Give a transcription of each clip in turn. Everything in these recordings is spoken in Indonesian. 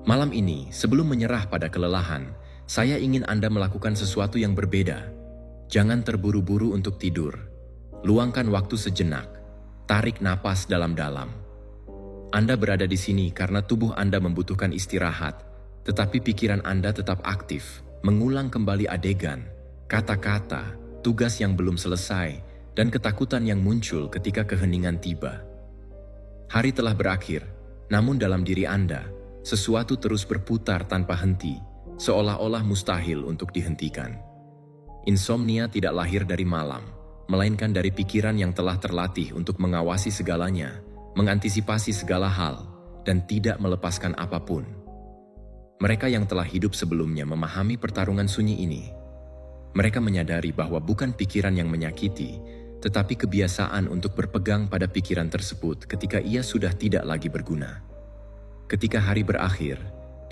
Malam ini, sebelum menyerah pada kelelahan, saya ingin Anda melakukan sesuatu yang berbeda. Jangan terburu-buru untuk tidur. Luangkan waktu sejenak. Tarik napas dalam-dalam. Anda berada di sini karena tubuh Anda membutuhkan istirahat, tetapi pikiran Anda tetap aktif, mengulang kembali adegan, kata-kata, tugas yang belum selesai, dan ketakutan yang muncul ketika keheningan tiba. Hari telah berakhir, namun dalam diri Anda, sesuatu terus berputar tanpa henti, seolah-olah mustahil untuk dihentikan. Insomnia tidak lahir dari malam, melainkan dari pikiran yang telah terlatih untuk mengawasi segalanya, mengantisipasi segala hal, dan tidak melepaskan apapun. Mereka yang telah hidup sebelumnya memahami pertarungan sunyi ini. Mereka menyadari bahwa bukan pikiran yang menyakiti, tetapi kebiasaan untuk berpegang pada pikiran tersebut ketika ia sudah tidak lagi berguna. Ketika hari berakhir,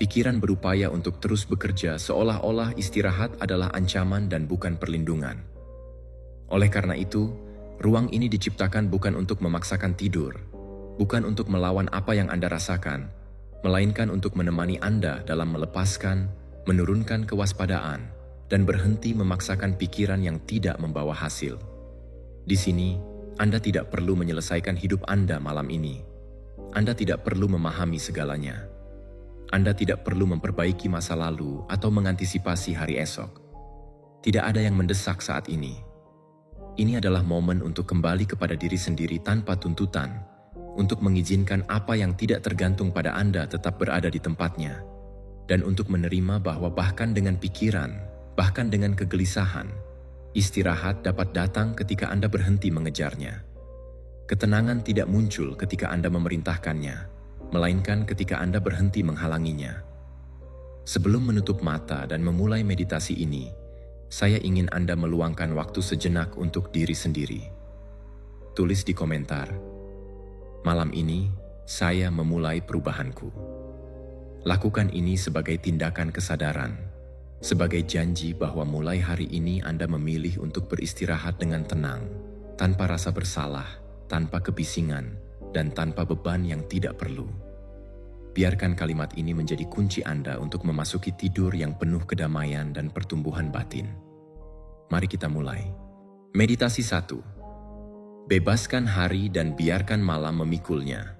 pikiran berupaya untuk terus bekerja seolah-olah istirahat adalah ancaman dan bukan perlindungan. Oleh karena itu, ruang ini diciptakan bukan untuk memaksakan tidur, bukan untuk melawan apa yang Anda rasakan, melainkan untuk menemani Anda dalam melepaskan, menurunkan kewaspadaan, dan berhenti memaksakan pikiran yang tidak membawa hasil. Di sini, Anda tidak perlu menyelesaikan hidup Anda malam ini. Anda tidak perlu memahami segalanya. Anda tidak perlu memperbaiki masa lalu atau mengantisipasi hari esok. Tidak ada yang mendesak saat ini. Ini adalah momen untuk kembali kepada diri sendiri tanpa tuntutan, untuk mengizinkan apa yang tidak tergantung pada Anda tetap berada di tempatnya, dan untuk menerima bahwa bahkan dengan pikiran, bahkan dengan kegelisahan, istirahat dapat datang ketika Anda berhenti mengejarnya. Ketenangan tidak muncul ketika Anda memerintahkannya, melainkan ketika Anda berhenti menghalanginya. Sebelum menutup mata dan memulai meditasi ini, saya ingin Anda meluangkan waktu sejenak untuk diri sendiri. Tulis di komentar, "Malam ini, saya memulai perubahanku." Lakukan ini sebagai tindakan kesadaran, sebagai janji bahwa mulai hari ini Anda memilih untuk beristirahat dengan tenang, tanpa rasa bersalah, tanpa kebisingan, dan tanpa beban yang tidak perlu. Biarkan kalimat ini menjadi kunci Anda untuk memasuki tidur yang penuh kedamaian dan pertumbuhan batin. Mari kita mulai. Meditasi 1. Bebaskan hari dan biarkan malam memikulnya.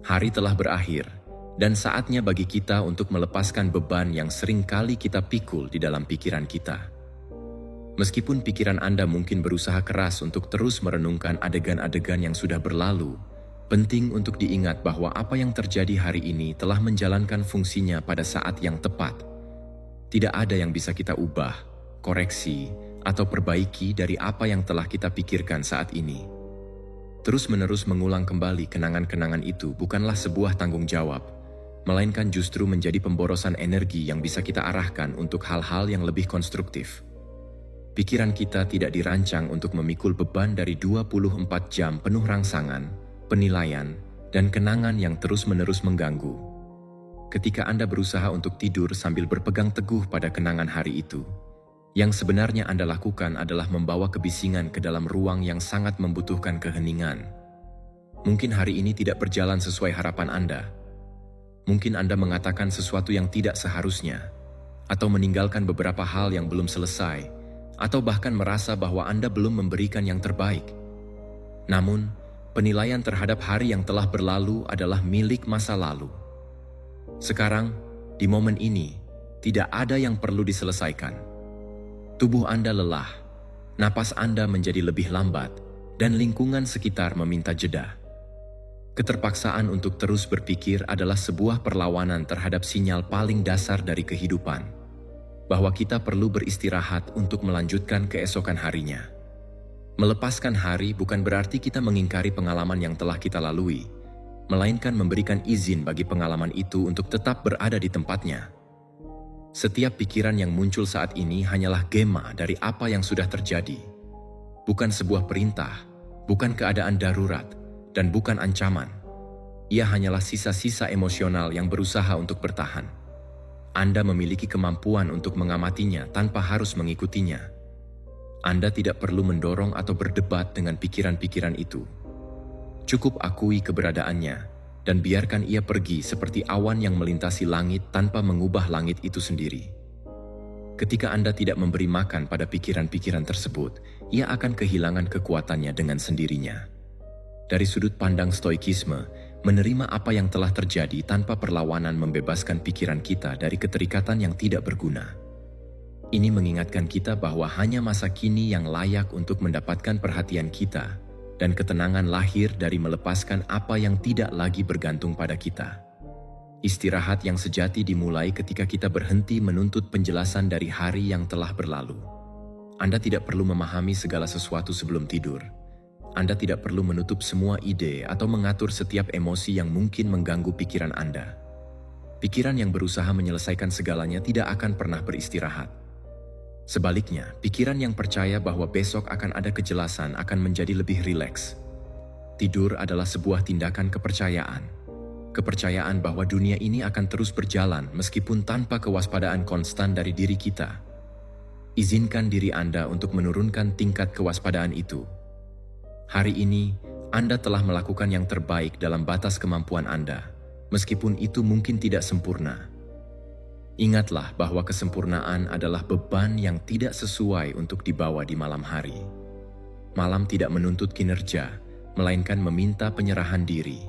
Hari telah berakhir, dan saatnya bagi kita untuk melepaskan beban yang sering kali kita pikul di dalam pikiran kita. Meskipun pikiran Anda mungkin berusaha keras untuk terus merenungkan adegan-adegan yang sudah berlalu, penting untuk diingat bahwa apa yang terjadi hari ini telah menjalankan fungsinya pada saat yang tepat. Tidak ada yang bisa kita ubah, koreksi, atau perbaiki dari apa yang telah kita pikirkan saat ini. Terus-menerus mengulang kembali kenangan-kenangan itu bukanlah sebuah tanggung jawab, melainkan justru menjadi pemborosan energi yang bisa kita arahkan untuk hal-hal yang lebih konstruktif. Pikiran kita tidak dirancang untuk memikul beban dari 24 jam penuh rangsangan, penilaian, dan kenangan yang terus-menerus mengganggu. Ketika Anda berusaha untuk tidur sambil berpegang teguh pada kenangan hari itu, yang sebenarnya Anda lakukan adalah membawa kebisingan ke dalam ruang yang sangat membutuhkan keheningan. Mungkin hari ini tidak berjalan sesuai harapan Anda. Mungkin Anda mengatakan sesuatu yang tidak seharusnya, atau meninggalkan beberapa hal yang belum selesai, atau bahkan merasa bahwa Anda belum memberikan yang terbaik. Namun, penilaian terhadap hari yang telah berlalu adalah milik masa lalu. Sekarang, di momen ini, tidak ada yang perlu diselesaikan. Tubuh Anda lelah, napas Anda menjadi lebih lambat, dan lingkungan sekitar meminta jeda. Keterpaksaan untuk terus berpikir adalah sebuah perlawanan terhadap sinyal paling dasar dari kehidupan, bahwa kita perlu beristirahat untuk melanjutkan keesokan harinya. Melepaskan hari bukan berarti kita mengingkari pengalaman yang telah kita lalui, melainkan memberikan izin bagi pengalaman itu untuk tetap berada di tempatnya. Setiap pikiran yang muncul saat ini hanyalah gema dari apa yang sudah terjadi. Bukan sebuah perintah, bukan keadaan darurat, dan bukan ancaman. Ia hanyalah sisa-sisa emosional yang berusaha untuk bertahan. Anda memiliki kemampuan untuk mengamatinya tanpa harus mengikutinya. Anda tidak perlu mendorong atau berdebat dengan pikiran-pikiran itu. Cukup akui keberadaannya, dan biarkan ia pergi seperti awan yang melintasi langit tanpa mengubah langit itu sendiri. Ketika Anda tidak memberi makan pada pikiran-pikiran tersebut, ia akan kehilangan kekuatannya dengan sendirinya. Dari sudut pandang Stoikisme, menerima apa yang telah terjadi tanpa perlawanan membebaskan pikiran kita dari keterikatan yang tidak berguna. Ini mengingatkan kita bahwa hanya masa kini yang layak untuk mendapatkan perhatian kita, dan ketenangan lahir dari melepaskan apa yang tidak lagi bergantung pada kita. Istirahat yang sejati dimulai ketika kita berhenti menuntut penjelasan dari hari yang telah berlalu. Anda tidak perlu memahami segala sesuatu sebelum tidur. Anda tidak perlu menutup semua ide atau mengatur setiap emosi yang mungkin mengganggu pikiran Anda. Pikiran yang berusaha menyelesaikan segalanya tidak akan pernah beristirahat. Sebaliknya, pikiran yang percaya bahwa besok akan ada kejelasan akan menjadi lebih rileks. Tidur adalah sebuah tindakan kepercayaan. Kepercayaan bahwa dunia ini akan terus berjalan meskipun tanpa kewaspadaan konstan dari diri kita. Izinkan diri Anda untuk menurunkan tingkat kewaspadaan itu. Hari ini, Anda telah melakukan yang terbaik dalam batas kemampuan Anda, meskipun itu mungkin tidak sempurna. Ingatlah bahwa kesempurnaan adalah beban yang tidak sesuai untuk dibawa di malam hari. Malam tidak menuntut kinerja, melainkan meminta penyerahan diri.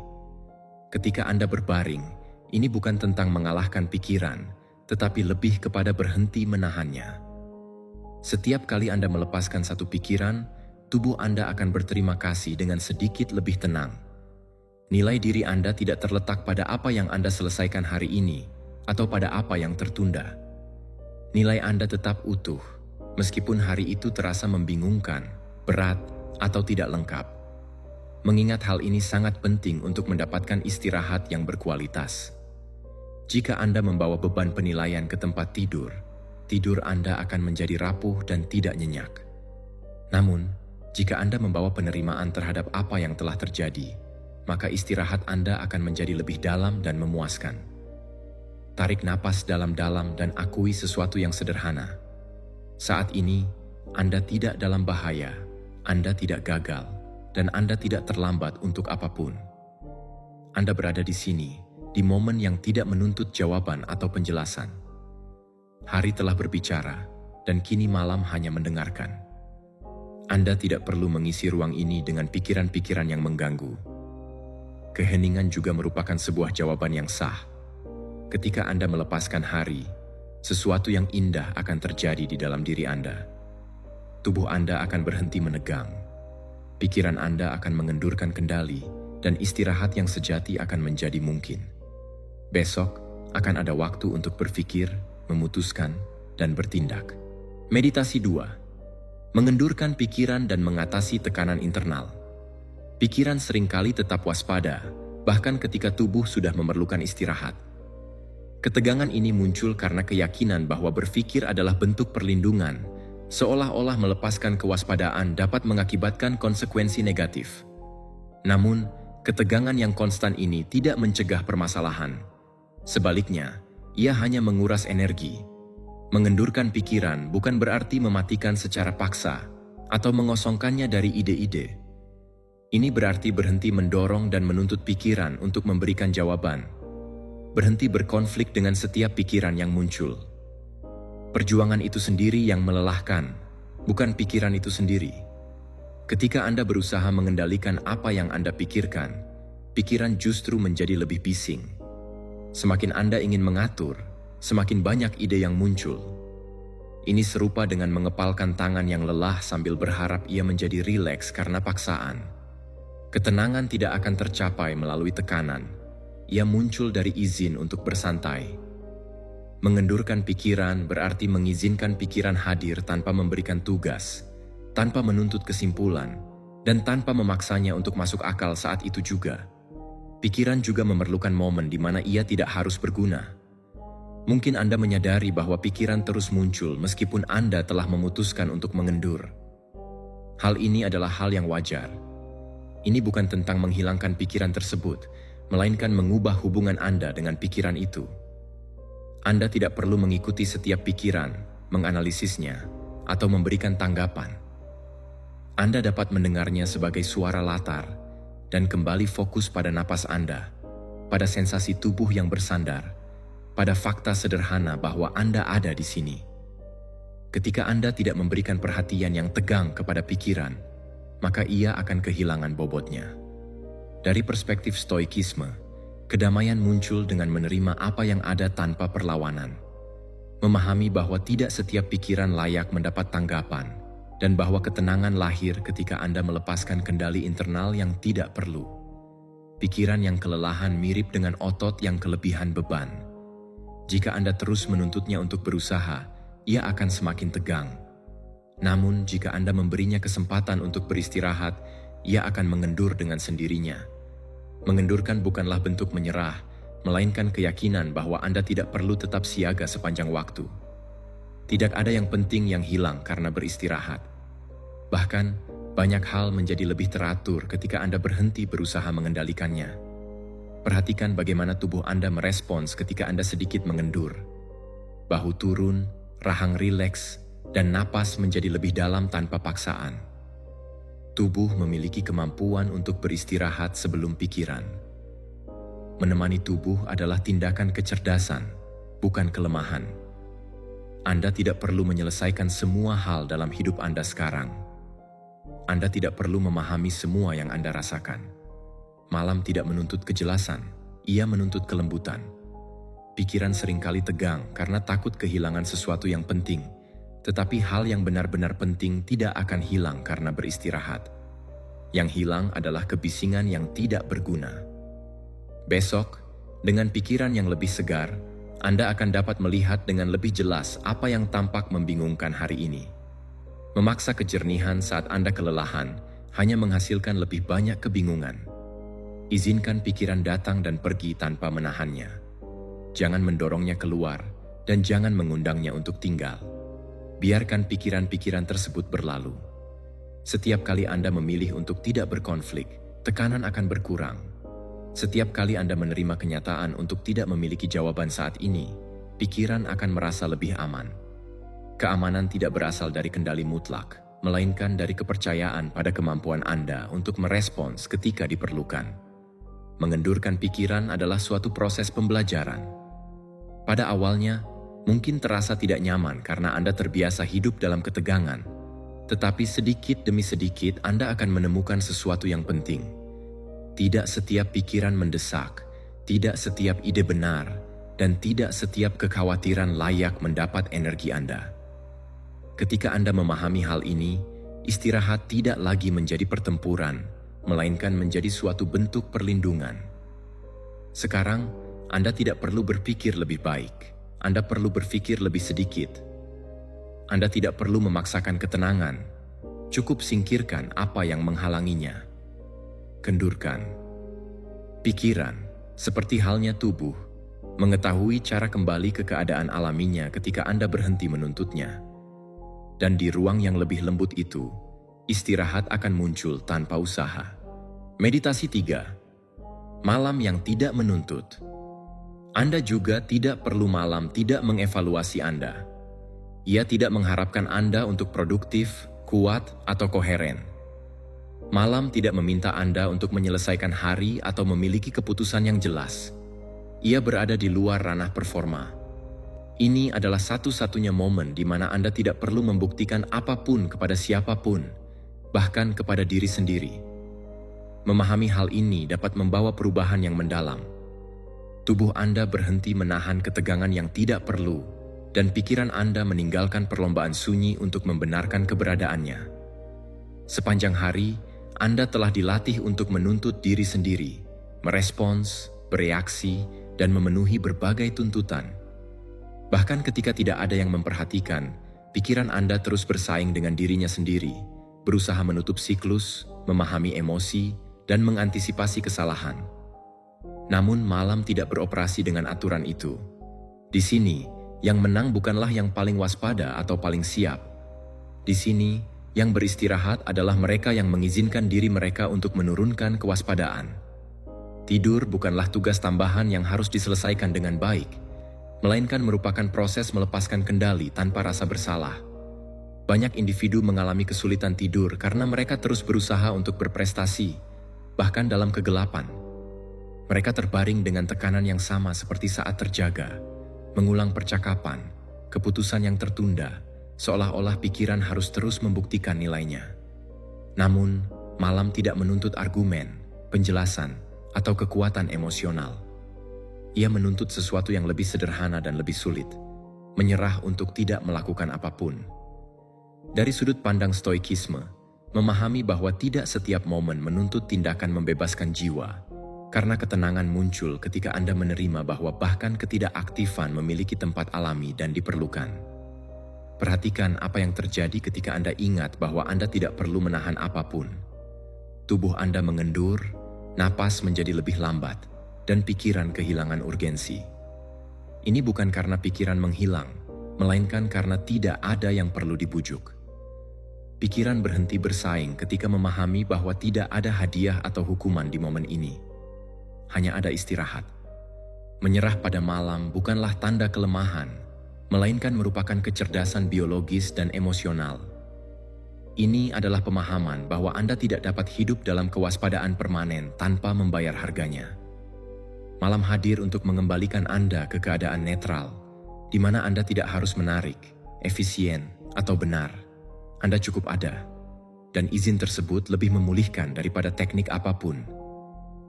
Ketika Anda berbaring, ini bukan tentang mengalahkan pikiran, tetapi lebih kepada berhenti menahannya. Setiap kali Anda melepaskan satu pikiran, tubuh Anda akan berterima kasih dengan sedikit lebih tenang. Nilai diri Anda tidak terletak pada apa yang Anda selesaikan hari ini, atau pada apa yang tertunda. Nilai Anda tetap utuh, meskipun hari itu terasa membingungkan, berat, atau tidak lengkap. Mengingat hal ini sangat penting untuk mendapatkan istirahat yang berkualitas. Jika Anda membawa beban penilaian ke tempat tidur, tidur Anda akan menjadi rapuh dan tidak nyenyak. Namun, jika Anda membawa penerimaan terhadap apa yang telah terjadi, maka istirahat Anda akan menjadi lebih dalam dan memuaskan. Tarik napas dalam-dalam dan akui sesuatu yang sederhana. Saat ini, Anda tidak dalam bahaya, Anda tidak gagal, dan Anda tidak terlambat untuk apapun. Anda berada di sini, di momen yang tidak menuntut jawaban atau penjelasan. Hari telah berbicara, dan kini malam hanya mendengarkan. Anda tidak perlu mengisi ruang ini dengan pikiran-pikiran yang mengganggu. Keheningan juga merupakan sebuah jawaban yang sah. Ketika Anda melepaskan hari, sesuatu yang indah akan terjadi di dalam diri Anda. Tubuh Anda akan berhenti menegang. Pikiran Anda akan mengendurkan kendali, dan istirahat yang sejati akan menjadi mungkin. Besok akan ada waktu untuk berpikir, memutuskan, dan bertindak. Meditasi 2. Mengendurkan pikiran dan mengatasi tekanan internal. Pikiran seringkali tetap waspada, bahkan ketika tubuh sudah memerlukan istirahat. Ketegangan ini muncul karena keyakinan bahwa berpikir adalah bentuk perlindungan, seolah-olah melepaskan kewaspadaan dapat mengakibatkan konsekuensi negatif. Namun, ketegangan yang konstan ini tidak mencegah permasalahan. Sebaliknya, ia hanya menguras energi. Mengendurkan pikiran bukan berarti mematikan secara paksa atau mengosongkannya dari ide-ide. Ini berarti berhenti mendorong dan menuntut pikiran untuk memberikan jawaban. Berhenti berkonflik dengan setiap pikiran yang muncul. Perjuangan itu sendiri yang melelahkan, bukan pikiran itu sendiri. Ketika Anda berusaha mengendalikan apa yang Anda pikirkan, pikiran justru menjadi lebih bising. Semakin Anda ingin mengatur, semakin banyak ide yang muncul. Ini serupa dengan mengepalkan tangan yang lelah sambil berharap ia menjadi rileks karena paksaan. Ketenangan tidak akan tercapai melalui tekanan. Ia muncul dari izin untuk bersantai. Mengendurkan pikiran berarti mengizinkan pikiran hadir tanpa memberikan tugas, tanpa menuntut kesimpulan, dan tanpa memaksanya untuk masuk akal saat itu juga. Pikiran juga memerlukan momen di mana ia tidak harus berguna. Mungkin Anda menyadari bahwa pikiran terus muncul meskipun Anda telah memutuskan untuk mengendur. Hal ini adalah hal yang wajar. Ini bukan tentang menghilangkan pikiran tersebut, melainkan mengubah hubungan Anda dengan pikiran itu. Anda tidak perlu mengikuti setiap pikiran, menganalisisnya, atau memberikan tanggapan. Anda dapat mendengarnya sebagai suara latar dan kembali fokus pada napas Anda. pada sensasi tubuh yang bersandar, pada fakta sederhana bahwa Anda ada di sini. Ketika Anda tidak memberikan perhatian yang tegang kepada pikiran, maka ia akan kehilangan bobotnya. Dari perspektif stoikisme, kedamaian muncul dengan menerima apa yang ada tanpa perlawanan. Memahami bahwa tidak setiap pikiran layak mendapat tanggapan, dan bahwa ketenangan lahir ketika Anda melepaskan kendali internal yang tidak perlu. Pikiran yang kelelahan mirip dengan otot yang kelebihan beban. Jika Anda terus menuntutnya untuk berusaha, ia akan semakin tegang. Namun, jika Anda memberinya kesempatan untuk beristirahat, ia akan mengendur dengan sendirinya. Mengendurkan bukanlah bentuk menyerah, melainkan keyakinan bahwa Anda tidak perlu tetap siaga sepanjang waktu. Tidak ada yang penting yang hilang karena beristirahat. Bahkan, banyak hal menjadi lebih teratur ketika Anda berhenti berusaha mengendalikannya. Perhatikan bagaimana tubuh Anda merespons ketika Anda sedikit mengendur. Bahu turun, rahang rileks, dan napas menjadi lebih dalam tanpa paksaan. Tubuh memiliki kemampuan untuk beristirahat sebelum pikiran. Menemani tubuh adalah tindakan kecerdasan, bukan kelemahan. Anda tidak perlu menyelesaikan semua hal dalam hidup Anda sekarang. Anda tidak perlu memahami semua yang Anda rasakan. Malam tidak menuntut kejelasan, ia menuntut kelembutan. Pikiran seringkali tegang karena takut kehilangan sesuatu yang penting, tetapi hal yang benar-benar penting tidak akan hilang karena beristirahat. Yang hilang adalah kebisingan yang tidak berguna. Besok, dengan pikiran yang lebih segar, Anda akan dapat melihat dengan lebih jelas apa yang tampak membingungkan hari ini. Memaksa kejernihan saat Anda kelelahan hanya menghasilkan lebih banyak kebingungan. Izinkan pikiran datang dan pergi tanpa menahannya. Jangan mendorongnya keluar dan jangan mengundangnya untuk tinggal. Biarkan pikiran-pikiran tersebut berlalu. Setiap kali Anda memilih untuk tidak berkonflik, tekanan akan berkurang. Setiap kali Anda menerima kenyataan untuk tidak memiliki jawaban saat ini, pikiran akan merasa lebih aman. Keamanan tidak berasal dari kendali mutlak, melainkan dari kepercayaan pada kemampuan Anda untuk merespons ketika diperlukan. Mengendurkan pikiran adalah suatu proses pembelajaran. Pada awalnya, mungkin terasa tidak nyaman karena Anda terbiasa hidup dalam ketegangan, tetapi sedikit demi sedikit Anda akan menemukan sesuatu yang penting. Tidak setiap pikiran mendesak, tidak setiap ide benar, dan tidak setiap kekhawatiran layak mendapat energi Anda. Ketika Anda memahami hal ini, istirahat tidak lagi menjadi pertempuran, melainkan menjadi suatu bentuk perlindungan. Sekarang, Anda tidak perlu berpikir lebih baik. Anda perlu berpikir lebih sedikit. Anda tidak perlu memaksakan ketenangan. Cukup singkirkan apa yang menghalanginya. Kendurkan. Pikiran, seperti halnya tubuh, mengetahui cara kembali ke keadaan alaminya ketika Anda berhenti menuntutnya. Dan di ruang yang lebih lembut itu, istirahat akan muncul tanpa usaha. Meditasi 3. Malam yang tidak menuntut. Anda juga tidak perlu malam tidak mengevaluasi Anda. Ia tidak mengharapkan Anda untuk produktif, kuat, atau koheren. Malam tidak meminta Anda untuk menyelesaikan hari atau memiliki keputusan yang jelas. Ia berada di luar ranah performa. Ini adalah satu-satunya momen di mana Anda tidak perlu membuktikan apapun kepada siapapun, bahkan kepada diri sendiri. Memahami hal ini dapat membawa perubahan yang mendalam. Tubuh Anda berhenti menahan ketegangan yang tidak perlu, dan pikiran Anda meninggalkan perlombaan sunyi untuk membenarkan keberadaannya. Sepanjang hari, Anda telah dilatih untuk menuntut diri sendiri, merespons, bereaksi, dan memenuhi berbagai tuntutan. Bahkan ketika tidak ada yang memperhatikan, pikiran Anda terus bersaing dengan dirinya sendiri, berusaha menutup siklus, memahami emosi, dan mengantisipasi kesalahan. Namun malam tidak beroperasi dengan aturan itu. Di sini, yang menang bukanlah yang paling waspada atau paling siap. Di sini, yang beristirahat adalah mereka yang mengizinkan diri mereka untuk menurunkan kewaspadaan. Tidur bukanlah tugas tambahan yang harus diselesaikan dengan baik, melainkan merupakan proses melepaskan kendali tanpa rasa bersalah. Banyak individu mengalami kesulitan tidur karena mereka terus berusaha untuk berprestasi, bahkan dalam kegelapan. Mereka terbaring dengan tekanan yang sama seperti saat terjaga, mengulang percakapan, keputusan yang tertunda, seolah-olah pikiran harus terus membuktikan nilainya. Namun, malam tidak menuntut argumen, penjelasan, atau kekuatan emosional. Ia menuntut sesuatu yang lebih sederhana dan lebih sulit, menyerah untuk tidak melakukan apapun. Dari sudut pandang stoikisme, memahami bahwa tidak setiap momen menuntut tindakan membebaskan jiwa, karena ketenangan muncul ketika Anda menerima bahwa bahkan ketidakaktifan memiliki tempat alami dan diperlukan. Perhatikan apa yang terjadi ketika Anda ingat bahwa Anda tidak perlu menahan apapun. Tubuh Anda mengendur, napas menjadi lebih lambat, dan pikiran kehilangan urgensi. Ini bukan karena pikiran menghilang, melainkan karena tidak ada yang perlu dibujuk. Pikiran berhenti bersaing ketika memahami bahwa tidak ada hadiah atau hukuman di momen ini. Hanya ada istirahat. Menyerah pada malam bukanlah tanda kelemahan, melainkan merupakan kecerdasan biologis dan emosional. Ini adalah pemahaman bahwa Anda tidak dapat hidup dalam kewaspadaan permanen tanpa membayar harganya. Malam hadir untuk mengembalikan Anda ke keadaan netral, di mana Anda tidak harus menarik, efisien, atau benar. Anda cukup ada, dan izin tersebut lebih memulihkan daripada teknik apapun.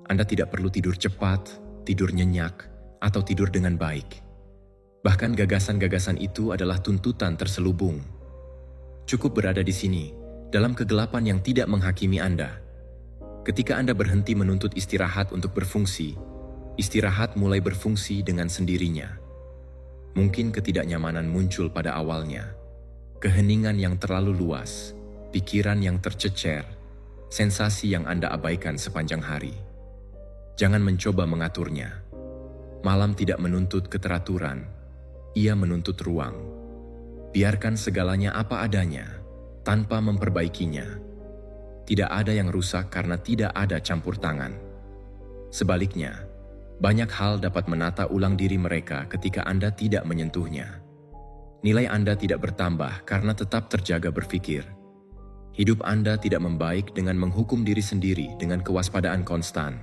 Anda tidak perlu tidur cepat, tidur nyenyak, atau tidur dengan baik. Bahkan gagasan-gagasan itu adalah tuntutan terselubung. Cukup berada di sini, dalam kegelapan yang tidak menghakimi Anda. Ketika Anda berhenti menuntut istirahat untuk berfungsi, istirahat mulai berfungsi dengan sendirinya. Mungkin ketidaknyamanan muncul pada awalnya. Keheningan yang terlalu luas, pikiran yang tercecer, sensasi yang Anda abaikan sepanjang hari. Jangan mencoba mengaturnya. Malam tidak menuntut keteraturan, ia menuntut ruang. Biarkan segalanya apa adanya, tanpa memperbaikinya. Tidak ada yang rusak karena tidak ada campur tangan. Sebaliknya, banyak hal dapat menata ulang diri mereka ketika Anda tidak menyentuhnya. Nilai Anda tidak bertambah karena tetap terjaga berpikir. Hidup Anda tidak membaik dengan menghukum diri sendiri dengan kewaspadaan konstan.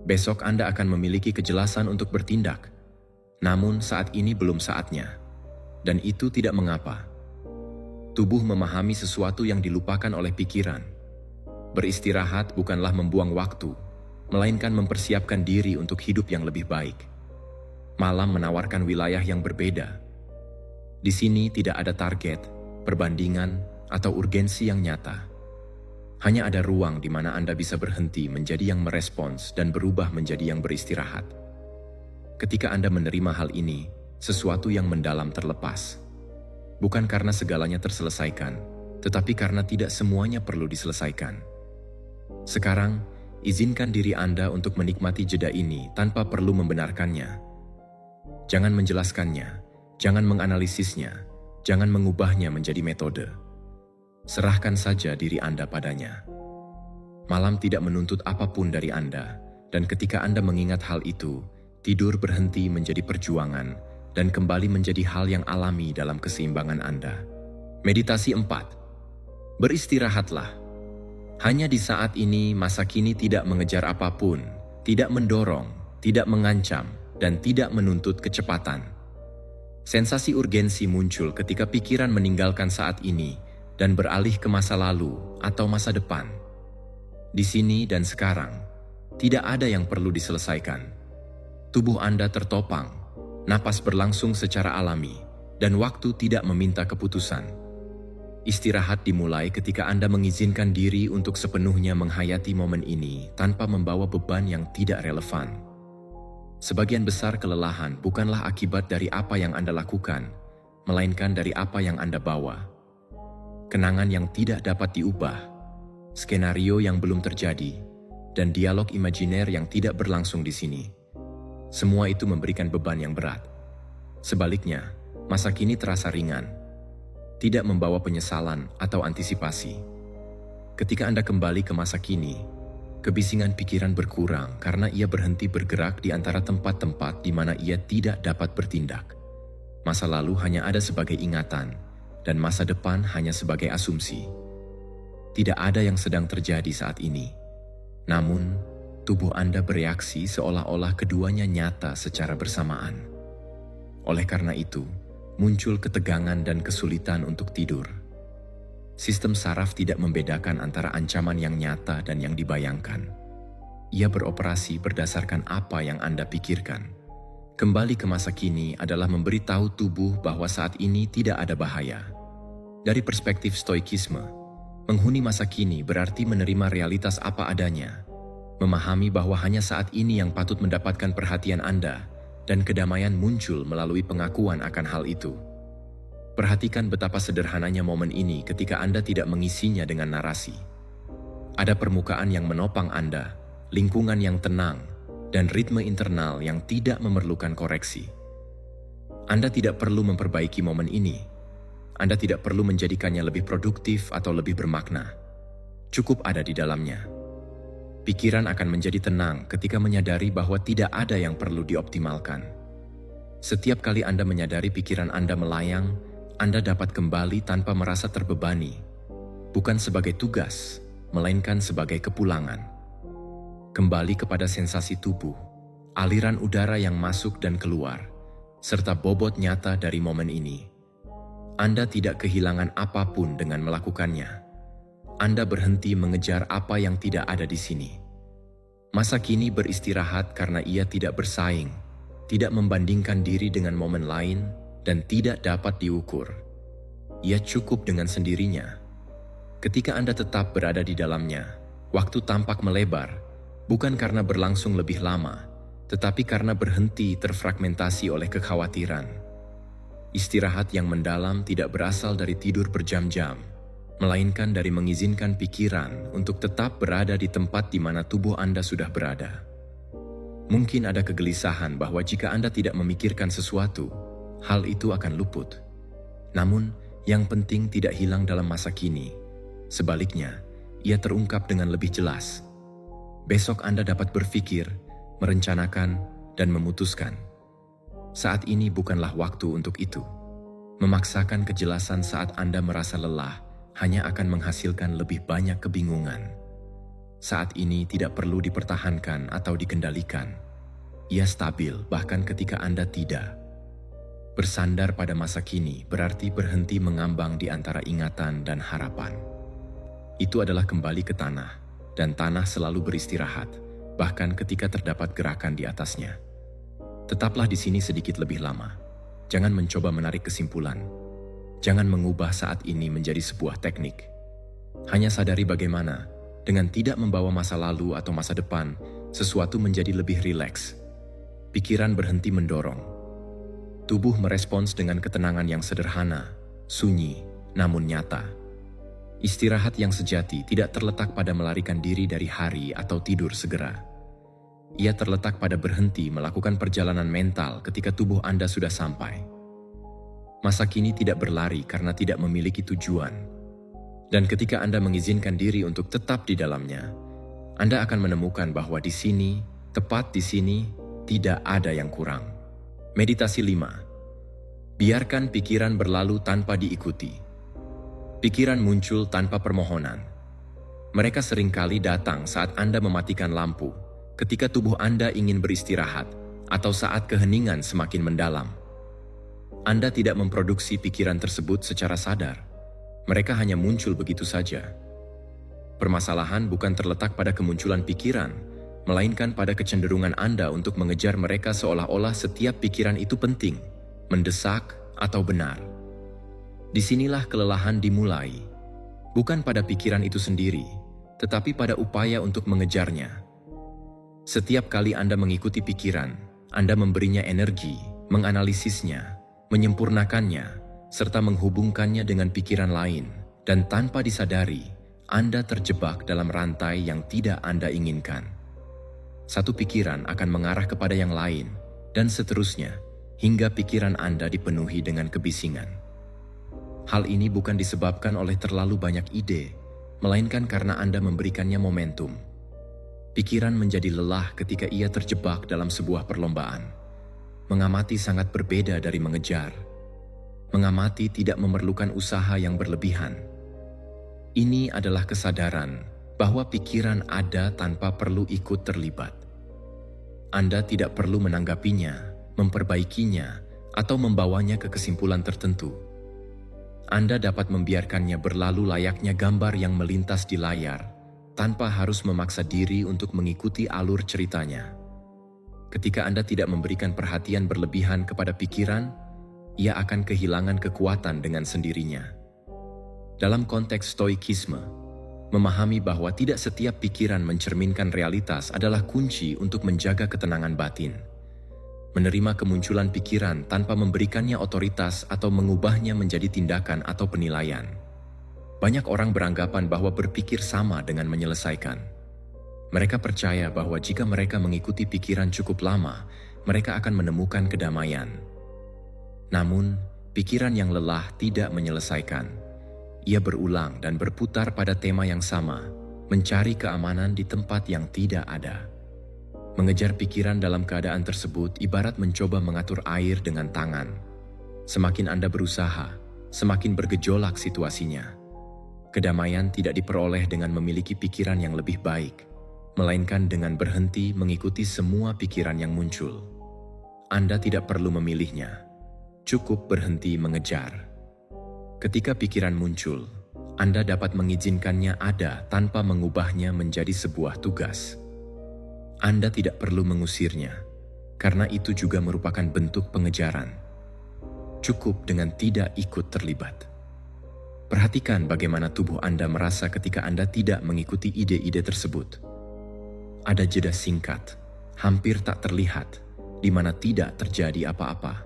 Besok Anda akan memiliki kejelasan untuk bertindak. Namun saat ini belum saatnya. Dan itu tidak mengapa. Tubuh memahami sesuatu yang dilupakan oleh pikiran. Beristirahat bukanlah membuang waktu, melainkan mempersiapkan diri untuk hidup yang lebih baik. Malam menawarkan wilayah yang berbeda. Di sini tidak ada target, perbandingan, atau urgensi yang nyata. Hanya ada ruang di mana Anda bisa berhenti menjadi yang merespons dan berubah menjadi yang beristirahat. Ketika Anda menerima hal ini, sesuatu yang mendalam terlepas. Bukan karena segalanya terselesaikan, tetapi karena tidak semuanya perlu diselesaikan. Sekarang, izinkan diri Anda untuk menikmati jeda ini tanpa perlu membenarkannya. Jangan menjelaskannya, jangan menganalisisnya, jangan mengubahnya menjadi metode. Serahkan saja diri Anda padanya. Malam tidak menuntut apapun dari Anda, dan ketika Anda mengingat hal itu, tidur berhenti menjadi perjuangan dan kembali menjadi hal yang alami dalam keseimbangan Anda. Meditasi 4. Beristirahatlah. Hanya di saat ini, masa kini tidak mengejar apapun, tidak mendorong, tidak mengancam, dan tidak menuntut kecepatan. Sensasi urgensi muncul ketika pikiran meninggalkan saat ini dan beralih ke masa lalu atau masa depan. Di sini dan sekarang, tidak ada yang perlu diselesaikan. Tubuh Anda tertopang, napas berlangsung secara alami, dan waktu tidak meminta keputusan. Istirahat dimulai ketika Anda mengizinkan diri untuk sepenuhnya menghayati momen ini tanpa membawa beban yang tidak relevan. Sebagian besar kelelahan bukanlah akibat dari apa yang Anda lakukan, melainkan dari apa yang Anda bawa. Kenangan yang tidak dapat diubah, skenario yang belum terjadi, dan dialog imajiner yang tidak berlangsung di sini. Semua itu memberikan beban yang berat. Sebaliknya, masa kini terasa ringan, tidak membawa penyesalan atau antisipasi. Ketika Anda kembali ke masa kini, kebisingan pikiran berkurang karena ia berhenti bergerak di antara tempat-tempat di mana ia tidak dapat bertindak. Masa lalu hanya ada sebagai ingatan, dan masa depan hanya sebagai asumsi. Tidak ada yang sedang terjadi saat ini. Namun, tubuh Anda bereaksi seolah-olah keduanya nyata secara bersamaan. Oleh karena itu, muncul ketegangan dan kesulitan untuk tidur. Sistem saraf tidak membedakan antara ancaman yang nyata dan yang dibayangkan. Ia beroperasi berdasarkan apa yang Anda pikirkan. Kembali ke masa kini adalah memberitahu tubuh bahwa saat ini tidak ada bahaya. Dari perspektif stoikisme, menghuni masa kini berarti menerima realitas apa adanya, memahami bahwa hanya saat ini yang patut mendapatkan perhatian Anda, dan kedamaian muncul melalui pengakuan akan hal itu. Perhatikan betapa sederhananya momen ini ketika Anda tidak mengisinya dengan narasi. Ada permukaan yang menopang Anda, lingkungan yang tenang, dan ritme internal yang tidak memerlukan koreksi. Anda tidak perlu memperbaiki momen ini. Anda tidak perlu menjadikannya lebih produktif atau lebih bermakna. Cukup ada di dalamnya. Pikiran akan menjadi tenang ketika menyadari bahwa tidak ada yang perlu dioptimalkan. Setiap kali Anda menyadari pikiran Anda melayang, Anda dapat kembali tanpa merasa terbebani, bukan sebagai tugas, melainkan sebagai kepulangan. Kembali kepada sensasi tubuh, aliran udara yang masuk dan keluar, serta bobot nyata dari momen ini. Anda tidak kehilangan apapun dengan melakukannya. Anda berhenti mengejar apa yang tidak ada di sini. Masa kini beristirahat karena ia tidak bersaing, tidak membandingkan diri dengan momen lain, dan tidak dapat diukur. Ia cukup dengan sendirinya. Ketika Anda tetap berada di dalamnya, waktu tampak melebar, bukan karena berlangsung lebih lama, tetapi karena berhenti terfragmentasi oleh kekhawatiran. Istirahat yang mendalam tidak berasal dari tidur berjam-jam, melainkan dari mengizinkan pikiran untuk tetap berada di tempat di mana tubuh Anda sudah berada. Mungkin ada kegelisahan bahwa jika Anda tidak memikirkan sesuatu, hal itu akan luput. Namun, yang penting tidak hilang dalam masa kini. Sebaliknya, ia terungkap dengan lebih jelas. Besok Anda dapat berpikir, merencanakan, dan memutuskan. Saat ini bukanlah waktu untuk itu. Memaksakan kejelasan saat Anda merasa lelah hanya akan menghasilkan lebih banyak kebingungan. Saat ini tidak perlu dipertahankan atau dikendalikan. Ia stabil bahkan ketika Anda tidak. Bersandar pada masa kini berarti berhenti mengambang di antara ingatan dan harapan. Itu adalah kembali ke tanah, dan tanah selalu beristirahat, bahkan ketika terdapat gerakan di atasnya. Tetaplah di sini sedikit lebih lama. Jangan mencoba menarik kesimpulan. Jangan mengubah saat ini menjadi sebuah teknik. Hanya sadari bagaimana, dengan tidak membawa masa lalu atau masa depan, sesuatu menjadi lebih rileks. Pikiran berhenti mendorong. Tubuh merespons dengan ketenangan yang sederhana, sunyi, namun nyata. Istirahat yang sejati tidak terletak pada melarikan diri dari hari atau tidur segera. Ia terletak pada berhenti melakukan perjalanan mental ketika tubuh Anda sudah sampai. Masa kini tidak berlari karena tidak memiliki tujuan. Dan ketika Anda mengizinkan diri untuk tetap di dalamnya, Anda akan menemukan bahwa di sini, tepat di sini, tidak ada yang kurang. Meditasi 5. Biarkan pikiran berlalu tanpa diikuti. Pikiran muncul tanpa permohonan. Mereka seringkali datang saat Anda mematikan lampu, ketika tubuh Anda ingin beristirahat, atau saat keheningan semakin mendalam. Anda tidak memproduksi pikiran tersebut secara sadar. Mereka hanya muncul begitu saja. Permasalahan bukan terletak pada kemunculan pikiran, melainkan pada kecenderungan Anda untuk mengejar mereka seolah-olah setiap pikiran itu penting, mendesak, atau benar. Disinilah kelelahan dimulai, bukan pada pikiran itu sendiri, tetapi pada upaya untuk mengejarnya. Setiap kali Anda mengikuti pikiran, Anda memberinya energi, menganalisisnya, menyempurnakannya, serta menghubungkannya dengan pikiran lain, dan tanpa disadari, Anda terjebak dalam rantai yang tidak Anda inginkan. Satu pikiran akan mengarah kepada yang lain, dan seterusnya, hingga pikiran Anda dipenuhi dengan kebisingan. Hal ini bukan disebabkan oleh terlalu banyak ide, melainkan karena Anda memberikannya momentum. Pikiran menjadi lelah ketika ia terjebak dalam sebuah perlombaan. Mengamati sangat berbeda dari mengejar. Mengamati tidak memerlukan usaha yang berlebihan. Ini adalah kesadaran bahwa pikiran ada tanpa perlu ikut terlibat. Anda tidak perlu menanggapinya, memperbaikinya, atau membawanya ke kesimpulan tertentu. Anda dapat membiarkannya berlalu layaknya gambar yang melintas di layar, tanpa harus memaksa diri untuk mengikuti alur ceritanya. Ketika Anda tidak memberikan perhatian berlebihan kepada pikiran, ia akan kehilangan kekuatan dengan sendirinya. Dalam konteks stoikisme, memahami bahwa tidak setiap pikiran mencerminkan realitas adalah kunci untuk menjaga ketenangan batin. Menerima kemunculan pikiran tanpa memberikannya otoritas atau mengubahnya menjadi tindakan atau penilaian. Banyak orang beranggapan bahwa berpikir sama dengan menyelesaikan. Mereka percaya bahwa jika mereka mengikuti pikiran cukup lama, mereka akan menemukan kedamaian. Namun, pikiran yang lelah tidak menyelesaikan. Ia berulang dan berputar pada tema yang sama, mencari keamanan di tempat yang tidak ada. Mengejar pikiran dalam keadaan tersebut ibarat mencoba mengatur air dengan tangan. Semakin Anda berusaha, semakin bergejolak situasinya. Kedamaian tidak diperoleh dengan memiliki pikiran yang lebih baik, melainkan dengan berhenti mengikuti semua pikiran yang muncul. Anda tidak perlu memilihnya, cukup berhenti mengejar. Ketika pikiran muncul, Anda dapat mengizinkannya ada tanpa mengubahnya menjadi sebuah tugas. Anda tidak perlu mengusirnya, karena itu juga merupakan bentuk pengejaran. Cukup dengan tidak ikut terlibat. Perhatikan bagaimana tubuh Anda merasa ketika Anda tidak mengikuti ide-ide tersebut. Ada jeda singkat, hampir tak terlihat, di mana tidak terjadi apa-apa.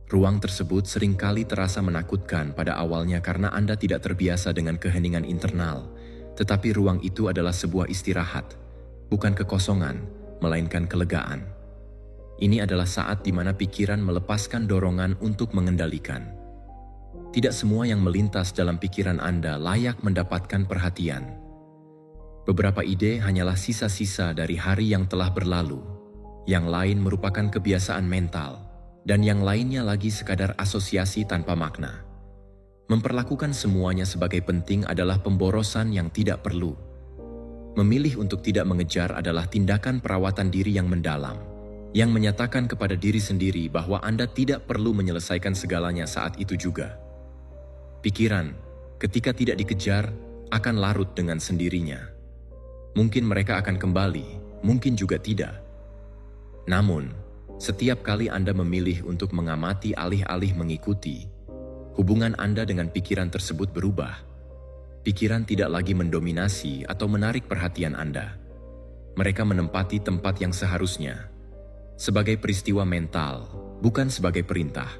Ruang tersebut seringkali terasa menakutkan pada awalnya karena Anda tidak terbiasa dengan keheningan internal, tetapi ruang itu adalah sebuah istirahat, bukan kekosongan, melainkan kelegaan. Ini adalah saat di mana pikiran melepaskan dorongan untuk mengendalikan. Tidak semua yang melintas dalam pikiran Anda layak mendapatkan perhatian. Beberapa ide hanyalah sisa-sisa dari hari yang telah berlalu, yang lain merupakan kebiasaan mental, dan yang lainnya lagi sekadar asosiasi tanpa makna. Memperlakukan semuanya sebagai penting adalah pemborosan yang tidak perlu. Memilih untuk tidak mengejar adalah tindakan perawatan diri yang mendalam, yang menyatakan kepada diri sendiri bahwa Anda tidak perlu menyelesaikan segalanya saat itu juga. Pikiran, ketika tidak dikejar, akan larut dengan sendirinya. Mungkin mereka akan kembali, mungkin juga tidak. Namun, setiap kali Anda memilih untuk mengamati alih-alih mengikuti, hubungan Anda dengan pikiran tersebut berubah. Pikiran tidak lagi mendominasi atau menarik perhatian Anda. Mereka menempati tempat yang seharusnya, sebagai peristiwa mental, bukan sebagai perintah.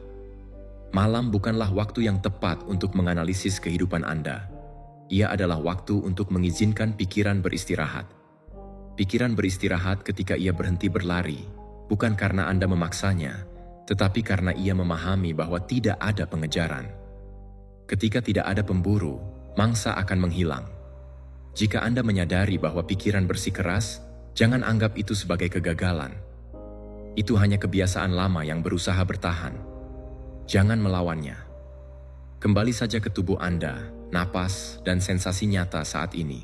Malam bukanlah waktu yang tepat untuk menganalisis kehidupan Anda. Ia adalah waktu untuk mengizinkan pikiran beristirahat. Pikiran beristirahat ketika ia berhenti berlari, bukan karena Anda memaksanya, tetapi karena ia memahami bahwa tidak ada pengejaran. Ketika tidak ada pemburu, mangsa akan menghilang. Jika Anda menyadari bahwa pikiran bersikeras, jangan anggap itu sebagai kegagalan. Itu hanya kebiasaan lama yang berusaha bertahan. Jangan melawannya. Kembali saja ke tubuh Anda, napas, dan sensasi nyata saat ini.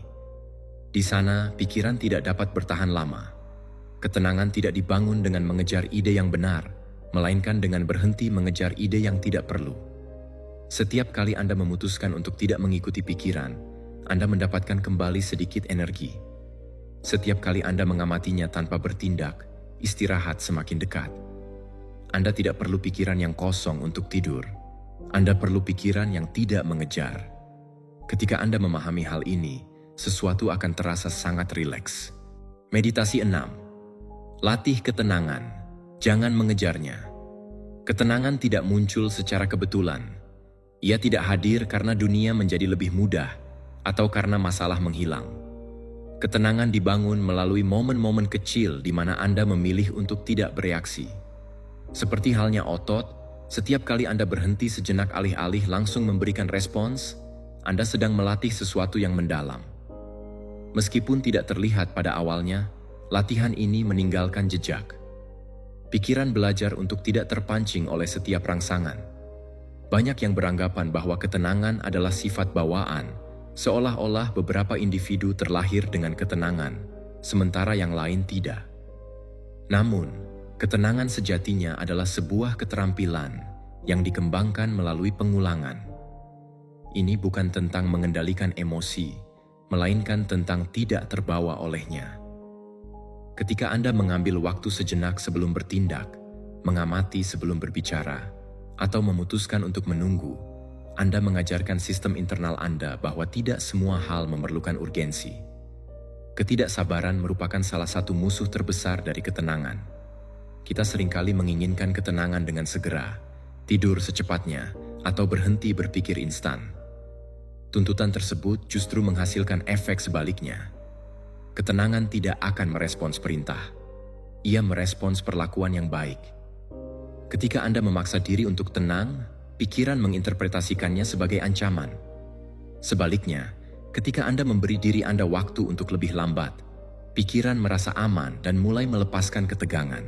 Di sana, pikiran tidak dapat bertahan lama. Ketenangan tidak dibangun dengan mengejar ide yang benar, melainkan dengan berhenti mengejar ide yang tidak perlu. Setiap kali Anda memutuskan untuk tidak mengikuti pikiran, Anda mendapatkan kembali sedikit energi. Setiap kali Anda mengamatinya tanpa bertindak, istirahat semakin dekat. Anda tidak perlu pikiran yang kosong untuk tidur. Anda perlu pikiran yang tidak mengejar. Ketika Anda memahami hal ini, sesuatu akan terasa sangat rileks. Meditasi 6. Latih ketenangan, jangan mengejarnya. Ketenangan tidak muncul secara kebetulan. Ia tidak hadir karena dunia menjadi lebih mudah atau karena masalah menghilang. Ketenangan dibangun melalui momen-momen kecil di mana Anda memilih untuk tidak bereaksi. Seperti halnya otot, setiap kali Anda berhenti sejenak alih-alih langsung memberikan respons, Anda sedang melatih sesuatu yang mendalam. Meskipun tidak terlihat pada awalnya, latihan ini meninggalkan jejak. Pikiran belajar untuk tidak terpancing oleh setiap rangsangan. Banyak yang beranggapan bahwa ketenangan adalah sifat bawaan, Seolah-olah beberapa individu terlahir dengan ketenangan, sementara yang lain tidak. Namun, ketenangan sejatinya adalah sebuah keterampilan yang dikembangkan melalui pengulangan. Ini bukan tentang mengendalikan emosi, melainkan tentang tidak terbawa olehnya. Ketika Anda mengambil waktu sejenak sebelum bertindak, mengamati sebelum berbicara, atau memutuskan untuk menunggu, Anda mengajarkan sistem internal Anda bahwa tidak semua hal memerlukan urgensi. Ketidaksabaran merupakan salah satu musuh terbesar dari ketenangan. Kita seringkali menginginkan ketenangan dengan segera, tidur secepatnya, atau berhenti berpikir instan. Tuntutan tersebut justru menghasilkan efek sebaliknya. Ketenangan tidak akan merespons perintah. Ia merespons perlakuan yang baik. Ketika Anda memaksa diri untuk tenang, pikiran menginterpretasikannya sebagai ancaman. Sebaliknya, ketika Anda memberi diri Anda waktu untuk lebih lambat, pikiran merasa aman dan mulai melepaskan ketegangan.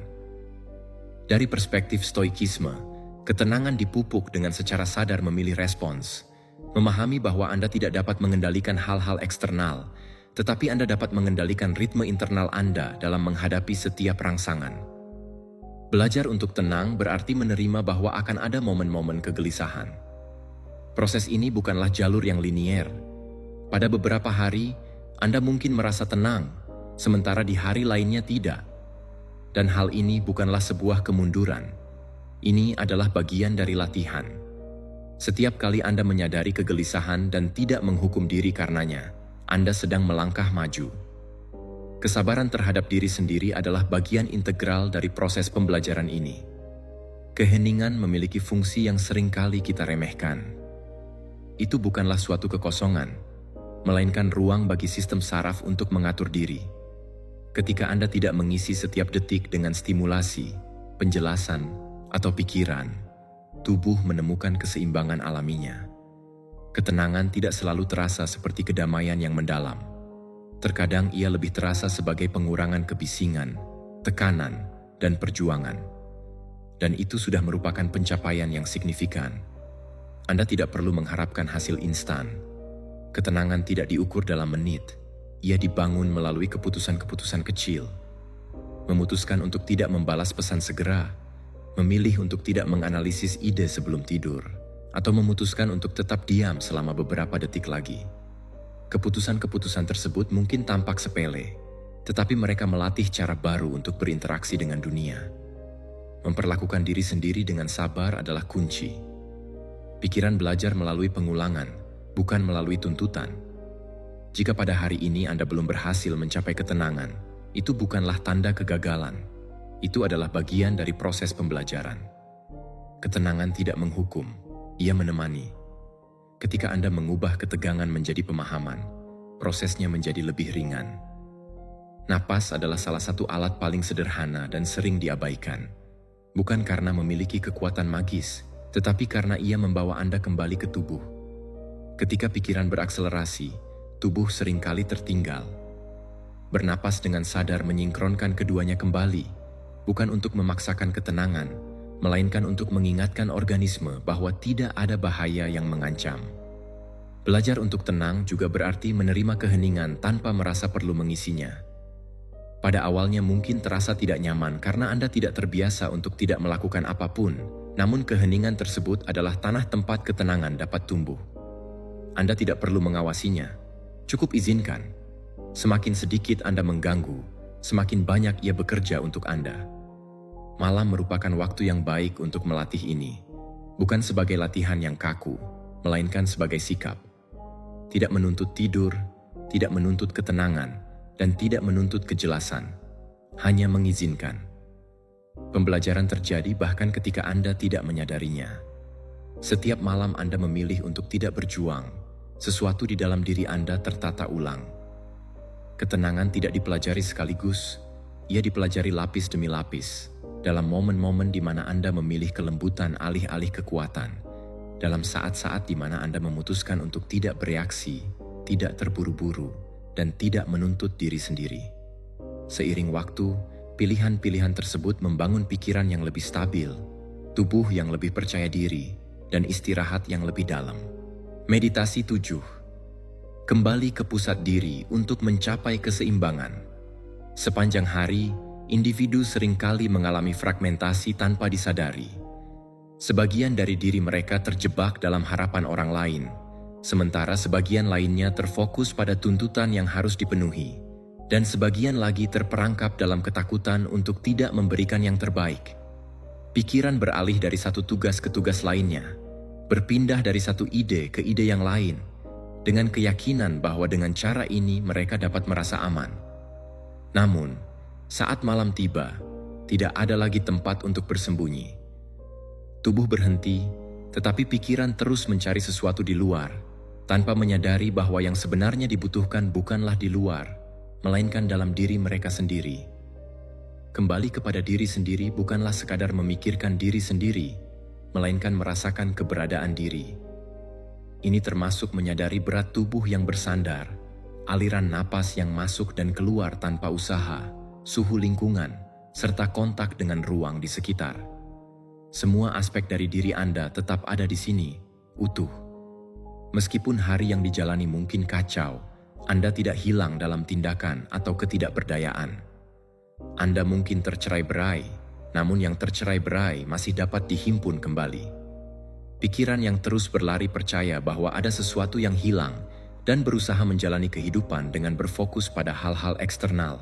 Dari perspektif stoikisme, ketenangan dipupuk dengan secara sadar memilih respons. Memahami bahwa Anda tidak dapat mengendalikan hal-hal eksternal, tetapi Anda dapat mengendalikan ritme internal Anda dalam menghadapi setiap rangsangan. Belajar untuk tenang berarti menerima bahwa akan ada momen-momen kegelisahan. Proses ini bukanlah jalur yang linier. Pada beberapa hari, Anda mungkin merasa tenang, sementara di hari lainnya tidak. Dan hal ini bukanlah sebuah kemunduran. Ini adalah bagian dari latihan. Setiap kali Anda menyadari kegelisahan dan tidak menghukum diri karenanya, Anda sedang melangkah maju. Kesabaran terhadap diri sendiri adalah bagian integral dari proses pembelajaran ini. Keheningan memiliki fungsi yang seringkali kita remehkan. Itu bukanlah suatu kekosongan, melainkan ruang bagi sistem saraf untuk mengatur diri. Ketika Anda tidak mengisi setiap detik dengan stimulasi, penjelasan, atau pikiran, tubuh menemukan keseimbangan alaminya. Ketenangan tidak selalu terasa seperti kedamaian yang mendalam. Terkadang ia lebih terasa sebagai pengurangan kebisingan, tekanan, dan perjuangan. Dan itu sudah merupakan pencapaian yang signifikan. Anda tidak perlu mengharapkan hasil instan. Ketenangan tidak diukur dalam menit. Ia dibangun melalui keputusan-keputusan kecil. Memutuskan untuk tidak membalas pesan segera, memilih untuk tidak menganalisis ide sebelum tidur, atau memutuskan untuk tetap diam selama beberapa detik lagi. Keputusan-keputusan tersebut mungkin tampak sepele, tetapi mereka melatih cara baru untuk berinteraksi dengan dunia. Memperlakukan diri sendiri dengan sabar adalah kunci. Pikiran belajar melalui pengulangan, bukan melalui tuntutan. Jika pada hari ini Anda belum berhasil mencapai ketenangan, itu bukanlah tanda kegagalan. Itu adalah bagian dari proses pembelajaran. Ketenangan tidak menghukum, ia menemani. Ketika Anda mengubah ketegangan menjadi pemahaman, prosesnya menjadi lebih ringan. Napas adalah salah satu alat paling sederhana dan sering diabaikan. Bukan karena memiliki kekuatan magis, tetapi karena ia membawa Anda kembali ke tubuh. Ketika pikiran berakselerasi, tubuh seringkali tertinggal. Bernapas dengan sadar menyingkronkan keduanya kembali, bukan untuk memaksakan ketenangan, melainkan untuk mengingatkan organisme bahwa tidak ada bahaya yang mengancam. Belajar untuk tenang juga berarti menerima keheningan tanpa merasa perlu mengisinya. Pada awalnya mungkin terasa tidak nyaman karena Anda tidak terbiasa untuk tidak melakukan apapun, namun keheningan tersebut adalah tanah tempat ketenangan dapat tumbuh. Anda tidak perlu mengawasinya, cukup izinkan. Semakin sedikit Anda mengganggu, semakin banyak ia bekerja untuk Anda. Malam merupakan waktu yang baik untuk melatih ini, bukan sebagai latihan yang kaku, melainkan sebagai sikap. Tidak menuntut tidur, tidak menuntut ketenangan, dan tidak menuntut kejelasan, hanya mengizinkan. Pembelajaran terjadi bahkan ketika Anda tidak menyadarinya. Setiap malam Anda memilih untuk tidak berjuang, sesuatu di dalam diri Anda tertata ulang. Ketenangan tidak dipelajari sekaligus, ia dipelajari lapis demi lapis. Dalam momen-momen di mana Anda memilih kelembutan alih-alih kekuatan, dalam saat-saat di mana Anda memutuskan untuk tidak bereaksi, tidak terburu-buru, dan tidak menuntut diri sendiri. Seiring waktu, pilihan-pilihan tersebut membangun pikiran yang lebih stabil, tubuh yang lebih percaya diri, dan istirahat yang lebih dalam. Meditasi 7. Kembali ke pusat diri untuk mencapai keseimbangan. Sepanjang hari, individu seringkali mengalami fragmentasi tanpa disadari. Sebagian dari diri mereka terjebak dalam harapan orang lain, sementara sebagian lainnya terfokus pada tuntutan yang harus dipenuhi, dan sebagian lagi terperangkap dalam ketakutan untuk tidak memberikan yang terbaik. Pikiran beralih dari satu tugas ke tugas lainnya, berpindah dari satu ide ke ide yang lain, dengan keyakinan bahwa dengan cara ini mereka dapat merasa aman. Namun, saat malam tiba, tidak ada lagi tempat untuk bersembunyi. Tubuh berhenti, tetapi pikiran terus mencari sesuatu di luar, tanpa menyadari bahwa yang sebenarnya dibutuhkan bukanlah di luar, melainkan dalam diri mereka sendiri. Kembali kepada diri sendiri bukanlah sekadar memikirkan diri sendiri, melainkan merasakan keberadaan diri. Ini termasuk menyadari berat tubuh yang bersandar, aliran napas yang masuk dan keluar tanpa usaha, suhu lingkungan, serta kontak dengan ruang di sekitar. Semua aspek dari diri Anda tetap ada di sini, utuh. Meskipun hari yang dijalani mungkin kacau, Anda tidak hilang dalam tindakan atau ketidakberdayaan. Anda mungkin tercerai-berai, namun yang tercerai-berai masih dapat dihimpun kembali. Pikiran yang terus berlari percaya bahwa ada sesuatu yang hilang dan berusaha menjalani kehidupan dengan berfokus pada hal-hal eksternal,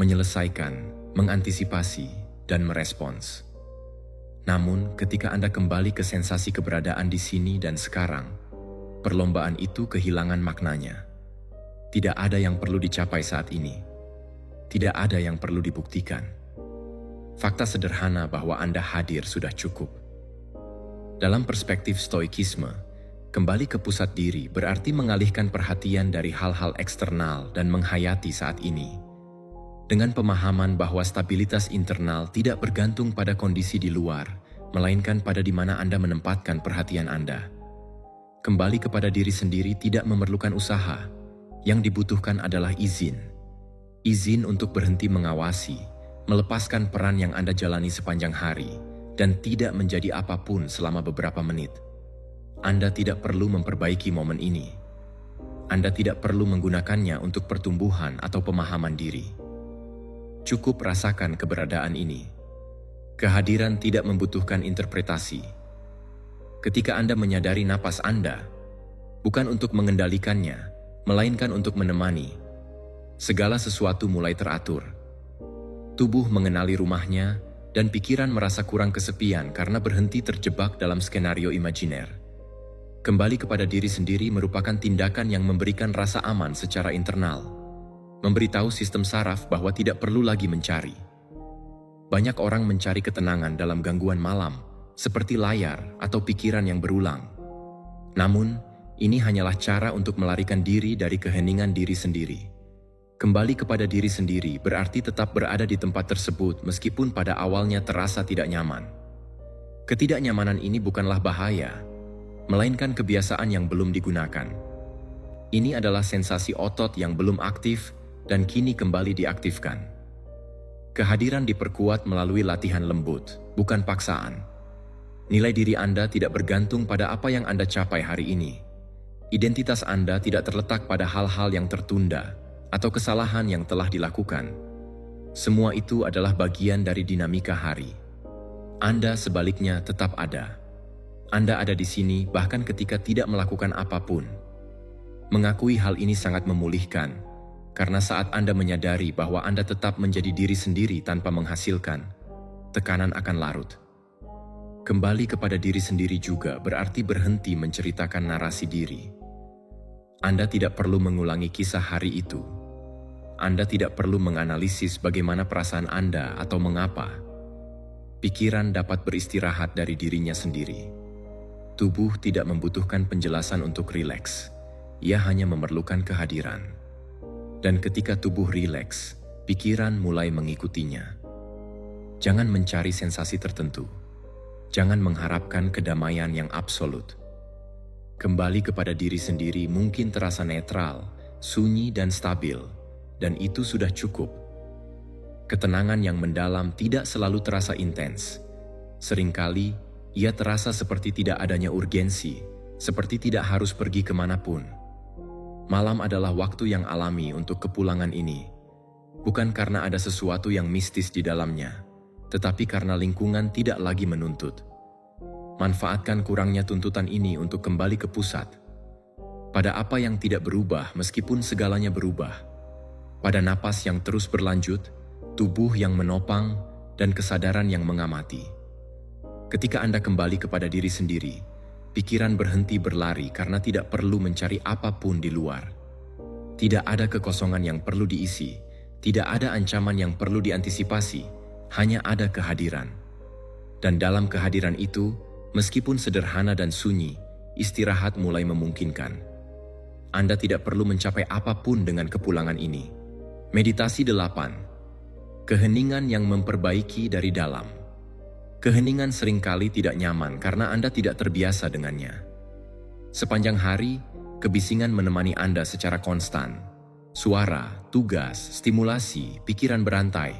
menyelesaikan, mengantisipasi, dan merespons. Namun, ketika Anda kembali ke sensasi keberadaan di sini dan sekarang, perlombaan itu kehilangan maknanya. Tidak ada yang perlu dicapai saat ini. Tidak ada yang perlu dibuktikan. Fakta sederhana bahwa Anda hadir sudah cukup. Dalam perspektif stoikisme, kembali ke pusat diri berarti mengalihkan perhatian dari hal-hal eksternal dan menghayati saat ini. Dengan pemahaman bahwa stabilitas internal tidak bergantung pada kondisi di luar, melainkan pada di mana Anda menempatkan perhatian Anda. Kembali kepada diri sendiri tidak memerlukan usaha. Yang dibutuhkan adalah izin. Izin untuk berhenti mengawasi, melepaskan peran yang Anda jalani sepanjang hari, dan tidak menjadi apapun selama beberapa menit. Anda tidak perlu memperbaiki momen ini. Anda tidak perlu menggunakannya untuk pertumbuhan atau pemahaman diri. Cukup rasakan keberadaan ini. Kehadiran tidak membutuhkan interpretasi. Ketika Anda menyadari napas Anda, bukan untuk mengendalikannya, melainkan untuk menemani, segala sesuatu mulai teratur. Tubuh mengenali rumahnya, dan pikiran merasa kurang kesepian karena berhenti terjebak dalam skenario imajiner. Kembali kepada diri sendiri merupakan tindakan yang memberikan rasa aman secara internal, memberitahu sistem saraf bahwa tidak perlu lagi mencari. Banyak orang mencari ketenangan dalam gangguan malam, seperti layar atau pikiran yang berulang. Namun, ini hanyalah cara untuk melarikan diri dari keheningan diri sendiri. Kembali kepada diri sendiri berarti tetap berada di tempat tersebut meskipun pada awalnya terasa tidak nyaman. Ketidaknyamanan ini bukanlah bahaya, melainkan kebiasaan yang belum digunakan. Ini adalah sensasi otot yang belum aktif dan kini kembali diaktifkan. Kehadiran diperkuat melalui latihan lembut, bukan paksaan. Nilai diri Anda tidak bergantung pada apa yang Anda capai hari ini. Identitas Anda tidak terletak pada hal-hal yang tertunda atau kesalahan yang telah dilakukan. Semua itu adalah bagian dari dinamika hari. Anda sebaliknya tetap ada. Anda ada di sini bahkan ketika tidak melakukan apapun. Mengakui hal ini sangat memulihkan, karena saat Anda menyadari bahwa Anda tetap menjadi diri sendiri tanpa menghasilkan, tekanan akan larut. Kembali kepada diri sendiri juga berarti berhenti menceritakan narasi diri. Anda tidak perlu mengulangi kisah hari itu. Anda tidak perlu menganalisis bagaimana perasaan Anda atau mengapa. Pikiran dapat beristirahat dari dirinya sendiri. Tubuh tidak membutuhkan penjelasan untuk rileks. Ia hanya memerlukan kehadiran. Dan ketika tubuh rileks, pikiran mulai mengikutinya. Jangan mencari sensasi tertentu. Jangan mengharapkan kedamaian yang absolut. Kembali kepada diri sendiri mungkin terasa netral, sunyi dan stabil, dan itu sudah cukup. Ketenangan yang mendalam tidak selalu terasa intens. Seringkali, ia terasa seperti tidak adanya urgensi, seperti tidak harus pergi kemanapun. Malam adalah waktu yang alami untuk kepulangan ini, bukan karena ada sesuatu yang mistis di dalamnya, tetapi karena lingkungan tidak lagi menuntut. Manfaatkan kurangnya tuntutan ini untuk kembali ke pusat, pada apa yang tidak berubah meskipun segalanya berubah, pada napas yang terus berlanjut, tubuh yang menopang, dan kesadaran yang mengamati. Ketika Anda kembali kepada diri sendiri, pikiran berhenti berlari karena tidak perlu mencari apapun di luar. Tidak ada kekosongan yang perlu diisi, tidak ada ancaman yang perlu diantisipasi, hanya ada kehadiran. Dan dalam kehadiran itu, meskipun sederhana dan sunyi, istirahat mulai memungkinkan. Anda tidak perlu mencapai apapun dengan kepulangan ini. Meditasi 8. Keheningan yang memperbaiki dari dalam. Keheningan seringkali tidak nyaman karena Anda tidak terbiasa dengannya. Sepanjang hari, kebisingan menemani Anda secara konstan. Suara, tugas, stimulasi, pikiran berantai.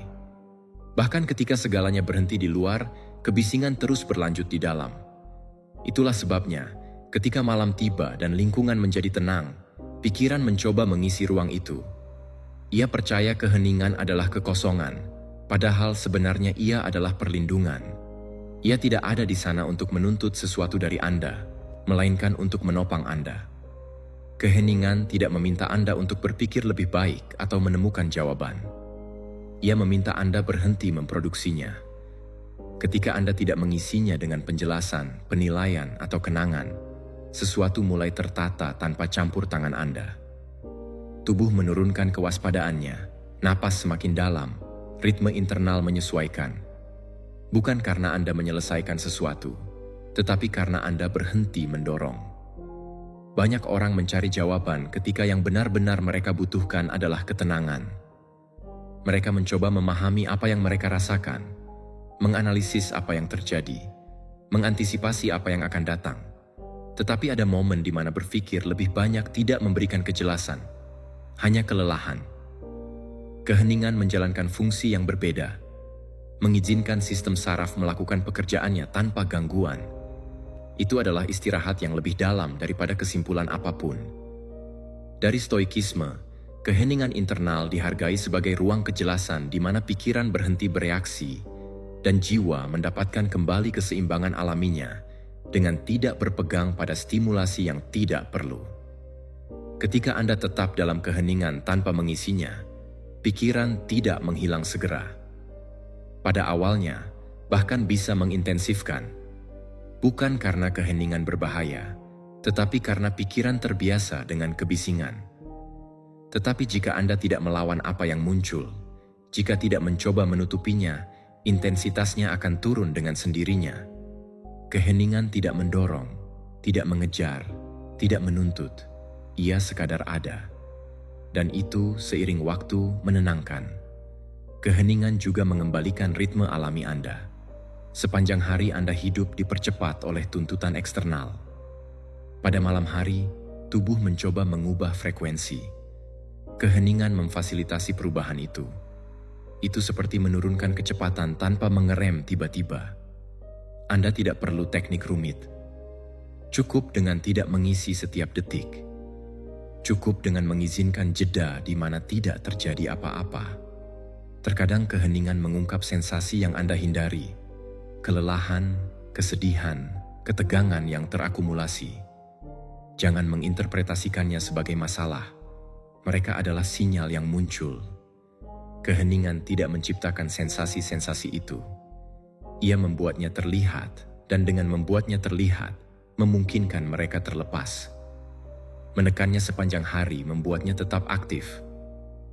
Bahkan ketika segalanya berhenti di luar, kebisingan terus berlanjut di dalam. Itulah sebabnya, ketika malam tiba dan lingkungan menjadi tenang, pikiran mencoba mengisi ruang itu. Ia percaya keheningan adalah kekosongan, padahal sebenarnya ia adalah perlindungan. Ia tidak ada di sana untuk menuntut sesuatu dari Anda, melainkan untuk menopang Anda. Keheningan tidak meminta Anda untuk berpikir lebih baik atau menemukan jawaban. Ia meminta Anda berhenti memproduksinya. Ketika Anda tidak mengisinya dengan penjelasan, penilaian, atau kenangan, sesuatu mulai tertata tanpa campur tangan Anda. Tubuh menurunkan kewaspadaannya, napas semakin dalam, ritme internal menyesuaikan. Bukan karena Anda menyelesaikan sesuatu, tetapi karena Anda berhenti mendorong. Banyak orang mencari jawaban ketika yang benar-benar mereka butuhkan adalah ketenangan. Mereka mencoba memahami apa yang mereka rasakan, menganalisis apa yang terjadi, mengantisipasi apa yang akan datang. Tetapi ada momen di mana berpikir lebih banyak tidak memberikan kejelasan, hanya kelelahan. Keheningan menjalankan fungsi yang berbeda, mengizinkan sistem saraf melakukan pekerjaannya tanpa gangguan. Itu adalah istirahat yang lebih dalam daripada kesimpulan apapun. Dari stoikisme, keheningan internal dihargai sebagai ruang kejelasan di mana pikiran berhenti bereaksi dan jiwa mendapatkan kembali keseimbangan alaminya dengan tidak berpegang pada stimulasi yang tidak perlu. Ketika Anda tetap dalam keheningan tanpa mengisinya, pikiran tidak menghilang segera. Pada awalnya, bahkan bisa mengintensifkan. Bukan karena keheningan berbahaya, tetapi karena pikiran terbiasa dengan kebisingan. Tetapi jika Anda tidak melawan apa yang muncul, jika tidak mencoba menutupinya, intensitasnya akan turun dengan sendirinya. Keheningan tidak mendorong, tidak mengejar, tidak menuntut. Ia sekadar ada. Dan itu seiring waktu menenangkan. Keheningan juga mengembalikan ritme alami Anda. Sepanjang hari Anda hidup dipercepat oleh tuntutan eksternal. Pada malam hari, tubuh mencoba mengubah frekuensi. Keheningan memfasilitasi perubahan itu. Itu seperti menurunkan kecepatan tanpa mengerem tiba-tiba. Anda tidak perlu teknik rumit. Cukup dengan tidak mengisi setiap detik. Cukup dengan mengizinkan jeda di mana tidak terjadi apa-apa. Terkadang keheningan mengungkap sensasi yang Anda hindari, kelelahan, kesedihan, ketegangan yang terakumulasi. Jangan menginterpretasikannya sebagai masalah. Mereka adalah sinyal yang muncul. Keheningan tidak menciptakan sensasi-sensasi itu. Ia membuatnya terlihat, dan dengan membuatnya terlihat, memungkinkan mereka terlepas. Menekannya sepanjang hari membuatnya tetap aktif.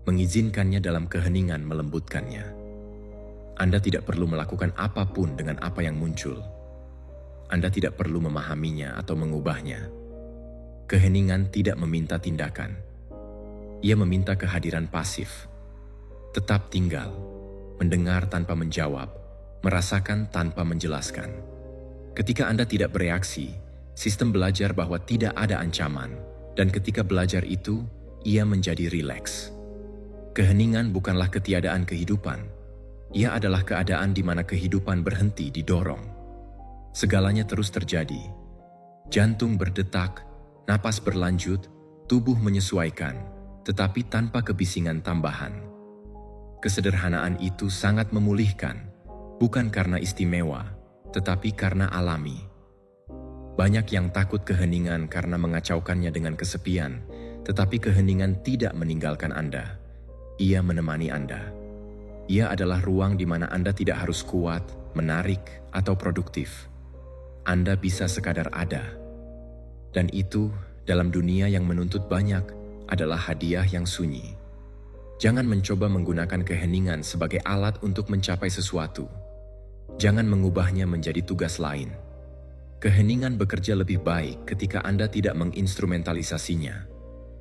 Mengizinkannya dalam keheningan melembutkannya. Anda tidak perlu melakukan apapun dengan apa yang muncul. Anda tidak perlu memahaminya atau mengubahnya. Keheningan tidak meminta tindakan. Ia meminta kehadiran pasif. Tetap tinggal, mendengar tanpa menjawab, merasakan tanpa menjelaskan. Ketika Anda tidak bereaksi, sistem belajar bahwa tidak ada ancaman, dan ketika belajar itu, ia menjadi rileks. Keheningan bukanlah ketiadaan kehidupan. Ia adalah keadaan di mana kehidupan berhenti didorong. Segalanya terus terjadi. Jantung berdetak, napas berlanjut, Tubuh menyesuaikan, tetapi tanpa kebisingan tambahan. Kesederhanaan itu sangat memulihkan, bukan karena istimewa, tetapi karena alami. Banyak yang takut keheningan karena mengacaukannya dengan kesepian, tetapi keheningan tidak meninggalkan Anda. Ia menemani Anda. Ia adalah ruang di mana Anda tidak harus kuat, menarik, atau produktif. Anda bisa sekadar ada. Dan itu, dalam dunia yang menuntut banyak, adalah hadiah yang sunyi. Jangan mencoba menggunakan keheningan sebagai alat untuk mencapai sesuatu. Jangan mengubahnya menjadi tugas lain. Keheningan bekerja lebih baik ketika Anda tidak menginstrumentalisasinya.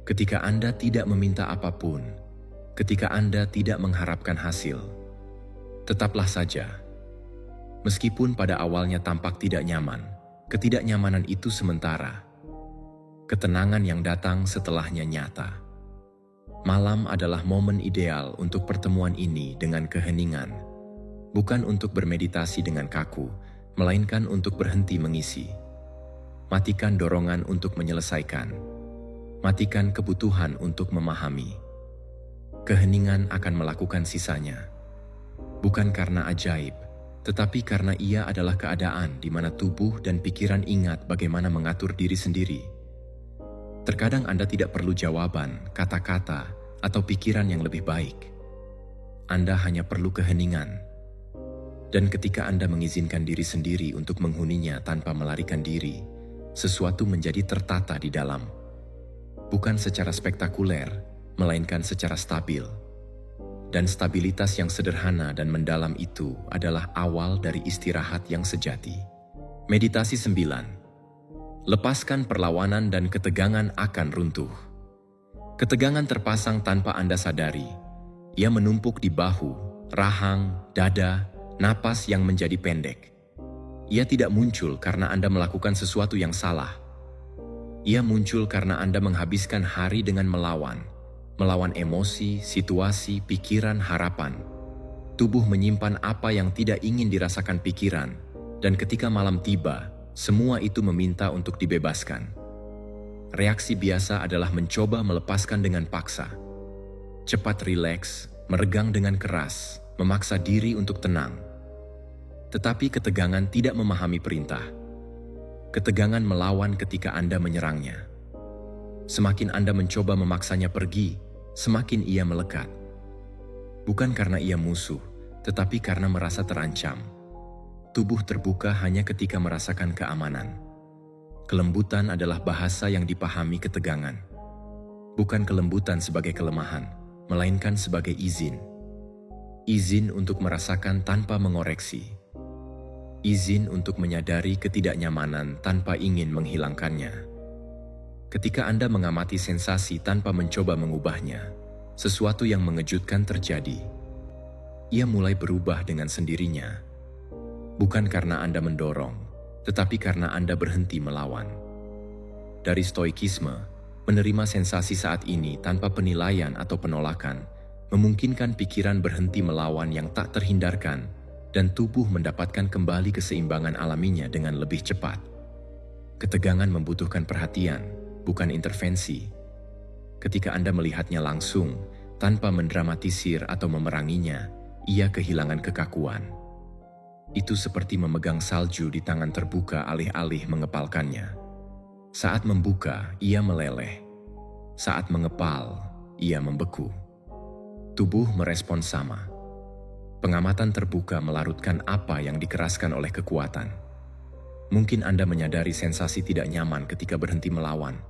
Ketika Anda tidak meminta apapun. Ketika Anda tidak mengharapkan hasil. Tetaplah saja. Meskipun pada awalnya tampak tidak nyaman, ketidaknyamanan itu sementara. Ketenangan yang datang setelahnya nyata. Malam adalah momen ideal untuk pertemuan ini dengan keheningan. Bukan untuk bermeditasi dengan kaku, melainkan untuk berhenti mengisi. Matikan dorongan untuk menyelesaikan. Matikan kebutuhan untuk memahami. Keheningan akan melakukan sisanya. Bukan karena ajaib, tetapi karena ia adalah keadaan di mana tubuh dan pikiran ingat bagaimana mengatur diri sendiri. Terkadang Anda tidak perlu jawaban, kata-kata, atau pikiran yang lebih baik. Anda hanya perlu keheningan. Dan ketika Anda mengizinkan diri sendiri untuk menghuninya tanpa melarikan diri, sesuatu menjadi tertata di dalam. Bukan secara spektakuler, melainkan secara stabil. Dan stabilitas yang sederhana dan mendalam itu adalah awal dari istirahat yang sejati. Meditasi 9. Lepaskan perlawanan dan ketegangan akan runtuh. Ketegangan terpasang tanpa Anda sadari. Ia menumpuk di bahu, rahang, dada, napas yang menjadi pendek. Ia tidak muncul karena Anda melakukan sesuatu yang salah. Ia muncul karena Anda menghabiskan hari dengan melawan emosi, situasi, pikiran, harapan. Tubuh menyimpan apa yang tidak ingin dirasakan pikiran, dan ketika malam tiba, semua itu meminta untuk dibebaskan. Reaksi biasa adalah mencoba melepaskan dengan paksa. Cepat rileks, meregang dengan keras, memaksa diri untuk tenang. Tetapi ketegangan tidak memahami perintah. Ketegangan melawan ketika Anda menyerangnya. Semakin Anda mencoba memaksanya pergi, semakin ia melekat. Bukan karena ia musuh, tetapi karena merasa terancam. Tubuh terbuka hanya ketika merasakan keamanan. Kelembutan adalah bahasa yang dipahami ketegangan. Bukan kelembutan sebagai kelemahan, melainkan sebagai izin. Izin untuk merasakan tanpa mengoreksi. Izin untuk menyadari ketidaknyamanan tanpa ingin menghilangkannya. Ketika Anda mengamati sensasi tanpa mencoba mengubahnya, sesuatu yang mengejutkan terjadi. Ia mulai berubah dengan sendirinya. Bukan karena Anda mendorong, tetapi karena Anda berhenti melawan. Dari stoikisme, menerima sensasi saat ini tanpa penilaian atau penolakan, memungkinkan pikiran berhenti melawan yang tak terhindarkan, dan tubuh mendapatkan kembali keseimbangan alaminya dengan lebih cepat. Ketegangan membutuhkan perhatian, bukan intervensi. Ketika Anda melihatnya langsung, tanpa mendramatisir atau memeranginya, ia kehilangan kekakuan. Itu seperti memegang salju di tangan terbuka alih-alih mengepalkannya. Saat membuka, ia meleleh. Saat mengepal, ia membeku. Tubuh merespon sama. Pengamatan terbuka melarutkan apa yang dikeraskan oleh kekuatan. Mungkin Anda menyadari sensasi tidak nyaman ketika berhenti melawan.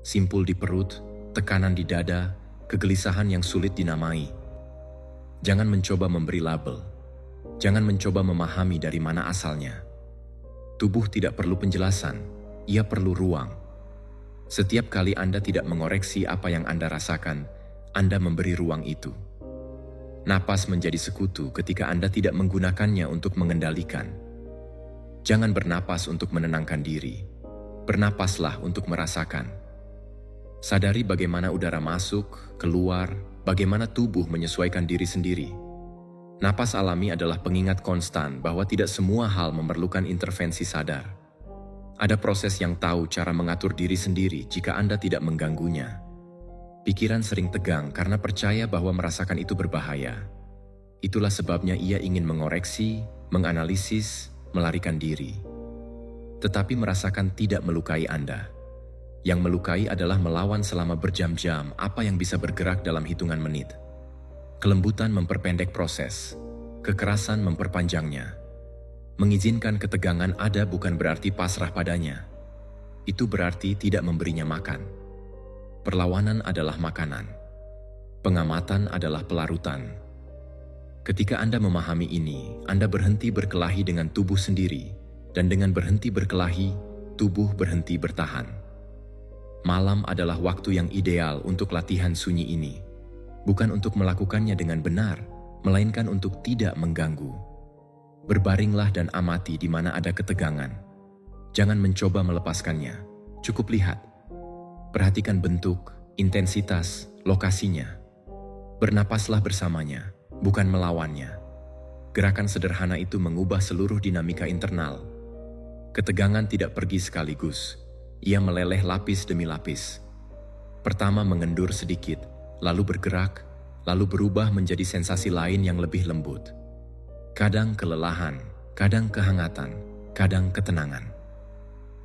Simpul di perut, tekanan di dada, kegelisahan yang sulit dinamai. Jangan mencoba memberi label. Jangan mencoba memahami dari mana asalnya. Tubuh tidak perlu penjelasan, ia perlu ruang. Setiap kali Anda tidak mengoreksi apa yang Anda rasakan, Anda memberi ruang itu. Napas menjadi sekutu ketika Anda tidak menggunakannya untuk mengendalikan. Jangan bernapas untuk menenangkan diri. Bernapaslah untuk merasakan. Sadari bagaimana udara masuk, keluar, bagaimana tubuh menyesuaikan diri sendiri. Napas alami adalah pengingat konstan bahwa tidak semua hal memerlukan intervensi sadar. Ada proses yang tahu cara mengatur diri sendiri jika Anda tidak mengganggunya. Pikiran sering tegang karena percaya bahwa merasakan itu berbahaya. Itulah sebabnya ia ingin mengoreksi, menganalisis, melarikan diri. Tetapi merasakan tidak melukai Anda. Yang melukai adalah melawan selama berjam-jam apa yang bisa bergerak dalam hitungan menit. Kelembutan memperpendek proses, kekerasan memperpanjangnya. Mengizinkan ketegangan ada bukan berarti pasrah padanya. Itu berarti tidak memberinya makan. Perlawanan adalah makanan. Pengamatan adalah pelarutan. Ketika Anda memahami ini, Anda berhenti berkelahi dengan tubuh sendiri, dan dengan berhenti berkelahi, tubuh berhenti bertahan. Malam adalah waktu yang ideal untuk latihan sunyi ini. Bukan untuk melakukannya dengan benar, melainkan untuk tidak mengganggu. Berbaringlah dan amati di mana ada ketegangan. Jangan mencoba melepaskannya, cukup lihat. Perhatikan bentuk, intensitas, lokasinya. Bernapaslah bersamanya, bukan melawannya. Gerakan sederhana itu mengubah seluruh dinamika internal. Ketegangan tidak pergi sekaligus. Ia meleleh lapis demi lapis. Pertama mengendur sedikit, lalu bergerak, lalu berubah menjadi sensasi lain yang lebih lembut. Kadang kelelahan, kadang kehangatan, kadang ketenangan.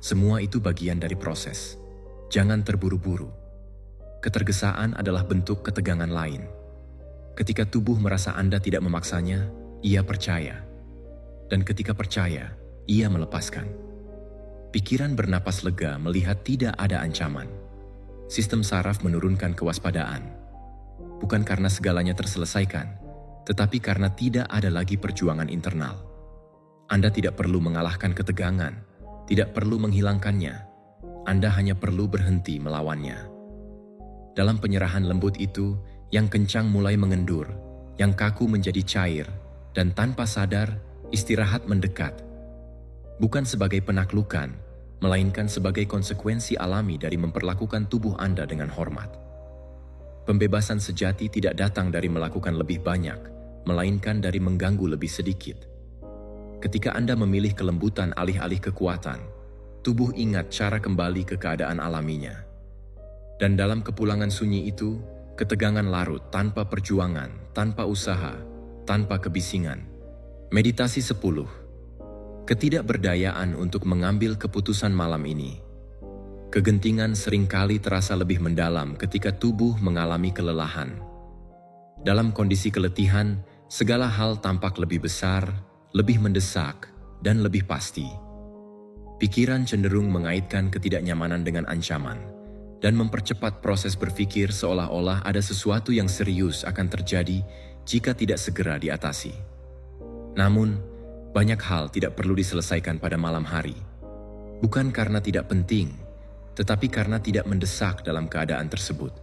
Semua itu bagian dari proses. Jangan terburu-buru. Ketergesaan adalah bentuk ketegangan lain. Ketika tubuh merasa Anda tidak memaksanya, ia percaya. Dan ketika percaya, ia melepaskan. Pikiran bernapas lega melihat tidak ada ancaman. Sistem saraf menurunkan kewaspadaan. Bukan karena segalanya terselesaikan, tetapi karena tidak ada lagi perjuangan internal. Anda tidak perlu mengalahkan ketegangan, tidak perlu menghilangkannya. Anda hanya perlu berhenti melawannya. Dalam penyerahan lembut itu, yang kencang mulai mengendur, yang kaku menjadi cair, dan tanpa sadar, istirahat mendekat. Bukan sebagai penaklukan, melainkan sebagai konsekuensi alami dari memperlakukan tubuh Anda dengan hormat. Pembebasan sejati tidak datang dari melakukan lebih banyak, melainkan dari mengganggu lebih sedikit. Ketika Anda memilih kelembutan alih-alih kekuatan, tubuh ingat cara kembali ke keadaan alaminya. Dan dalam kepulangan sunyi itu, ketegangan larut tanpa perjuangan, tanpa usaha, tanpa kebisingan. Meditasi 10. Ketidakberdayaan untuk mengambil keputusan malam ini. Kegentingan seringkali terasa lebih mendalam ketika tubuh mengalami kelelahan. Dalam kondisi keletihan, segala hal tampak lebih besar, lebih mendesak, dan lebih pasti. Pikiran cenderung mengaitkan ketidaknyamanan dengan ancaman, dan mempercepat proses berpikir seolah-olah ada sesuatu yang serius akan terjadi jika tidak segera diatasi. Namun, banyak hal tidak perlu diselesaikan pada malam hari. Bukan karena tidak penting, tetapi karena tidak mendesak dalam keadaan tersebut.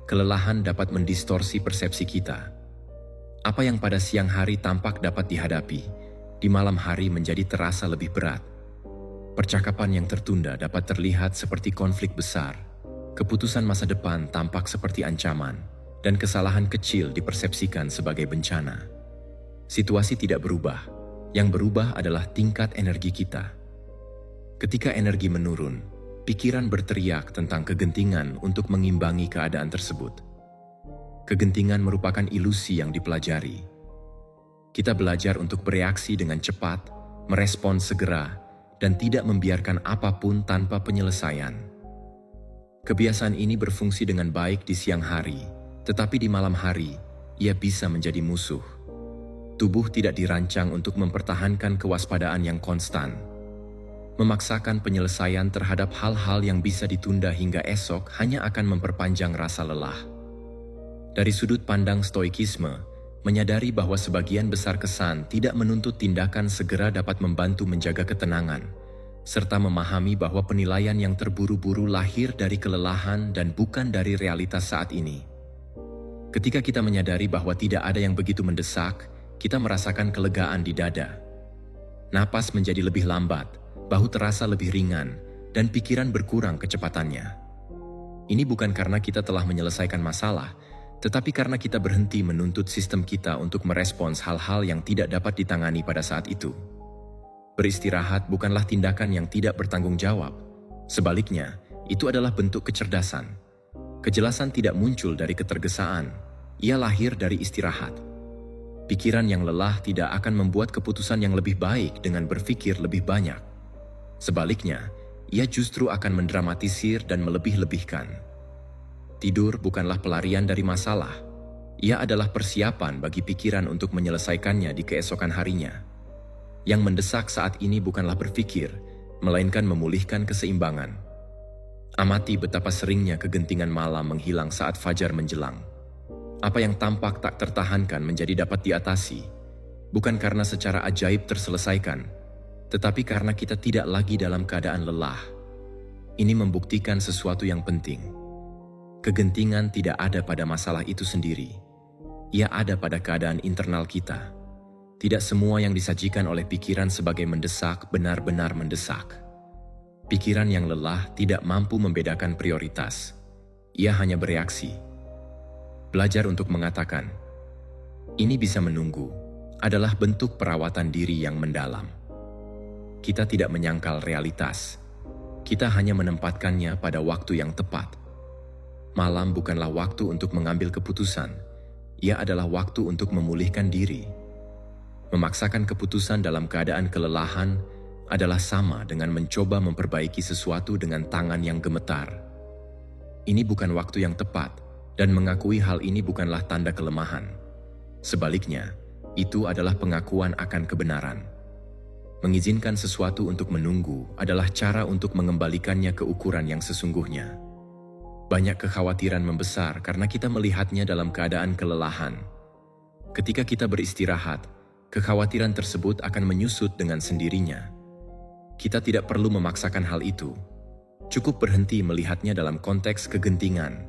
Kelelahan dapat mendistorsi persepsi kita. Apa yang pada siang hari tampak dapat dihadapi, di malam hari menjadi terasa lebih berat. Percakapan yang tertunda dapat terlihat seperti konflik besar. Keputusan masa depan tampak seperti ancaman, dan kesalahan kecil dipersepsikan sebagai bencana. Situasi tidak berubah. Yang berubah adalah tingkat energi kita. Ketika energi menurun, pikiran berteriak tentang kegentingan untuk mengimbangi keadaan tersebut. Kegentingan merupakan ilusi yang dipelajari. Kita belajar untuk bereaksi dengan cepat, merespons segera, dan tidak membiarkan apapun tanpa penyelesaian. Kebiasaan ini berfungsi dengan baik di siang hari, tetapi di malam hari, ia bisa menjadi musuh. Tubuh tidak dirancang untuk mempertahankan kewaspadaan yang konstan. Memaksakan penyelesaian terhadap hal-hal yang bisa ditunda hingga esok hanya akan memperpanjang rasa lelah. Dari sudut pandang stoikisme, menyadari bahwa sebagian besar kesan tidak menuntut tindakan segera dapat membantu menjaga ketenangan, serta memahami bahwa penilaian yang terburu-buru lahir dari kelelahan dan bukan dari realitas saat ini. Ketika kita menyadari bahwa tidak ada yang begitu mendesak, kita merasakan kelegaan di dada. Napas menjadi lebih lambat, bahu terasa lebih ringan, dan pikiran berkurang kecepatannya. Ini bukan karena kita telah menyelesaikan masalah, tetapi karena kita berhenti menuntut sistem kita untuk merespons hal-hal yang tidak dapat ditangani pada saat itu. Beristirahat bukanlah tindakan yang tidak bertanggung jawab. Sebaliknya, itu adalah bentuk kecerdasan. Kejelasan tidak muncul dari ketergesaan, ia lahir dari istirahat. Pikiran yang lelah tidak akan membuat keputusan yang lebih baik dengan berpikir lebih banyak. Sebaliknya, ia justru akan mendramatisir dan melebih-lebihkan. Tidur bukanlah pelarian dari masalah. Ia adalah persiapan bagi pikiran untuk menyelesaikannya di keesokan harinya. Yang mendesak saat ini bukanlah berpikir, melainkan memulihkan keseimbangan. Amati betapa seringnya kegentingan malam menghilang saat fajar menjelang. Apa yang tampak tak tertahankan menjadi dapat diatasi, bukan karena secara ajaib terselesaikan, tetapi karena kita tidak lagi dalam keadaan lelah. Ini membuktikan sesuatu yang penting. Kegentingan tidak ada pada masalah itu sendiri. Ia ada pada keadaan internal kita. Tidak semua yang disajikan oleh pikiran sebagai mendesak benar-benar mendesak. Pikiran yang lelah tidak mampu membedakan prioritas. Ia hanya bereaksi. Belajar untuk mengatakan, "Ini bisa menunggu," adalah bentuk perawatan diri yang mendalam. Kita tidak menyangkal realitas. Kita hanya menempatkannya pada waktu yang tepat. Malam bukanlah waktu untuk mengambil keputusan. Ia adalah waktu untuk memulihkan diri. Memaksakan keputusan dalam keadaan kelelahan adalah sama dengan mencoba memperbaiki sesuatu dengan tangan yang gemetar. Ini bukan waktu yang tepat, dan mengakui hal ini bukanlah tanda kelemahan. Sebaliknya, itu adalah pengakuan akan kebenaran. Mengizinkan sesuatu untuk menunggu adalah cara untuk mengembalikannya ke ukuran yang sesungguhnya. Banyak kekhawatiran membesar karena kita melihatnya dalam keadaan kelelahan. Ketika kita beristirahat, kekhawatiran tersebut akan menyusut dengan sendirinya. Kita tidak perlu memaksakan hal itu. Cukup berhenti melihatnya dalam konteks kegentingan.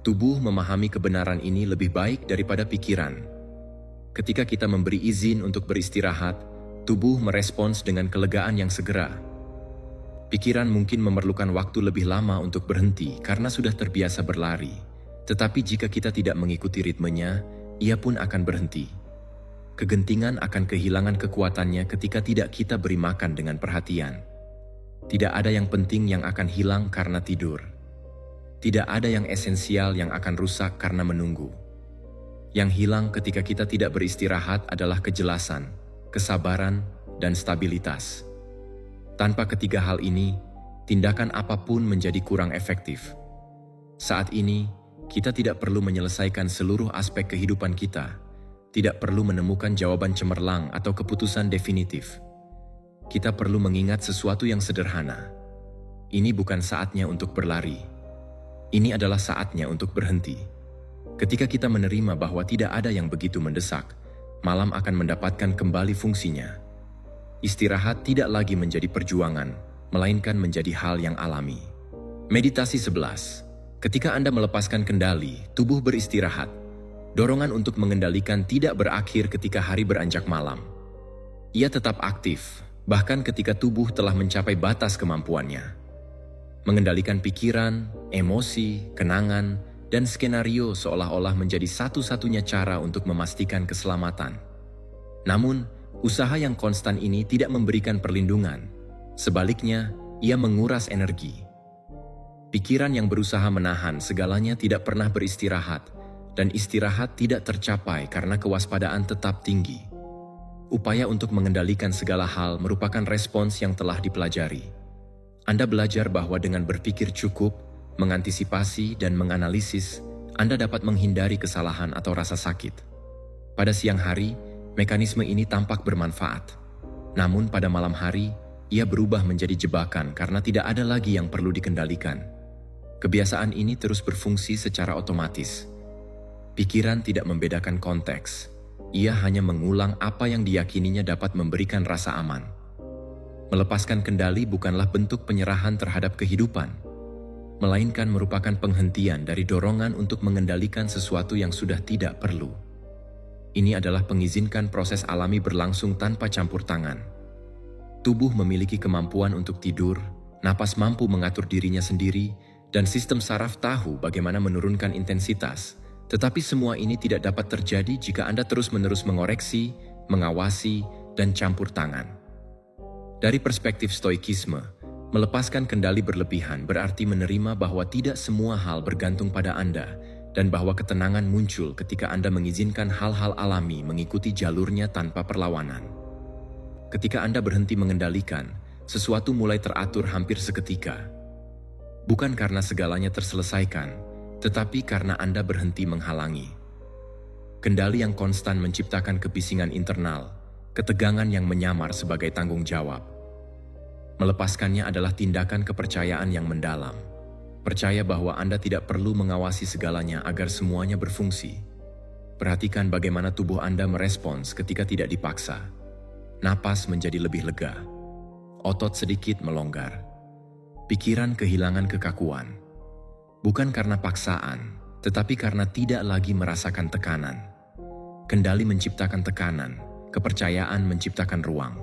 Tubuh memahami kebenaran ini lebih baik daripada pikiran. Ketika kita memberi izin untuk beristirahat, tubuh merespons dengan kelegaan yang segera. Pikiran mungkin memerlukan waktu lebih lama untuk berhenti karena sudah terbiasa berlari. Tetapi jika kita tidak mengikuti ritmenya, ia pun akan berhenti. Kegentingan akan kehilangan kekuatannya ketika tidak kita beri makan dengan perhatian. Tidak ada yang penting yang akan hilang karena tidur. Tidak ada yang esensial yang akan rusak karena menunggu. Yang hilang ketika kita tidak beristirahat adalah kejelasan, kesabaran, dan stabilitas. Tanpa ketiga hal ini, tindakan apapun menjadi kurang efektif. Saat ini, kita tidak perlu menyelesaikan seluruh aspek kehidupan kita, tidak perlu menemukan jawaban cemerlang atau keputusan definitif. Kita perlu mengingat sesuatu yang sederhana. Ini bukan saatnya untuk berlari. Ini adalah saatnya untuk berhenti. Ketika kita menerima bahwa tidak ada yang begitu mendesak, malam akan mendapatkan kembali fungsinya. Istirahat tidak lagi menjadi perjuangan, melainkan menjadi hal yang alami. Meditasi 11. Ketika Anda melepaskan kendali, tubuh beristirahat. Dorongan untuk mengendalikan tidak berakhir ketika hari beranjak malam. Ia tetap aktif, bahkan ketika tubuh telah mencapai batas kemampuannya. Mengendalikan pikiran, emosi, kenangan, dan skenario seolah-olah menjadi satu-satunya cara untuk memastikan keselamatan. Namun, usaha yang konstan ini tidak memberikan perlindungan. Sebaliknya, ia menguras energi. Pikiran yang berusaha menahan segalanya tidak pernah beristirahat, dan istirahat tidak tercapai karena kewaspadaan tetap tinggi. Upaya untuk mengendalikan segala hal merupakan respons yang telah dipelajari. Anda belajar bahwa dengan berpikir cukup, mengantisipasi, dan menganalisis, Anda dapat menghindari kesalahan atau rasa sakit. Pada siang hari, mekanisme ini tampak bermanfaat. Namun pada malam hari, ia berubah menjadi jebakan karena tidak ada lagi yang perlu dikendalikan. Kebiasaan ini terus berfungsi secara otomatis. Pikiran tidak membedakan konteks. Ia hanya mengulang apa yang diyakininya dapat memberikan rasa aman. Melepaskan kendali bukanlah bentuk penyerahan terhadap kehidupan, melainkan merupakan penghentian dari dorongan untuk mengendalikan sesuatu yang sudah tidak perlu. Ini adalah mengizinkan proses alami berlangsung tanpa campur tangan. Tubuh memiliki kemampuan untuk tidur, napas mampu mengatur dirinya sendiri, dan sistem saraf tahu bagaimana menurunkan intensitas. Tetapi semua ini tidak dapat terjadi jika Anda terus-menerus mengoreksi, mengawasi, dan campur tangan. Dari perspektif stoikisme, melepaskan kendali berlebihan berarti menerima bahwa tidak semua hal bergantung pada Anda dan bahwa ketenangan muncul ketika Anda mengizinkan hal-hal alami mengikuti jalurnya tanpa perlawanan. Ketika Anda berhenti mengendalikan, sesuatu mulai teratur hampir seketika. Bukan karena segalanya terselesaikan, tetapi karena Anda berhenti menghalangi. Kendali yang konstan menciptakan kebisingan internal, ketegangan yang menyamar sebagai tanggung jawab. Melepaskannya adalah tindakan kepercayaan yang mendalam. Percaya bahwa Anda tidak perlu mengawasi segalanya agar semuanya berfungsi. Perhatikan bagaimana tubuh Anda merespons ketika tidak dipaksa. Napas menjadi lebih lega. Otot sedikit melonggar. Pikiran kehilangan kekakuan. Bukan karena paksaan, tetapi karena tidak lagi merasakan tekanan. Kendali menciptakan tekanan, kepercayaan menciptakan ruang.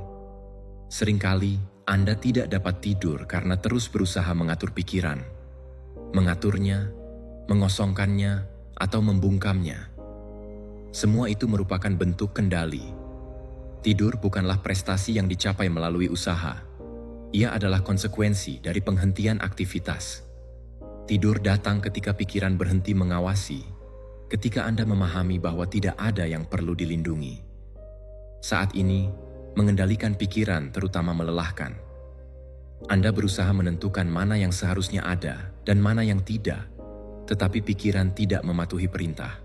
Seringkali, Anda tidak dapat tidur karena terus berusaha mengatur pikiran. Mengaturnya, mengosongkannya, atau membungkamnya. Semua itu merupakan bentuk kendali. Tidur bukanlah prestasi yang dicapai melalui usaha. Ia adalah konsekuensi dari penghentian aktivitas. Tidur datang ketika pikiran berhenti mengawasi, ketika Anda memahami bahwa tidak ada yang perlu dilindungi. Saat ini, mengendalikan pikiran terutama melelahkan. Anda berusaha menentukan mana yang seharusnya ada dan mana yang tidak, tetapi pikiran tidak mematuhi perintah.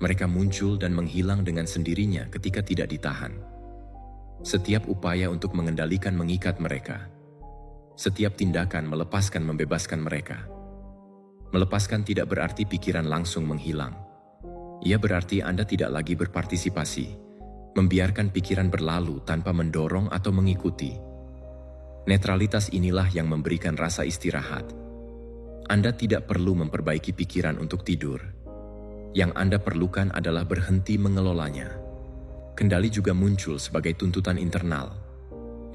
Mereka muncul dan menghilang dengan sendirinya ketika tidak ditahan. Setiap upaya untuk mengendalikan mengikat mereka. Setiap tindakan melepaskan membebaskan mereka. Melepaskan tidak berarti pikiran langsung menghilang. Ia berarti Anda tidak lagi berpartisipasi, membiarkan pikiran berlalu tanpa mendorong atau mengikuti. Netralitas inilah yang memberikan rasa istirahat. Anda tidak perlu memperbaiki pikiran untuk tidur. Yang Anda perlukan adalah berhenti mengelolanya. Kendali juga muncul sebagai tuntutan internal,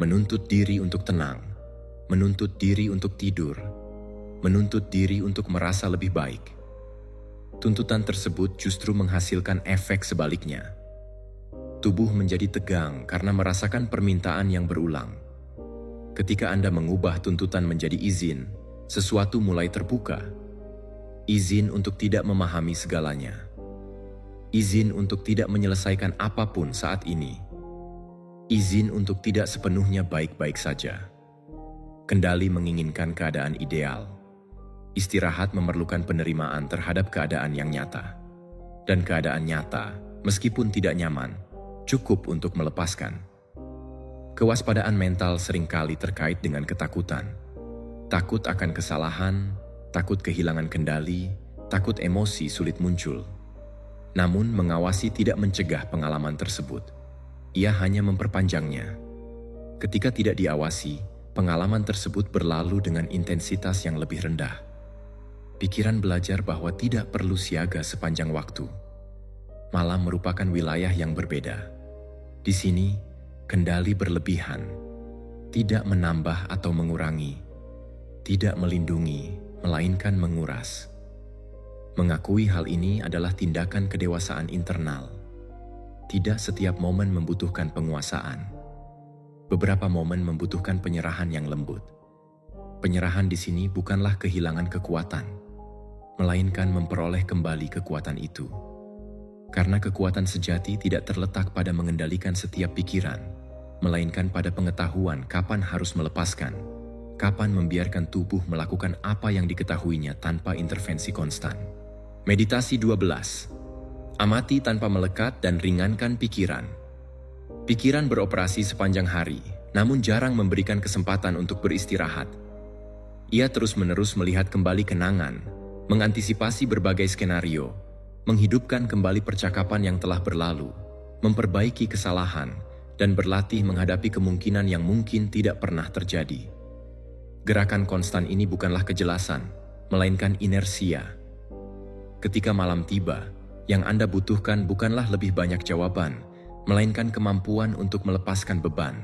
menuntut diri untuk tenang, menuntut diri untuk tidur, menuntut diri untuk merasa lebih baik. Tuntutan tersebut justru menghasilkan efek sebaliknya. Tubuh menjadi tegang karena merasakan permintaan yang berulang. Ketika Anda mengubah tuntutan menjadi izin, sesuatu mulai terbuka. Izin untuk tidak memahami segalanya. Izin untuk tidak menyelesaikan apapun saat ini. Izin untuk tidak sepenuhnya baik-baik saja. Kendali menginginkan keadaan ideal. Istirahat memerlukan penerimaan terhadap keadaan yang nyata. Dan keadaan nyata, meskipun tidak nyaman, cukup untuk melepaskan. Kewaspadaan mental seringkali terkait dengan ketakutan. Takut akan kesalahan, takut kehilangan kendali, takut emosi sulit muncul. Namun mengawasi tidak mencegah pengalaman tersebut. Ia hanya memperpanjangnya. Ketika tidak diawasi, pengalaman tersebut berlalu dengan intensitas yang lebih rendah. Pikiran belajar bahwa tidak perlu siaga sepanjang waktu. Malam merupakan wilayah yang berbeda. Di sini, kendali berlebihan, tidak menambah atau mengurangi, tidak melindungi, melainkan menguras. Mengakui hal ini adalah tindakan kedewasaan internal. Tidak setiap momen membutuhkan penguasaan. Beberapa momen membutuhkan penyerahan yang lembut. Penyerahan di sini bukanlah kehilangan kekuatan, melainkan memperoleh kembali kekuatan itu. Karena kekuatan sejati tidak terletak pada mengendalikan setiap pikiran, melainkan pada pengetahuan kapan harus melepaskan, kapan membiarkan tubuh melakukan apa yang diketahuinya tanpa intervensi konstan. Meditasi 12. Amati tanpa melekat dan ringankan pikiran. Pikiran beroperasi sepanjang hari, namun jarang memberikan kesempatan untuk beristirahat. Ia terus-menerus melihat kembali kenangan, mengantisipasi berbagai skenario, menghidupkan kembali percakapan yang telah berlalu, memperbaiki kesalahan, dan berlatih menghadapi kemungkinan yang mungkin tidak pernah terjadi. Gerakan konstan ini bukanlah kejelasan, melainkan inersia. Ketika malam tiba, yang Anda butuhkan bukanlah lebih banyak jawaban, melainkan kemampuan untuk melepaskan beban.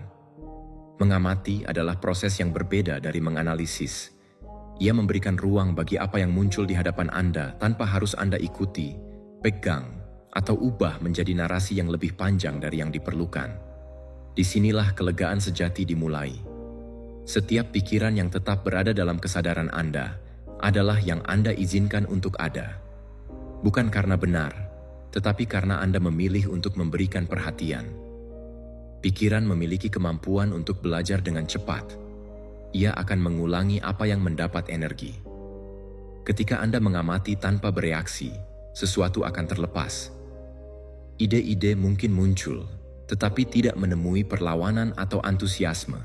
Mengamati adalah proses yang berbeda dari menganalisis. Ia memberikan ruang bagi apa yang muncul di hadapan Anda tanpa harus Anda ikuti, pegang, atau ubah menjadi narasi yang lebih panjang dari yang diperlukan. Disinilah kelegaan sejati dimulai. Setiap pikiran yang tetap berada dalam kesadaran Anda adalah yang Anda izinkan untuk ada. Bukan karena benar, tetapi karena Anda memilih untuk memberikan perhatian. Pikiran memiliki kemampuan untuk belajar dengan cepat. Ia akan mengulangi apa yang mendapat energi. Ketika Anda mengamati tanpa bereaksi, sesuatu akan terlepas. Ide-ide mungkin muncul, tetapi tidak menemui perlawanan atau antusiasme.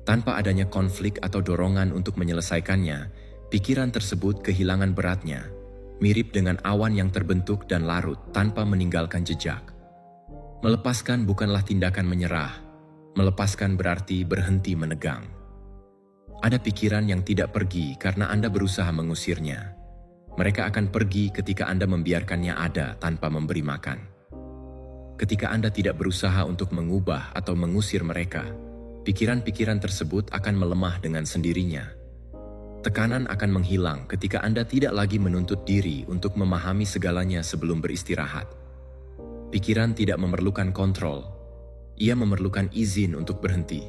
Tanpa adanya konflik atau dorongan untuk menyelesaikannya, pikiran tersebut kehilangan beratnya, mirip dengan awan yang terbentuk dan larut tanpa meninggalkan jejak. Melepaskan bukanlah tindakan menyerah. Melepaskan berarti berhenti menegang. Ada pikiran yang tidak pergi karena Anda berusaha mengusirnya. Mereka akan pergi ketika Anda membiarkannya ada tanpa memberi makan. Ketika Anda tidak berusaha untuk mengubah atau mengusir mereka, pikiran-pikiran tersebut akan melemah dengan sendirinya. Tekanan akan menghilang ketika Anda tidak lagi menuntut diri untuk memahami segalanya sebelum beristirahat. Pikiran tidak memerlukan kontrol. Ia memerlukan izin untuk berhenti.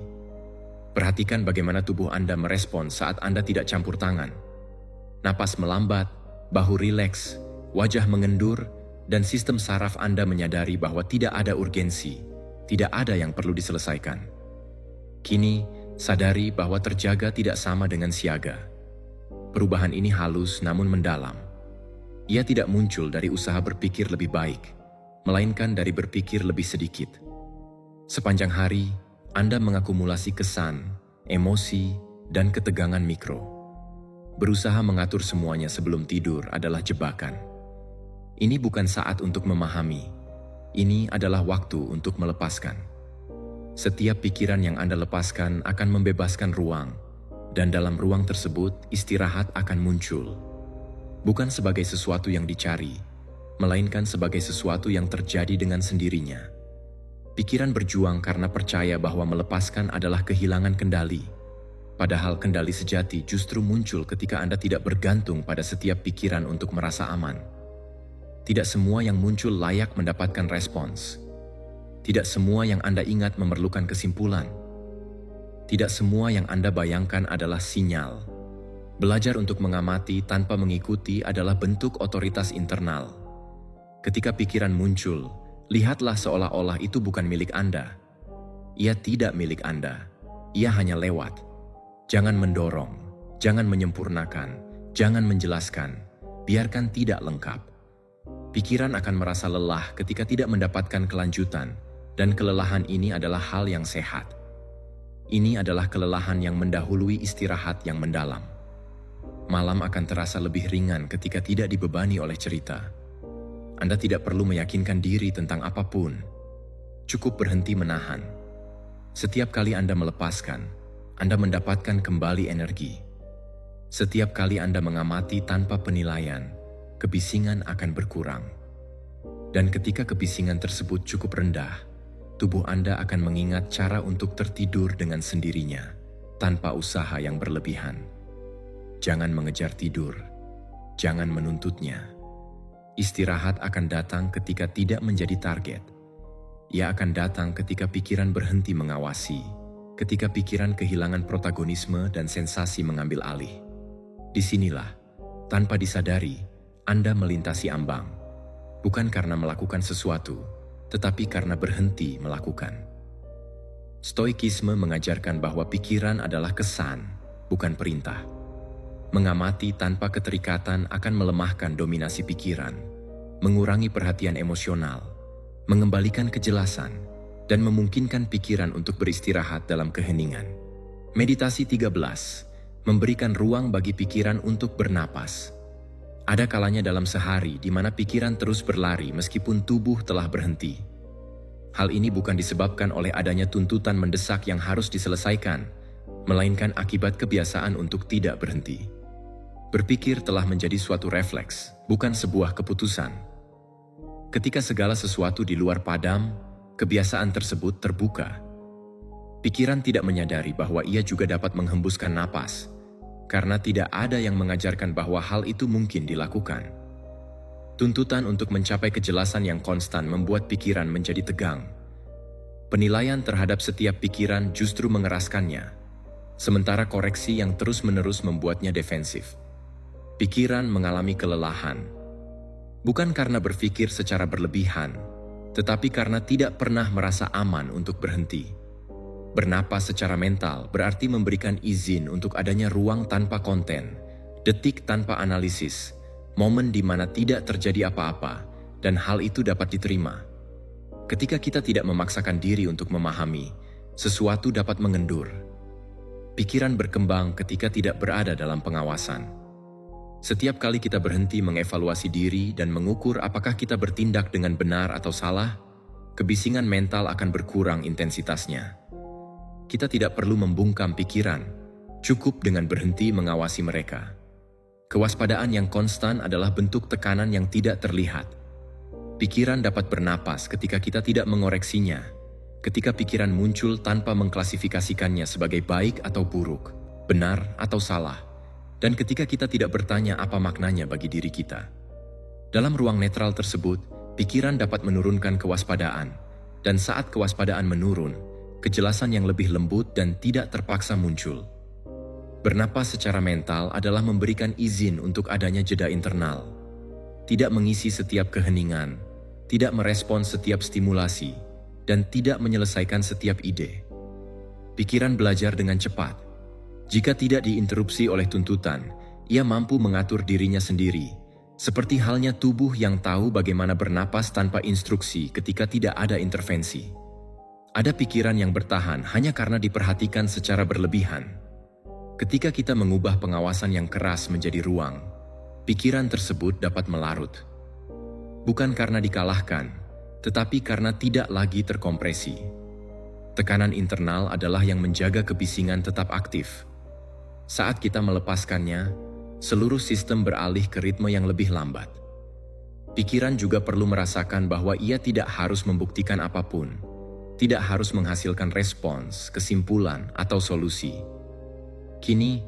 Perhatikan bagaimana tubuh Anda merespon saat Anda tidak campur tangan. Napas melambat, bahu rileks, wajah mengendur, dan sistem saraf Anda menyadari bahwa tidak ada urgensi, tidak ada yang perlu diselesaikan. Kini, sadari bahwa terjaga tidak sama dengan siaga. Perubahan ini halus namun mendalam. Ia tidak muncul dari usaha berpikir lebih baik, melainkan dari berpikir lebih sedikit. Sepanjang hari, Anda mengakumulasi kesan, emosi, dan ketegangan mikro. Berusaha mengatur semuanya sebelum tidur adalah jebakan. Ini bukan saat untuk memahami. Ini adalah waktu untuk melepaskan. Setiap pikiran yang Anda lepaskan akan membebaskan ruang, dan dalam ruang tersebut istirahat akan muncul. Bukan sebagai sesuatu yang dicari, melainkan sebagai sesuatu yang terjadi dengan sendirinya. Pikiran berjuang karena percaya bahwa melepaskan adalah kehilangan kendali. Padahal kendali sejati justru muncul ketika Anda tidak bergantung pada setiap pikiran untuk merasa aman. Tidak semua yang muncul layak mendapatkan respons. Tidak semua yang Anda ingat memerlukan kesimpulan. Tidak semua yang Anda bayangkan adalah sinyal. Belajar untuk mengamati tanpa mengikuti adalah bentuk otoritas internal. Ketika pikiran muncul, lihatlah seolah-olah itu bukan milik Anda. Ia tidak milik Anda. Ia hanya lewat. Jangan mendorong, jangan menyempurnakan, jangan menjelaskan. Biarkan tidak lengkap. Pikiran akan merasa lelah ketika tidak mendapatkan kelanjutan. Dan kelelahan ini adalah hal yang sehat. Ini adalah kelelahan yang mendahului istirahat yang mendalam. Malam akan terasa lebih ringan ketika tidak dibebani oleh cerita. Anda tidak perlu meyakinkan diri tentang apapun. Cukup berhenti menahan. Setiap kali Anda melepaskan, Anda mendapatkan kembali energi. Setiap kali Anda mengamati tanpa penilaian, kebisingan akan berkurang. Dan ketika kebisingan tersebut cukup rendah, tubuh Anda akan mengingat cara untuk tertidur dengan sendirinya, tanpa usaha yang berlebihan. Jangan mengejar tidur, jangan menuntutnya. Istirahat akan datang ketika tidak menjadi target. Ia akan datang ketika pikiran berhenti mengawasi, ketika pikiran kehilangan protagonisme dan sensasi mengambil alih. Disinilah, tanpa disadari, Anda melintasi ambang, bukan karena melakukan sesuatu, tetapi karena berhenti melakukan. Stoikisme mengajarkan bahwa pikiran adalah kesan, bukan perintah. Mengamati tanpa keterikatan akan melemahkan dominasi pikiran, mengurangi perhatian emosional, mengembalikan kejelasan, dan memungkinkan pikiran untuk beristirahat dalam keheningan. Meditasi 13, memberikan ruang bagi pikiran untuk bernapas. Ada kalanya dalam sehari di mana pikiran terus berlari meskipun tubuh telah berhenti. Hal ini bukan disebabkan oleh adanya tuntutan mendesak yang harus diselesaikan, melainkan akibat kebiasaan untuk tidak berhenti. Berpikir telah menjadi suatu refleks, bukan sebuah keputusan. Ketika segala sesuatu di luar padam, kebiasaan tersebut terbuka. Pikiran tidak menyadari bahwa ia juga dapat menghembuskan napas, karena tidak ada yang mengajarkan bahwa hal itu mungkin dilakukan. Tuntutan untuk mencapai kejelasan yang konstan membuat pikiran menjadi tegang. Penilaian terhadap setiap pikiran justru mengeraskannya, sementara koreksi yang terus-menerus membuatnya defensif. Pikiran mengalami kelelahan, bukan karena berpikir secara berlebihan, tetapi karena tidak pernah merasa aman untuk berhenti. Bernapas secara mental berarti memberikan izin untuk adanya ruang tanpa konten, detik tanpa analisis, momen di mana tidak terjadi apa-apa, dan hal itu dapat diterima. Ketika kita tidak memaksakan diri untuk memahami, sesuatu dapat mengendur. Pikiran berkembang ketika tidak berada dalam pengawasan. Setiap kali kita berhenti mengevaluasi diri dan mengukur apakah kita bertindak dengan benar atau salah, kebisingan mental akan berkurang intensitasnya. Kita tidak perlu membungkam pikiran, cukup dengan berhenti mengawasi mereka. Kewaspadaan yang konstan adalah bentuk tekanan yang tidak terlihat. Pikiran dapat bernapas ketika kita tidak mengoreksinya, ketika pikiran muncul tanpa mengklasifikasikannya sebagai baik atau buruk, benar atau salah, dan ketika kita tidak bertanya apa maknanya bagi diri kita. Dalam ruang netral tersebut, pikiran dapat menurunkan kewaspadaan, dan saat kewaspadaan menurun, kejelasan yang lebih lembut dan tidak terpaksa muncul. Bernapas secara mental adalah memberikan izin untuk adanya jeda internal, tidak mengisi setiap keheningan, tidak merespons setiap stimulasi, dan tidak menyelesaikan setiap ide. Pikiran belajar dengan cepat. Jika tidak diinterupsi oleh tuntutan, ia mampu mengatur dirinya sendiri, seperti halnya tubuh yang tahu bagaimana bernapas tanpa instruksi ketika tidak ada intervensi. Ada pikiran yang bertahan hanya karena diperhatikan secara berlebihan. Ketika kita mengubah pengawasan yang keras menjadi ruang, pikiran tersebut dapat melarut. Bukan karena dikalahkan, tetapi karena tidak lagi terkompresi. Tekanan internal adalah yang menjaga kebisingan tetap aktif. Saat kita melepaskannya, seluruh sistem beralih ke ritme yang lebih lambat. Pikiran juga perlu merasakan bahwa ia tidak harus membuktikan apapun, tidak harus menghasilkan respons, kesimpulan, atau solusi. Kini,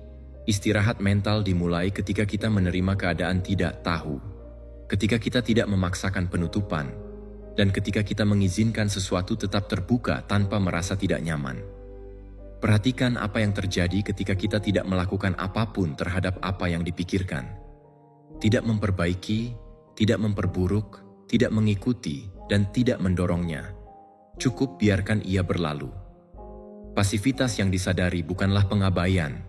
istirahat mental dimulai ketika kita menerima keadaan tidak tahu, ketika kita tidak memaksakan penutupan, dan ketika kita mengizinkan sesuatu tetap terbuka tanpa merasa tidak nyaman. Perhatikan apa yang terjadi ketika kita tidak melakukan apapun terhadap apa yang dipikirkan. Tidak memperbaiki, tidak memperburuk, tidak mengikuti, dan tidak mendorongnya. Cukup biarkan ia berlalu. Pasivitas yang disadari bukanlah pengabaian,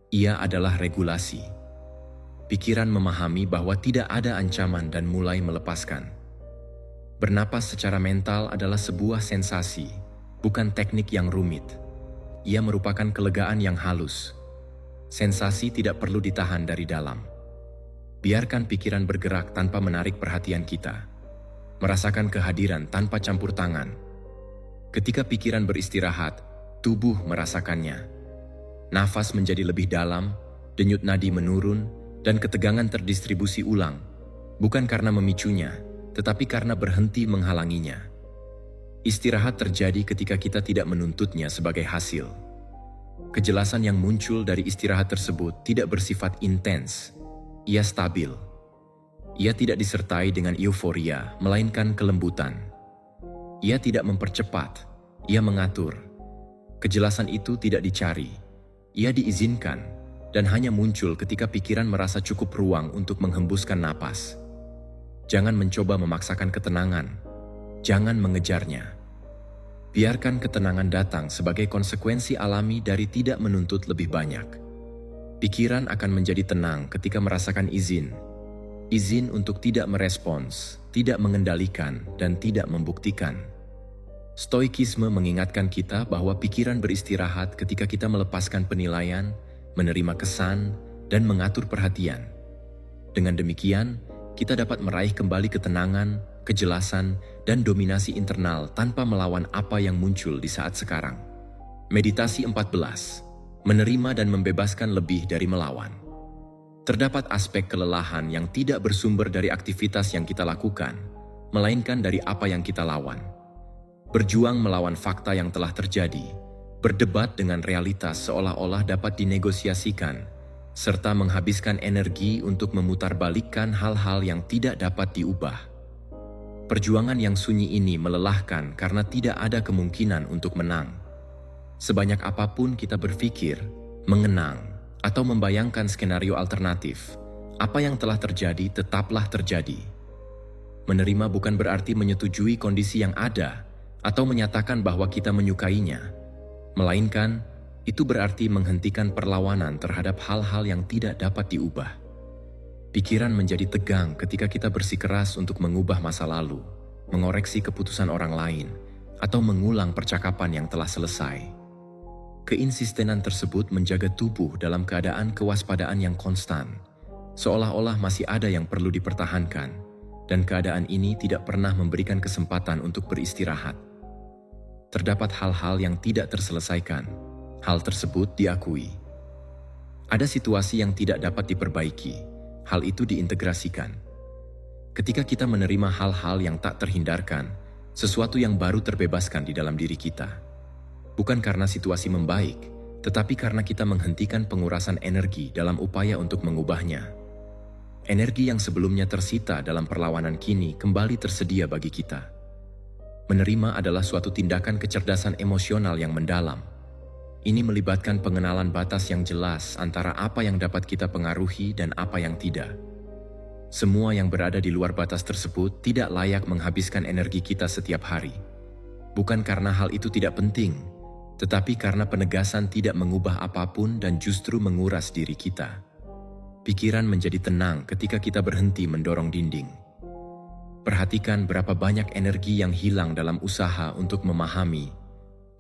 ia adalah regulasi. Pikiran memahami bahwa tidak ada ancaman dan mulai melepaskan. Bernapas secara mental adalah sebuah sensasi, bukan teknik yang rumit. Ia merupakan kelegaan yang halus. Sensasi tidak perlu ditahan dari dalam. Biarkan pikiran bergerak tanpa menarik perhatian kita. Merasakan kehadiran tanpa campur tangan. Ketika pikiran beristirahat, tubuh merasakannya. Nafas menjadi lebih dalam, denyut nadi menurun, dan ketegangan terdistribusi ulang, bukan karena memicunya, tetapi karena berhenti menghalanginya. Istirahat terjadi ketika kita tidak menuntutnya sebagai hasil. Kejelasan yang muncul dari istirahat tersebut tidak bersifat intens, ia stabil. Ia tidak disertai dengan euforia, melainkan kelembutan. Ia tidak mempercepat, ia mengatur. Kejelasan itu tidak dicari, ia diizinkan, dan hanya muncul ketika pikiran merasa cukup ruang untuk menghembuskan napas. Jangan mencoba memaksakan ketenangan, jangan mengejarnya. Biarkan ketenangan datang sebagai konsekuensi alami dari tidak menuntut lebih banyak. Pikiran akan menjadi tenang ketika merasakan izin. Izin untuk tidak merespons, tidak mengendalikan, dan tidak membuktikan. Stoikisme mengingatkan kita bahwa pikiran beristirahat ketika kita melepaskan penilaian, menerima kesan, dan mengatur perhatian. Dengan demikian, kita dapat meraih kembali ketenangan, kejelasan, dan dominasi internal tanpa melawan apa yang muncul di saat sekarang. Meditasi 14. Menerima dan membebaskan lebih dari melawan. Terdapat aspek kelelahan yang tidak bersumber dari aktivitas yang kita lakukan, melainkan dari apa yang kita lawan. Berjuang melawan fakta yang telah terjadi, berdebat dengan realitas seolah-olah dapat dinegosiasikan, serta menghabiskan energi untuk memutarbalikkan hal-hal yang tidak dapat diubah. Perjuangan yang sunyi ini melelahkan karena tidak ada kemungkinan untuk menang. Sebanyak apapun kita berpikir, mengenang, atau membayangkan skenario alternatif, apa yang telah terjadi tetaplah terjadi. Menerima bukan berarti menyetujui kondisi yang ada atau menyatakan bahwa kita menyukainya, melainkan itu berarti menghentikan perlawanan terhadap hal-hal yang tidak dapat diubah. Pikiran menjadi tegang ketika kita bersikeras untuk mengubah masa lalu, mengoreksi keputusan orang lain, atau mengulang percakapan yang telah selesai. Keinsistenan tersebut menjaga tubuh dalam keadaan kewaspadaan yang konstan, seolah-olah masih ada yang perlu dipertahankan, dan keadaan ini tidak pernah memberikan kesempatan untuk beristirahat. Terdapat hal-hal yang tidak terselesaikan, hal tersebut diakui. Ada situasi yang tidak dapat diperbaiki, hal itu diintegrasikan. Ketika kita menerima hal-hal yang tak terhindarkan, sesuatu yang baru terbebaskan di dalam diri kita. Bukan karena situasi membaik, tetapi karena kita menghentikan pengurasan energi dalam upaya untuk mengubahnya. Energi yang sebelumnya tersita dalam perlawanan kini kembali tersedia bagi kita. Menerima adalah suatu tindakan kecerdasan emosional yang mendalam. Ini melibatkan pengenalan batas yang jelas antara apa yang dapat kita pengaruhi dan apa yang tidak. Semua yang berada di luar batas tersebut tidak layak menghabiskan energi kita setiap hari. Bukan karena hal itu tidak penting, tetapi karena penegasan tidak mengubah apapun dan justru menguras diri kita. Pikiran menjadi tenang ketika kita berhenti mendorong dinding. Perhatikan berapa banyak energi yang hilang dalam usaha untuk memahami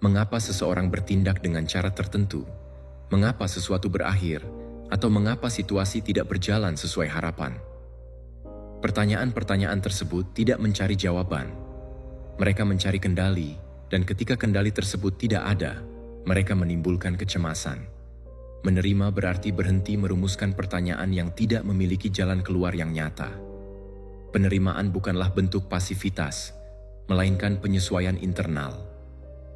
mengapa seseorang bertindak dengan cara tertentu, mengapa sesuatu berakhir, atau mengapa situasi tidak berjalan sesuai harapan. Pertanyaan-pertanyaan tersebut tidak mencari jawaban. Mereka mencari kendali, dan ketika kendali tersebut tidak ada, mereka menimbulkan kecemasan. Menerima berarti berhenti merumuskan pertanyaan yang tidak memiliki jalan keluar yang nyata. Penerimaan bukanlah bentuk pasivitas, melainkan penyesuaian internal.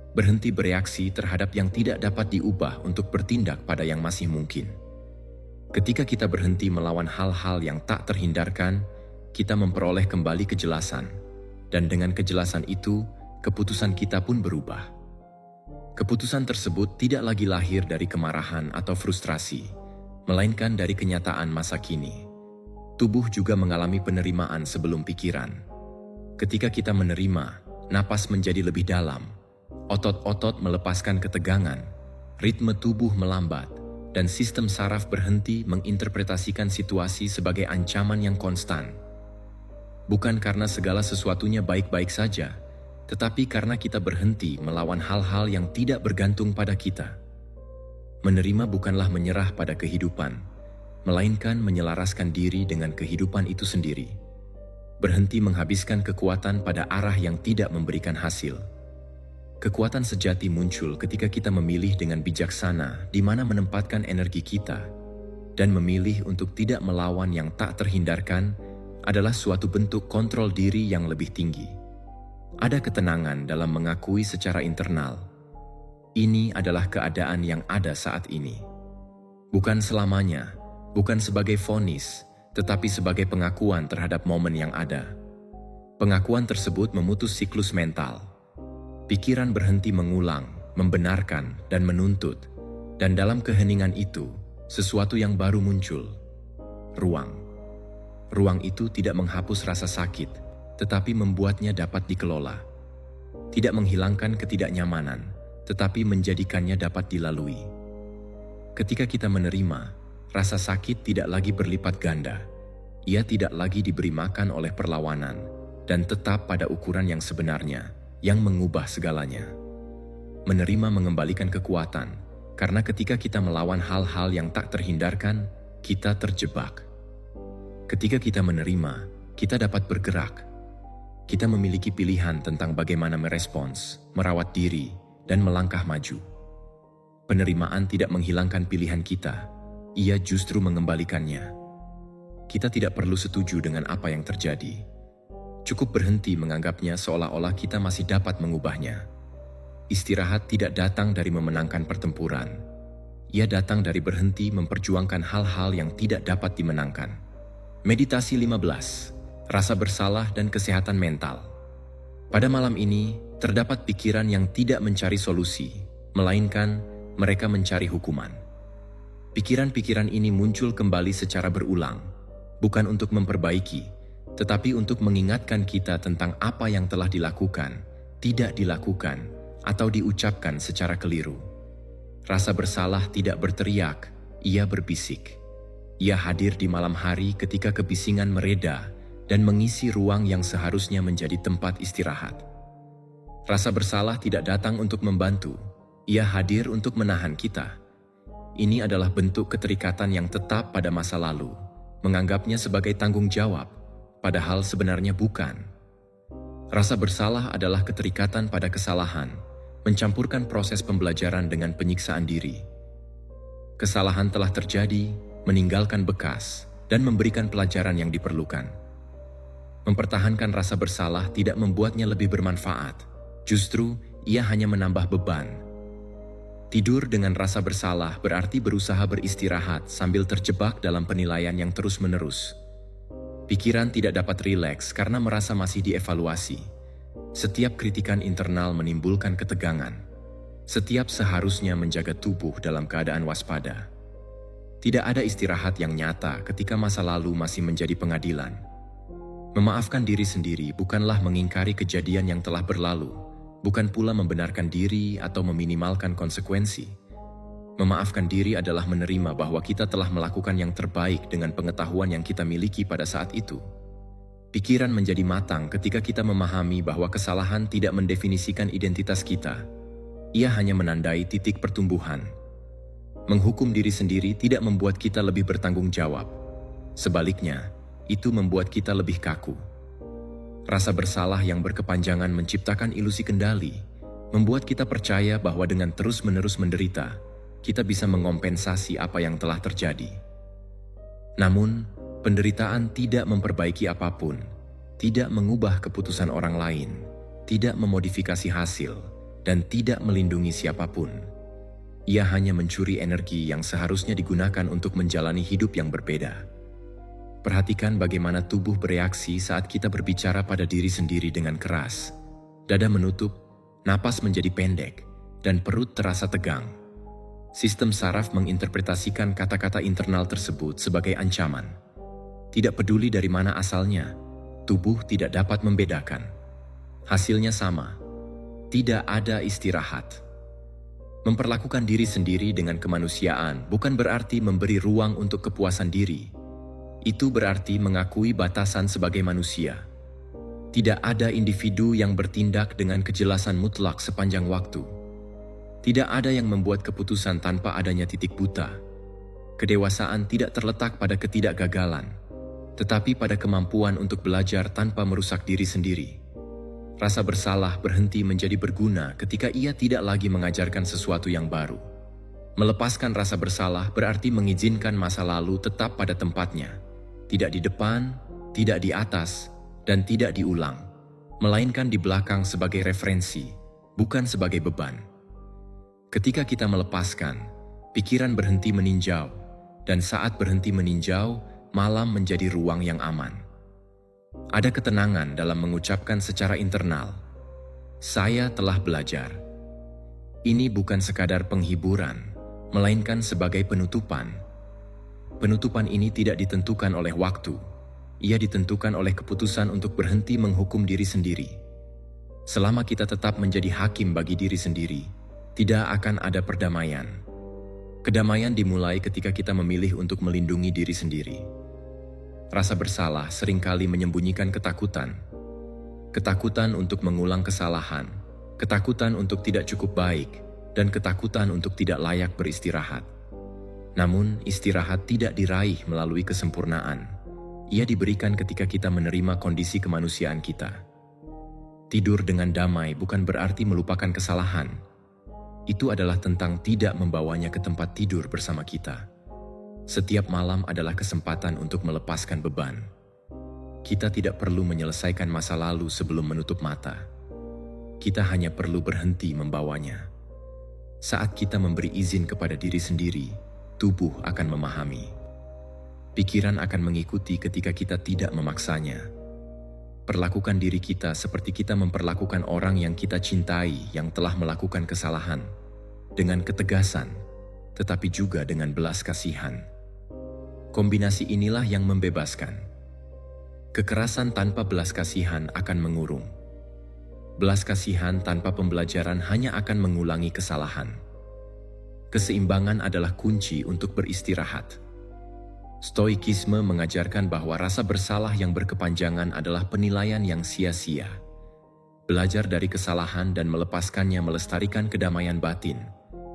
Berhenti bereaksi terhadap yang tidak dapat diubah untuk bertindak pada yang masih mungkin. Ketika kita berhenti melawan hal-hal yang tak terhindarkan, kita memperoleh kembali kejelasan. Dan dengan kejelasan itu, keputusan kita pun berubah. Keputusan tersebut tidak lagi lahir dari kemarahan atau frustrasi, melainkan dari kenyataan masa kini. Tubuh juga mengalami penerimaan sebelum pikiran. Ketika kita menerima, napas menjadi lebih dalam. Otot-otot melepaskan ketegangan, ritme tubuh melambat, dan sistem saraf berhenti menginterpretasikan situasi sebagai ancaman yang konstan. Bukan karena segala sesuatunya baik-baik saja, tetapi karena kita berhenti melawan hal-hal yang tidak bergantung pada kita. Menerima bukanlah menyerah pada kehidupan, melainkan menyelaraskan diri dengan kehidupan itu sendiri. Berhenti menghabiskan kekuatan pada arah yang tidak memberikan hasil. Kekuatan sejati muncul ketika kita memilih dengan bijaksana di mana menempatkan energi kita, dan memilih untuk tidak melawan yang tak terhindarkan adalah suatu bentuk kontrol diri yang lebih tinggi. Ada ketenangan dalam mengakui secara internal, ini adalah keadaan yang ada saat ini. Bukan selamanya, bukan sebagai vonis, tetapi sebagai pengakuan terhadap momen yang ada. Pengakuan tersebut memutus siklus mental. Pikiran berhenti mengulang, membenarkan, dan menuntut, dan dalam keheningan itu, sesuatu yang baru muncul. Ruang. Ruang itu tidak menghapus rasa sakit, tetapi membuatnya dapat dikelola. Tidak menghilangkan ketidaknyamanan, tetapi menjadikannya dapat dilalui. Ketika kita menerima, rasa sakit tidak lagi berlipat ganda. Ia tidak lagi diberi makan oleh perlawanan, dan tetap pada ukuran yang sebenarnya, yang mengubah segalanya. Menerima mengembalikan kekuatan, karena ketika kita melawan hal-hal yang tak terhindarkan, kita terjebak. Ketika kita menerima, kita dapat bergerak. Kita memiliki pilihan tentang bagaimana merespons, merawat diri, dan melangkah maju. Penerimaan tidak menghilangkan pilihan kita, ia justru mengembalikannya. Kita tidak perlu setuju dengan apa yang terjadi. Cukup berhenti menganggapnya seolah-olah kita masih dapat mengubahnya. Istirahat tidak datang dari memenangkan pertempuran. Ia datang dari berhenti memperjuangkan hal-hal yang tidak dapat dimenangkan. Meditasi 15. rasa bersalah, dan kesehatan mental. Pada malam ini, terdapat pikiran yang tidak mencari solusi, melainkan mereka mencari hukuman. Pikiran-pikiran ini muncul kembali secara berulang, bukan untuk memperbaiki, tetapi untuk mengingatkan kita tentang apa yang telah dilakukan, tidak dilakukan, atau diucapkan secara keliru. Rasa bersalah tidak berteriak, ia berbisik. Ia hadir di malam hari ketika kebisingan mereda dan mengisi ruang yang seharusnya menjadi tempat istirahat. Rasa bersalah tidak datang untuk membantu, ia hadir untuk menahan kita. Ini adalah bentuk keterikatan yang tetap pada masa lalu, menganggapnya sebagai tanggung jawab, padahal sebenarnya bukan. Rasa bersalah adalah keterikatan pada kesalahan, mencampurkan proses pembelajaran dengan penyiksaan diri. Kesalahan telah terjadi, meninggalkan bekas, dan memberikan pelajaran yang diperlukan. Mempertahankan rasa bersalah tidak membuatnya lebih bermanfaat, justru ia hanya menambah beban. Tidur dengan rasa bersalah berarti berusaha beristirahat sambil terjebak dalam penilaian yang terus-menerus. Pikiran tidak dapat rileks karena merasa masih dievaluasi. Setiap kritikan internal menimbulkan ketegangan. Setiap seharusnya menjaga tubuh dalam keadaan waspada. Tidak ada istirahat yang nyata ketika masa lalu masih menjadi pengadilan. Memaafkan diri sendiri bukanlah mengingkari kejadian yang telah berlalu, bukan pula membenarkan diri atau meminimalkan konsekuensi. Memaafkan diri adalah menerima bahwa kita telah melakukan yang terbaik dengan pengetahuan yang kita miliki pada saat itu. Pikiran menjadi matang ketika kita memahami bahwa kesalahan tidak mendefinisikan identitas kita. Ia hanya menandai titik pertumbuhan. Menghukum diri sendiri tidak membuat kita lebih bertanggung jawab. Sebaliknya, itu membuat kita lebih kaku. Rasa bersalah yang berkepanjangan menciptakan ilusi kendali, membuat kita percaya bahwa dengan terus-menerus menderita, kita bisa mengompensasi apa yang telah terjadi. Namun, penderitaan tidak memperbaiki apapun, tidak mengubah keputusan orang lain, tidak memodifikasi hasil, dan tidak melindungi siapapun. Ia hanya mencuri energi yang seharusnya digunakan untuk menjalani hidup yang berbeda. Perhatikan bagaimana tubuh bereaksi saat kita berbicara pada diri sendiri dengan keras. Dada menutup, napas menjadi pendek, dan perut terasa tegang. Sistem saraf menginterpretasikan kata-kata internal tersebut sebagai ancaman. Tidak peduli dari mana asalnya, tubuh tidak dapat membedakan. Hasilnya sama. Tidak ada istirahat. Memperlakukan diri sendiri dengan kemanusiaan bukan berarti memberi ruang untuk kepuasan diri. Itu berarti mengakui batasan sebagai manusia. Tidak ada individu yang bertindak dengan kejelasan mutlak sepanjang waktu. Tidak ada yang membuat keputusan tanpa adanya titik buta. Kedewasaan tidak terletak pada ketidakgagalan, tetapi pada kemampuan untuk belajar tanpa merusak diri sendiri. Rasa bersalah berhenti menjadi berguna ketika ia tidak lagi mengajarkan sesuatu yang baru. Melepaskan rasa bersalah berarti mengizinkan masa lalu tetap pada tempatnya. Tidak di depan, tidak di atas, dan tidak diulang. Melainkan di belakang sebagai referensi, bukan sebagai beban. Ketika kita melepaskan, pikiran berhenti meninjau, dan saat berhenti meninjau, malam menjadi ruang yang aman. Ada ketenangan dalam mengucapkan secara internal, "Saya telah belajar." Ini bukan sekadar penghiburan, melainkan sebagai penutupan. Penutupan ini tidak ditentukan oleh waktu, ia ditentukan oleh keputusan untuk berhenti menghukum diri sendiri. Selama kita tetap menjadi hakim bagi diri sendiri, tidak akan ada perdamaian. Kedamaian dimulai ketika kita memilih untuk melindungi diri sendiri. Rasa bersalah seringkali menyembunyikan ketakutan. Ketakutan untuk mengulang kesalahan, ketakutan untuk tidak cukup baik, dan ketakutan untuk tidak layak beristirahat. Namun, istirahat tidak diraih melalui kesempurnaan. Ia diberikan ketika kita menerima kondisi kemanusiaan kita. Tidur dengan damai bukan berarti melupakan kesalahan. Itu adalah tentang tidak membawanya ke tempat tidur bersama kita. Setiap malam adalah kesempatan untuk melepaskan beban. Kita tidak perlu menyelesaikan masa lalu sebelum menutup mata. Kita hanya perlu berhenti membawanya. Saat kita memberi izin kepada diri sendiri, tubuh akan memahami. Pikiran akan mengikuti ketika kita tidak memaksanya. perlakukan diri kita seperti kita memperlakukan orang yang kita cintai yang telah melakukan kesalahan, dengan ketegasan, tetapi juga dengan belas kasihan. Kombinasi inilah yang membebaskan. Kekerasan tanpa belas kasihan akan mengurung. Belas kasihan tanpa pembelajaran hanya akan mengulangi kesalahan. Keseimbangan adalah kunci untuk beristirahat. Stoikisme mengajarkan bahwa rasa bersalah yang berkepanjangan adalah penilaian yang sia-sia. Belajar dari kesalahan dan melepaskannya melestarikan kedamaian batin,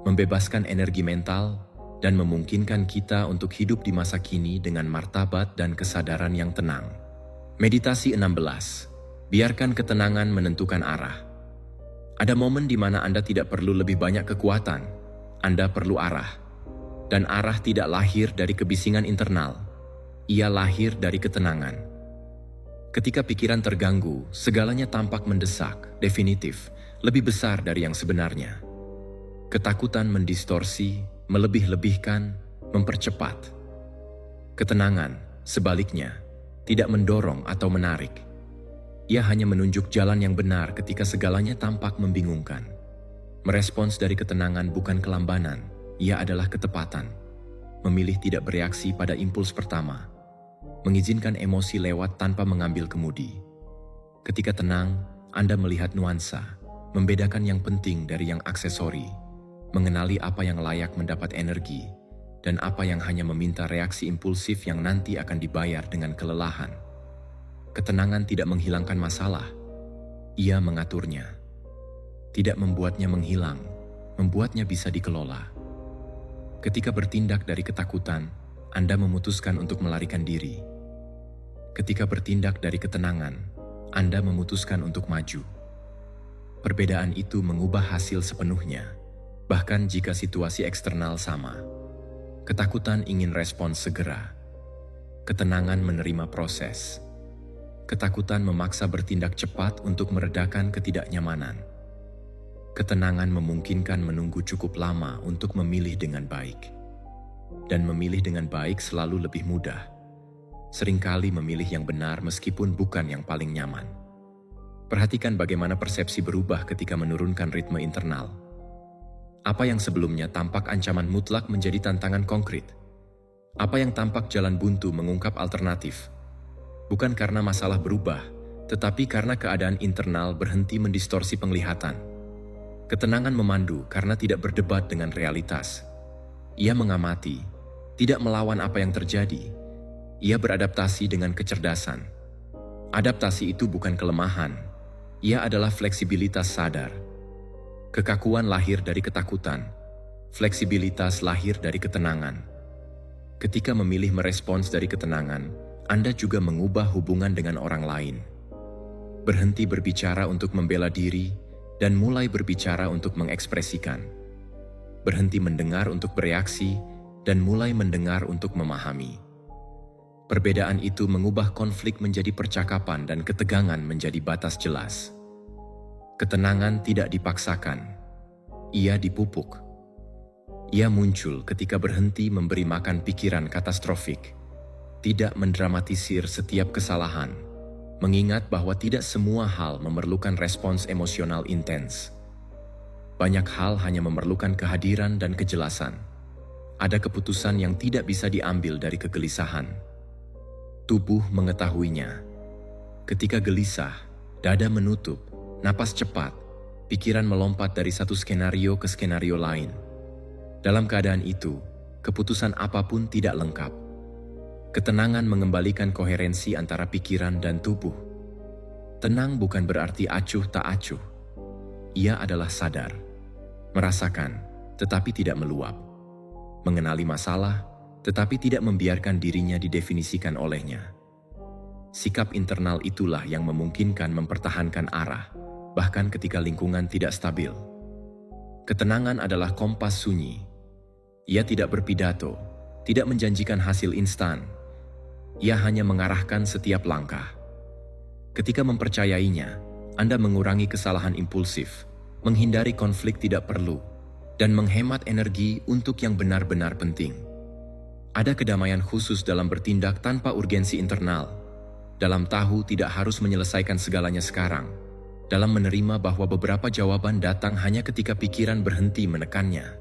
membebaskan energi mental, dan memungkinkan kita untuk hidup di masa kini dengan martabat dan kesadaran yang tenang. Meditasi 16. Biarkan ketenangan menentukan arah. Ada momen di mana Anda tidak perlu lebih banyak kekuatan, Anda perlu arah. Dan arah tidak lahir dari kebisingan internal, ia lahir dari ketenangan. Ketika pikiran terganggu, segalanya tampak mendesak, definitif, lebih besar dari yang sebenarnya. Ketakutan mendistorsi, melebih-lebihkan, mempercepat. Ketenangan, sebaliknya, tidak mendorong atau menarik. Ia hanya menunjuk jalan yang benar ketika segalanya tampak membingungkan. Merespons dari ketenangan bukan kelambanan, ia adalah ketepatan. Memilih tidak bereaksi pada impuls pertama. Mengizinkan emosi lewat tanpa mengambil kemudi. Ketika tenang, Anda melihat nuansa, membedakan yang penting dari yang aksesori, mengenali apa yang layak mendapat energi, dan apa yang hanya meminta reaksi impulsif yang nanti akan dibayar dengan kelelahan. Ketenangan tidak menghilangkan masalah, ia mengaturnya. Tidak membuatnya menghilang, membuatnya bisa dikelola. Ketika bertindak dari ketakutan, Anda memutuskan untuk melarikan diri. Ketika bertindak dari ketenangan, Anda memutuskan untuk maju. Perbedaan itu mengubah hasil sepenuhnya, bahkan jika situasi eksternal sama. Ketakutan ingin respons segera. Ketenangan menerima proses. Ketakutan memaksa bertindak cepat untuk meredakan ketidaknyamanan. Ketenangan memungkinkan menunggu cukup lama untuk memilih dengan baik. Dan memilih dengan baik selalu lebih mudah. Seringkali memilih yang benar meskipun bukan yang paling nyaman. Perhatikan bagaimana persepsi berubah ketika menurunkan ritme internal. Apa yang sebelumnya tampak ancaman mutlak menjadi tantangan konkret. Apa yang tampak jalan buntu mengungkap alternatif. Bukan karena masalah berubah, tetapi karena keadaan internal berhenti mendistorsi penglihatan. Ketenangan memandu karena tidak berdebat dengan realitas. Ia mengamati, tidak melawan apa yang terjadi. Ia beradaptasi dengan kecerdasan. Adaptasi itu bukan kelemahan, ia adalah fleksibilitas sadar. Kekakuan lahir dari ketakutan, fleksibilitas lahir dari ketenangan. Ketika memilih merespons dari ketenangan, Anda juga mengubah hubungan dengan orang lain. Berhenti berbicara untuk membela diri, dan mulai berbicara untuk mengekspresikan. Berhenti mendengar untuk bereaksi, dan mulai mendengar untuk memahami. Perbedaan itu mengubah konflik menjadi percakapan dan ketegangan menjadi batas jelas. Ketenangan tidak dipaksakan, ia dipupuk. Ia muncul ketika berhenti memberi makan pikiran katastrofik, tidak mendramatisir setiap kesalahan, mengingat bahwa tidak semua hal memerlukan respons emosional intens. Banyak hal hanya memerlukan kehadiran dan kejelasan. Ada keputusan yang tidak bisa diambil dari kegelisahan. Tubuh mengetahuinya. Ketika gelisah, dada menutup, napas cepat, pikiran melompat dari satu skenario ke skenario lain. Dalam keadaan itu, keputusan apapun tidak lengkap. Ketenangan mengembalikan koherensi antara pikiran dan tubuh. Tenang bukan berarti acuh tak acuh. Ia adalah sadar, merasakan, tetapi tidak meluap. Mengenali masalah, tetapi tidak membiarkan dirinya didefinisikan olehnya. Sikap internal itulah yang memungkinkan mempertahankan arah, bahkan ketika lingkungan tidak stabil. Ketenangan adalah kompas sunyi. Ia tidak berpidato, tidak menjanjikan hasil instan. Ia hanya mengarahkan setiap langkah. Ketika mempercayainya, Anda mengurangi kesalahan impulsif, menghindari konflik tidak perlu, dan menghemat energi untuk yang benar-benar penting. Ada kedamaian khusus dalam bertindak tanpa urgensi internal. dalam tahu tidak harus menyelesaikan segalanya sekarang, dalam menerima bahwa beberapa jawaban datang hanya ketika pikiran berhenti menekannya.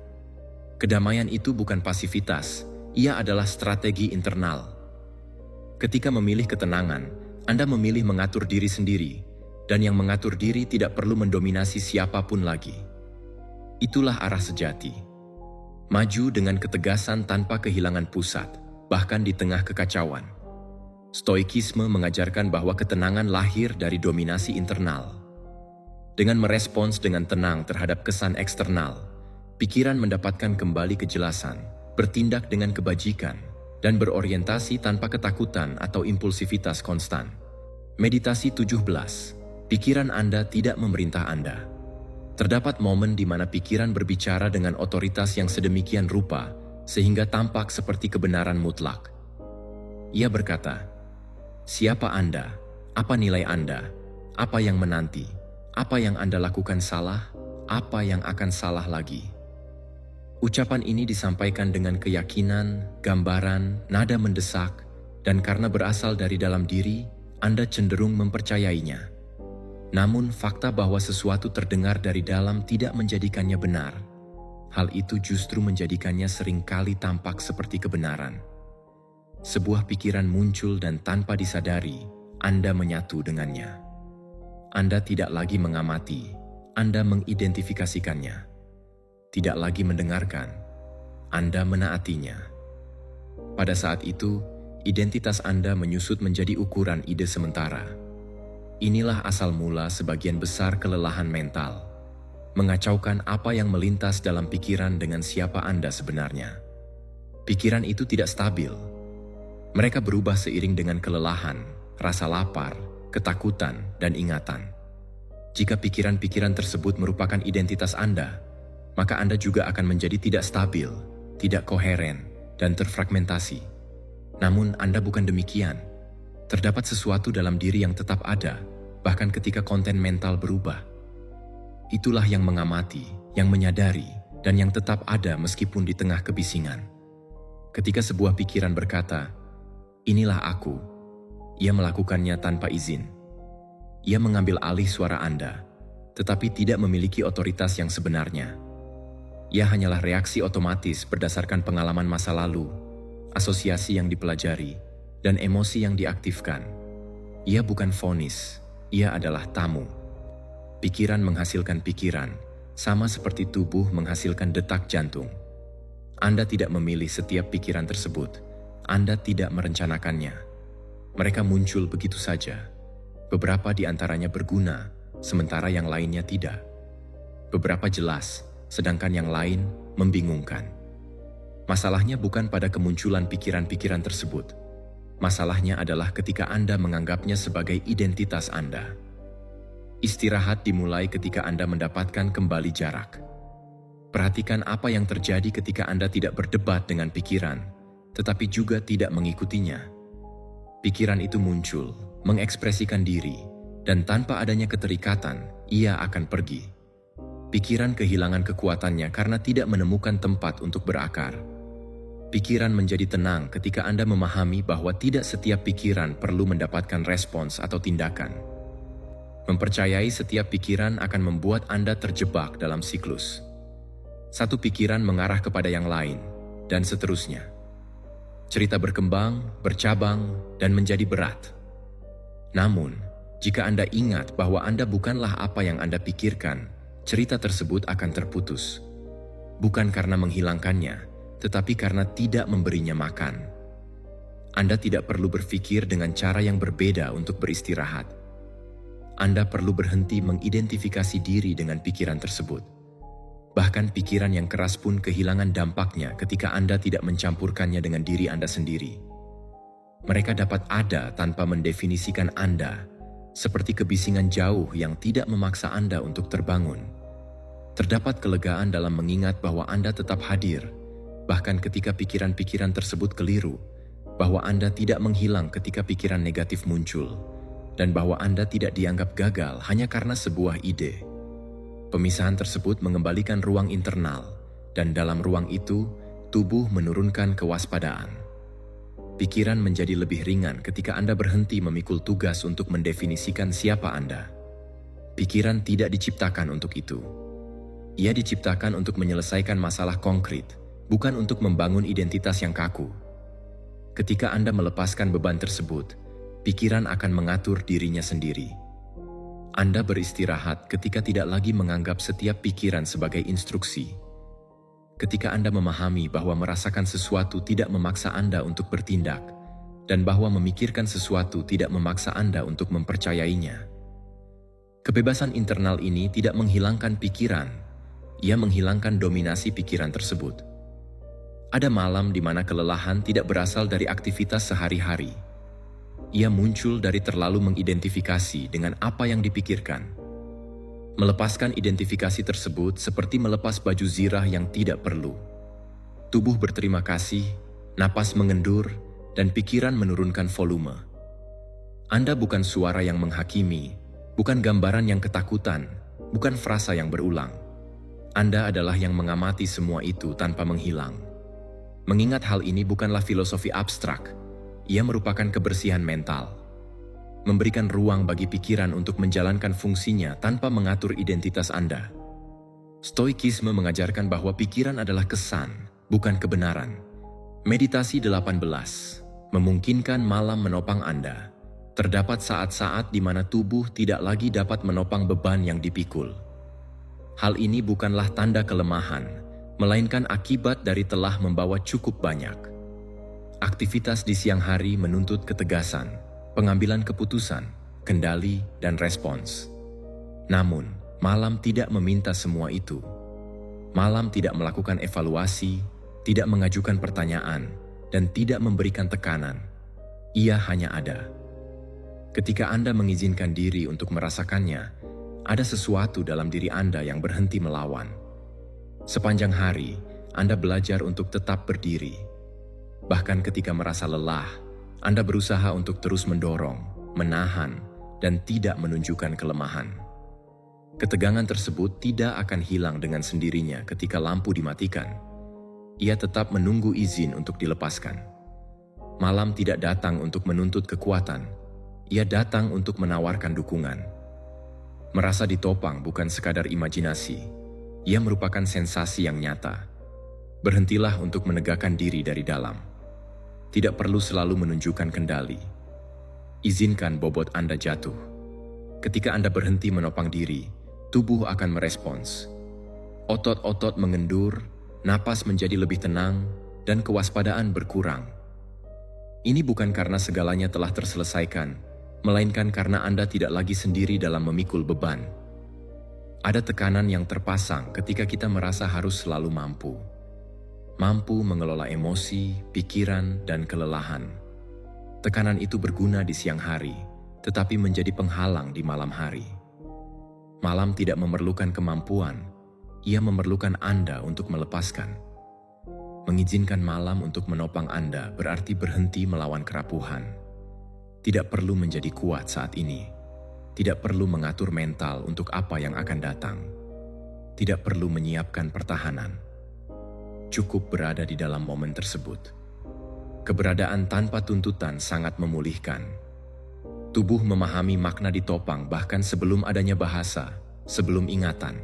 Kedamaian itu bukan pasivitas, ia adalah strategi internal. Ketika memilih ketenangan, Anda memilih mengatur diri sendiri, dan yang mengatur diri tidak perlu mendominasi siapapun lagi. Itulah arah sejati. Maju dengan ketegasan tanpa kehilangan pusat, bahkan di tengah kekacauan. Stoikisme mengajarkan bahwa ketenangan lahir dari dominasi internal. Dengan merespons dengan tenang terhadap kesan eksternal, pikiran mendapatkan kembali kejelasan, bertindak dengan kebajikan, dan berorientasi tanpa ketakutan atau impulsivitas konstan. Meditasi 17. Pikiran Anda tidak memerintah Anda. Terdapat momen di mana pikiran berbicara dengan otoritas yang sedemikian rupa, sehingga tampak seperti kebenaran mutlak. Ia berkata, "Siapa Anda? Apa nilai Anda? Apa yang menanti? Apa yang Anda lakukan salah? Apa yang akan salah lagi?" Ucapan ini disampaikan dengan keyakinan, gambaran, nada mendesak, dan karena berasal dari dalam diri, Anda cenderung mempercayainya. Namun, fakta bahwa sesuatu terdengar dari dalam tidak menjadikannya benar. Hal itu justru menjadikannya seringkali tampak seperti kebenaran. Sebuah pikiran muncul dan tanpa disadari, Anda menyatu dengannya. Anda tidak lagi mengamati, Anda mengidentifikasikannya. Tidak lagi mendengarkan, Anda menaatinya. Pada saat itu, identitas Anda menyusut menjadi ukuran ide sementara. Inilah asal mula sebagian besar kelelahan mental, mengacaukan apa yang melintas dalam pikiran dengan siapa Anda sebenarnya. Pikiran itu tidak stabil. Mereka berubah seiring dengan kelelahan, rasa lapar, ketakutan, dan ingatan. Jika pikiran-pikiran tersebut merupakan identitas Anda, maka Anda juga akan menjadi tidak stabil, tidak koheren, dan terfragmentasi. Namun Anda bukan demikian. Terdapat sesuatu dalam diri yang tetap ada, bahkan ketika konten mental berubah. Itulah yang mengamati, yang menyadari, dan yang tetap ada meskipun di tengah kebisingan. Ketika sebuah pikiran berkata, "Inilah aku," ia melakukannya tanpa izin. Ia mengambil alih suara Anda, tetapi tidak memiliki otoritas yang sebenarnya. Ia hanyalah reaksi otomatis berdasarkan pengalaman masa lalu, asosiasi yang dipelajari, dan emosi yang diaktifkan. Ia bukan vonis, ia adalah tamu. Pikiran menghasilkan pikiran, sama seperti tubuh menghasilkan detak jantung. Anda tidak memilih setiap pikiran tersebut, Anda tidak merencanakannya. Mereka muncul begitu saja. Beberapa di antaranya berguna, sementara yang lainnya tidak. Beberapa jelas, sedangkan yang lain membingungkan. Masalahnya bukan pada kemunculan pikiran-pikiran tersebut. Masalahnya adalah ketika Anda menganggapnya sebagai identitas Anda. Istirahat dimulai ketika Anda mendapatkan kembali jarak. Perhatikan apa yang terjadi ketika Anda tidak berdebat dengan pikiran, tetapi juga tidak mengikutinya. Pikiran itu muncul, mengekspresikan diri, dan tanpa adanya keterikatan, ia akan pergi. Pikiran kehilangan kekuatannya karena tidak menemukan tempat untuk berakar. Pikiran menjadi tenang ketika Anda memahami bahwa tidak setiap pikiran perlu mendapatkan respons atau tindakan. Mempercayai setiap pikiran akan membuat Anda terjebak dalam siklus. Satu pikiran mengarah kepada yang lain, dan seterusnya. Cerita berkembang, bercabang, dan menjadi berat. Namun, jika Anda ingat bahwa Anda bukanlah apa yang Anda pikirkan, cerita tersebut akan terputus. Bukan karena menghilangkannya, tetapi karena tidak memberinya makan. Anda tidak perlu berpikir dengan cara yang berbeda untuk beristirahat. Anda perlu berhenti mengidentifikasi diri dengan pikiran tersebut. Bahkan pikiran yang keras pun kehilangan dampaknya ketika Anda tidak mencampurkannya dengan diri Anda sendiri. Mereka dapat ada tanpa mendefinisikan Anda, seperti kebisingan jauh yang tidak memaksa Anda untuk terbangun. Terdapat kelegaan dalam mengingat bahwa Anda tetap hadir, bahkan ketika pikiran-pikiran tersebut keliru, bahwa Anda tidak menghilang ketika pikiran negatif muncul, dan bahwa Anda tidak dianggap gagal hanya karena sebuah ide. Pemisahan tersebut mengembalikan ruang internal, dan dalam ruang itu, tubuh menurunkan kewaspadaan. Pikiran menjadi lebih ringan ketika Anda berhenti memikul tugas untuk mendefinisikan siapa Anda. Pikiran tidak diciptakan untuk itu. Ia diciptakan untuk menyelesaikan masalah konkret, bukan untuk membangun identitas yang kaku. Ketika Anda melepaskan beban tersebut, pikiran akan mengatur dirinya sendiri. Anda beristirahat ketika tidak lagi menganggap setiap pikiran sebagai instruksi. Ketika Anda memahami bahwa merasakan sesuatu tidak memaksa Anda untuk bertindak, dan bahwa memikirkan sesuatu tidak memaksa Anda untuk mempercayainya. Kebebasan internal ini tidak menghilangkan pikiran, ia menghilangkan dominasi pikiran tersebut. Ada malam di mana kelelahan tidak berasal dari aktivitas sehari-hari. Ia muncul dari terlalu mengidentifikasi dengan apa yang dipikirkan. Melepaskan identifikasi tersebut seperti melepas baju zirah yang tidak perlu. Tubuh berterima kasih, napas mengendur, dan pikiran menurunkan volume. Anda bukan suara yang menghakimi, bukan gambaran yang ketakutan, bukan frasa yang berulang. Anda adalah yang mengamati semua itu tanpa menghilang. Mengingat hal ini bukanlah filosofi abstrak, ia merupakan kebersihan mental. Memberikan ruang bagi pikiran untuk menjalankan fungsinya tanpa mengatur identitas Anda. Stoikisme mengajarkan bahwa pikiran adalah kesan, bukan kebenaran. Meditasi 18 memungkinkan malam menopang Anda. Terdapat saat-saat di mana tubuh tidak lagi dapat menopang beban yang dipikul. Hal ini bukanlah tanda kelemahan, melainkan akibat dari telah membawa cukup banyak. Aktivitas di siang hari menuntut ketegasan, pengambilan keputusan, kendali, dan respons. Namun, malam tidak meminta semua itu. Malam tidak melakukan evaluasi, tidak mengajukan pertanyaan, dan tidak memberikan tekanan. Ia hanya ada. Ketika Anda mengizinkan diri untuk merasakannya, ada sesuatu dalam diri Anda yang berhenti melawan. Sepanjang hari, Anda belajar untuk tetap berdiri. Bahkan ketika merasa lelah, Anda berusaha untuk terus mendorong, menahan, dan tidak menunjukkan kelemahan. Ketegangan tersebut tidak akan hilang dengan sendirinya ketika lampu dimatikan. Ia tetap menunggu izin untuk dilepaskan. Malam tidak datang untuk menuntut kekuatan, ia datang untuk menawarkan dukungan. Merasa ditopang bukan sekadar imajinasi, ia merupakan sensasi yang nyata. Berhentilah untuk menegakkan diri dari dalam. Tidak perlu selalu menunjukkan kendali. Izinkan bobot Anda jatuh. Ketika Anda berhenti menopang diri, tubuh akan merespons. Otot-otot mengendur, napas menjadi lebih tenang, dan kewaspadaan berkurang. Ini bukan karena segalanya telah terselesaikan, melainkan karena Anda tidak lagi sendiri dalam memikul beban. Ada tekanan yang terpasang ketika kita merasa harus selalu mampu. Mampu mengelola emosi, pikiran, dan kelelahan. Tekanan itu berguna di siang hari, tetapi menjadi penghalang di malam hari. Malam tidak memerlukan kemampuan, ia memerlukan Anda untuk melepaskan. Mengizinkan malam untuk menopang Anda berarti berhenti melawan kerapuhan. Tidak perlu menjadi kuat saat ini. Tidak perlu mengatur mental untuk apa yang akan datang. Tidak perlu menyiapkan pertahanan. Cukup berada di dalam momen tersebut. Keberadaan tanpa tuntutan sangat memulihkan. Tubuh memahami makna ditopang bahkan sebelum adanya bahasa, sebelum ingatan.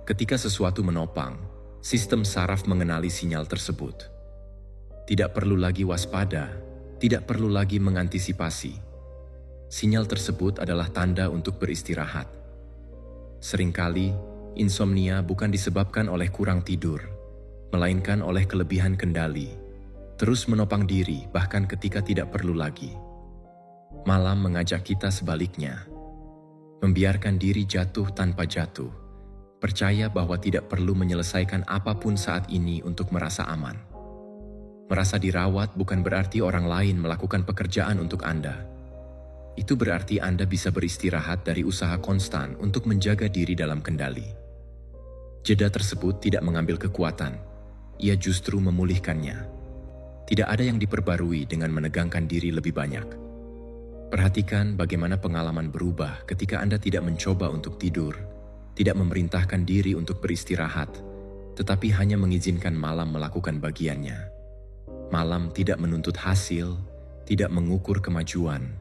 Ketika sesuatu menopang, sistem saraf mengenali sinyal tersebut. Tidak perlu lagi waspada, tidak perlu lagi mengantisipasi. Sinyal tersebut adalah tanda untuk beristirahat. Seringkali, insomnia bukan disebabkan oleh kurang tidur, melainkan oleh kelebihan kendali, terus menopang diri bahkan ketika tidak perlu lagi. Malam mengajak kita sebaliknya, membiarkan diri jatuh tanpa jatuh, percaya bahwa tidak perlu menyelesaikan apapun saat ini untuk merasa aman. Merasa dirawat bukan berarti orang lain melakukan pekerjaan untuk Anda. Itu berarti Anda bisa beristirahat dari usaha konstan untuk menjaga diri dalam kendali. Jeda tersebut tidak mengambil kekuatan, ia justru memulihkannya. Tidak ada yang diperbarui dengan menegangkan diri lebih banyak. Perhatikan bagaimana pengalaman berubah ketika Anda tidak mencoba untuk tidur, tidak memerintahkan diri untuk beristirahat, tetapi hanya mengizinkan malam melakukan bagiannya. Malam tidak menuntut hasil, tidak mengukur kemajuan.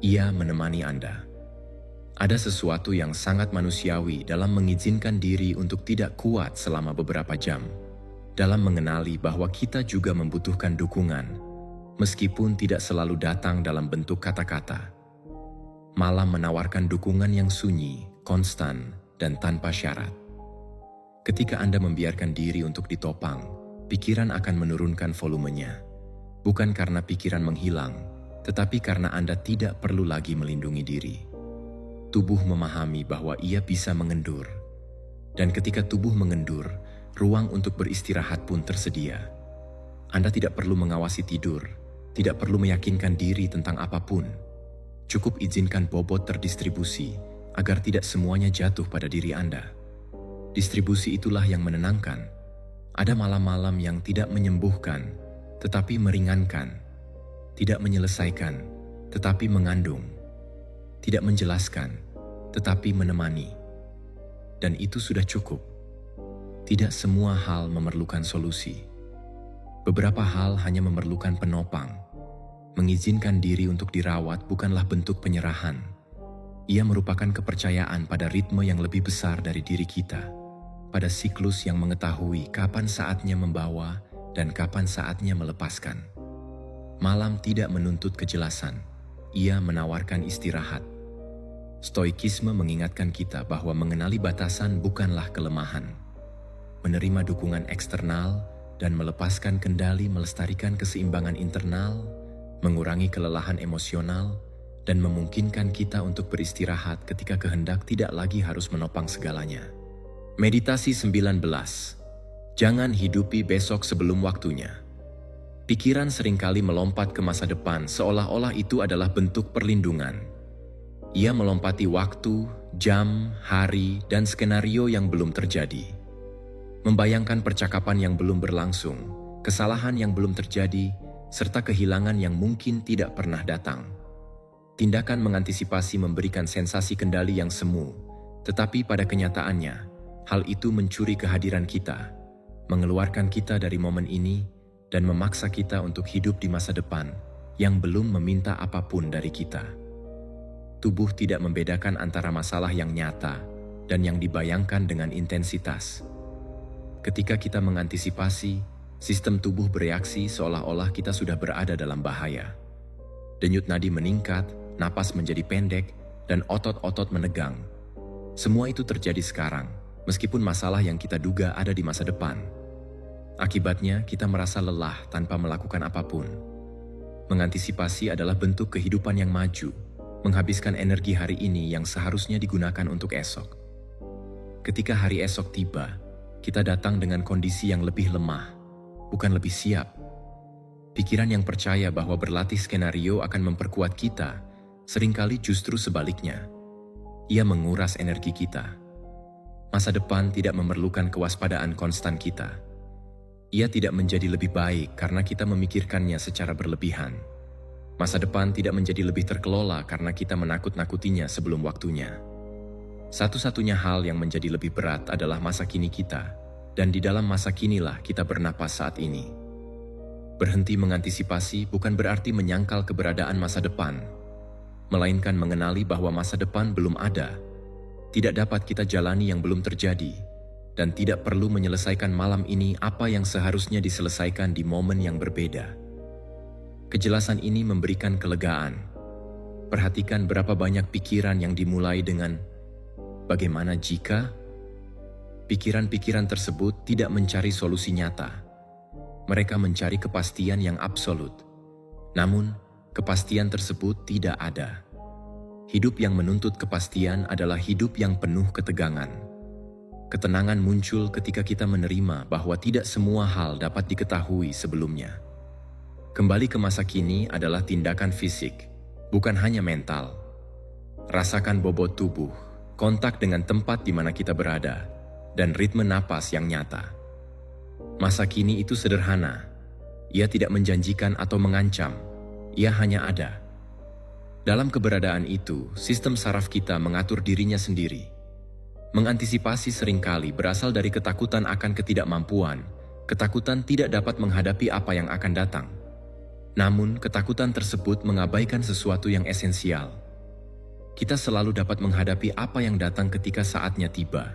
Ia menemani Anda. Ada sesuatu yang sangat manusiawi dalam mengizinkan diri untuk tidak kuat selama beberapa jam, dalam mengenali bahwa kita juga membutuhkan dukungan, meskipun tidak selalu datang dalam bentuk kata-kata. Malam menawarkan dukungan yang sunyi, konstan, dan tanpa syarat. Ketika Anda membiarkan diri untuk ditopang, pikiran akan menurunkan volumenya. Bukan karena pikiran menghilang, tetapi karena Anda tidak perlu lagi melindungi diri. Tubuh memahami bahwa ia bisa mengendur. Dan ketika tubuh mengendur, ruang untuk beristirahat pun tersedia. Anda tidak perlu mengawasi tidur, tidak perlu meyakinkan diri tentang apapun. Cukup izinkan bobot terdistribusi agar tidak semuanya jatuh pada diri Anda. Distribusi itulah yang menenangkan. Ada malam-malam yang tidak menyembuhkan, tetapi meringankan. Tidak menyelesaikan, tetapi mengandung. Tidak menjelaskan, tetapi menemani. Dan itu sudah cukup. Tidak semua hal memerlukan solusi. Beberapa hal hanya memerlukan penopang. Mengizinkan diri untuk dirawat bukanlah bentuk penyerahan. Ia merupakan kepercayaan pada ritme yang lebih besar dari diri kita, pada siklus yang mengetahui kapan saatnya membawa dan kapan saatnya melepaskan. Malam tidak menuntut kejelasan, ia menawarkan istirahat. Stoikisme mengingatkan kita bahwa mengenali batasan bukanlah kelemahan. Menerima dukungan eksternal dan melepaskan kendali melestarikan keseimbangan internal, mengurangi kelelahan emosional, dan memungkinkan kita untuk beristirahat ketika kehendak tidak lagi harus menopang segalanya. Meditasi 19. Jangan hidupi besok sebelum waktunya. Pikiran seringkali melompat ke masa depan seolah-olah itu adalah bentuk perlindungan. Ia melompati waktu, jam, hari, dan skenario yang belum terjadi. Membayangkan percakapan yang belum berlangsung, kesalahan yang belum terjadi, serta kehilangan yang mungkin tidak pernah datang. Tindakan mengantisipasi memberikan sensasi kendali yang semu, tetapi pada kenyataannya, hal itu mencuri kehadiran kita, mengeluarkan kita dari momen ini, dan memaksa kita untuk hidup di masa depan yang belum meminta apapun dari kita. Tubuh tidak membedakan antara masalah yang nyata dan yang dibayangkan dengan intensitas. Ketika kita mengantisipasi, sistem tubuh bereaksi seolah-olah kita sudah berada dalam bahaya. Denyut nadi meningkat, napas menjadi pendek, dan otot-otot menegang. Semua itu terjadi sekarang, meskipun masalah yang kita duga ada di masa depan. Akibatnya, kita merasa lelah tanpa melakukan apapun. Mengantisipasi adalah bentuk kehidupan yang maju, menghabiskan energi hari ini yang seharusnya digunakan untuk esok. Ketika hari esok tiba, kita datang dengan kondisi yang lebih lemah, bukan lebih siap. Pikiran yang percaya bahwa berlatih skenario akan memperkuat kita, seringkali justru sebaliknya. Ia menguras energi kita. Masa depan tidak memerlukan kewaspadaan konstan kita. Ia tidak menjadi lebih baik karena kita memikirkannya secara berlebihan. Masa depan tidak menjadi lebih terkelola karena kita menakut-nakutinya sebelum waktunya. Satu-satunya hal yang menjadi lebih berat adalah masa kini kita, dan di dalam masa kinilah kita bernapas saat ini. Berhenti mengantisipasi bukan berarti menyangkal keberadaan masa depan, melainkan mengenali bahwa masa depan belum ada, tidak dapat kita jalani yang belum terjadi, dan tidak perlu menyelesaikan malam ini apa yang seharusnya diselesaikan di momen yang berbeda. Kejelasan ini memberikan kelegaan. Perhatikan berapa banyak pikiran yang dimulai dengan bagaimana jika. Pikiran-pikiran tersebut tidak mencari solusi nyata. Mereka mencari kepastian yang absolut. Namun, kepastian tersebut tidak ada. Hidup yang menuntut kepastian adalah hidup yang penuh ketegangan. Ketenangan muncul ketika kita menerima bahwa tidak semua hal dapat diketahui sebelumnya. Kembali ke masa kini adalah tindakan fisik, bukan hanya mental. Rasakan bobot tubuh, kontak dengan tempat di mana kita berada, dan ritme napas yang nyata. Masa kini itu sederhana. Ia tidak menjanjikan atau mengancam. Ia hanya ada. Dalam keberadaan itu, sistem saraf kita mengatur dirinya sendiri. Mengantisipasi seringkali berasal dari ketakutan akan ketidakmampuan, Ketakutan tidak dapat menghadapi apa yang akan datang. Namun, ketakutan tersebut mengabaikan sesuatu yang esensial. Kita selalu dapat menghadapi apa yang datang ketika saatnya tiba.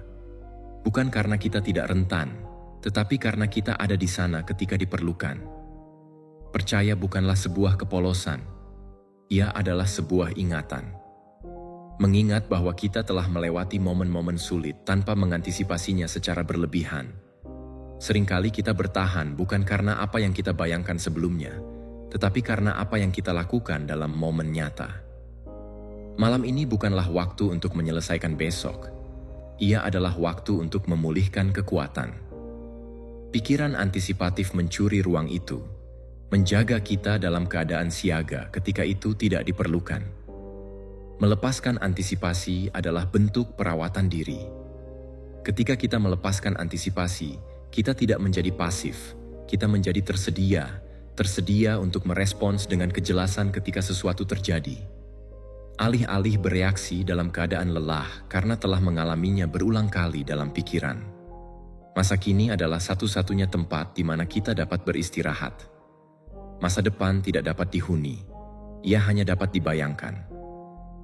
Bukan karena kita tidak rentan, tetapi karena kita ada di sana ketika diperlukan. Percaya bukanlah sebuah kepolosan. Ia adalah sebuah ingatan. Mengingat bahwa kita telah melewati momen-momen sulit tanpa mengantisipasinya secara berlebihan. Seringkali kita bertahan bukan karena apa yang kita bayangkan sebelumnya, tetapi karena apa yang kita lakukan dalam momen nyata. Malam ini bukanlah waktu untuk menyelesaikan besok. Ia adalah waktu untuk memulihkan kekuatan. Pikiran antisipatif mencuri ruang itu, menjaga kita dalam keadaan siaga ketika itu tidak diperlukan. Melepaskan antisipasi adalah bentuk perawatan diri. Ketika kita melepaskan antisipasi, kita tidak menjadi pasif, kita menjadi tersedia untuk merespons dengan kejelasan ketika sesuatu terjadi. Alih-alih bereaksi dalam keadaan lelah karena telah mengalaminya berulang kali dalam pikiran. Masa kini adalah satu-satunya tempat di mana kita dapat beristirahat. Masa depan tidak dapat dihuni, ia hanya dapat dibayangkan.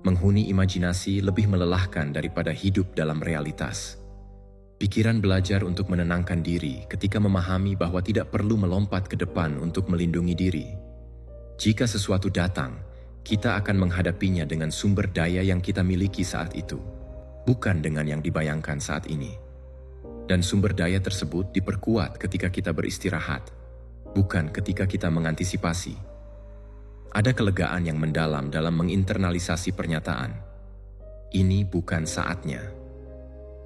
Menghuni imajinasi lebih melelahkan daripada hidup dalam realitas. Pikiran belajar untuk menenangkan diri ketika memahami bahwa tidak perlu melompat ke depan untuk melindungi diri. Jika sesuatu datang, kita akan menghadapinya dengan sumber daya yang kita miliki saat itu, bukan dengan yang dibayangkan saat ini. Dan sumber daya tersebut diperkuat ketika kita beristirahat, bukan ketika kita mengantisipasi. Ada kelegaan yang mendalam dalam menginternalisasi pernyataan. Ini bukan saatnya.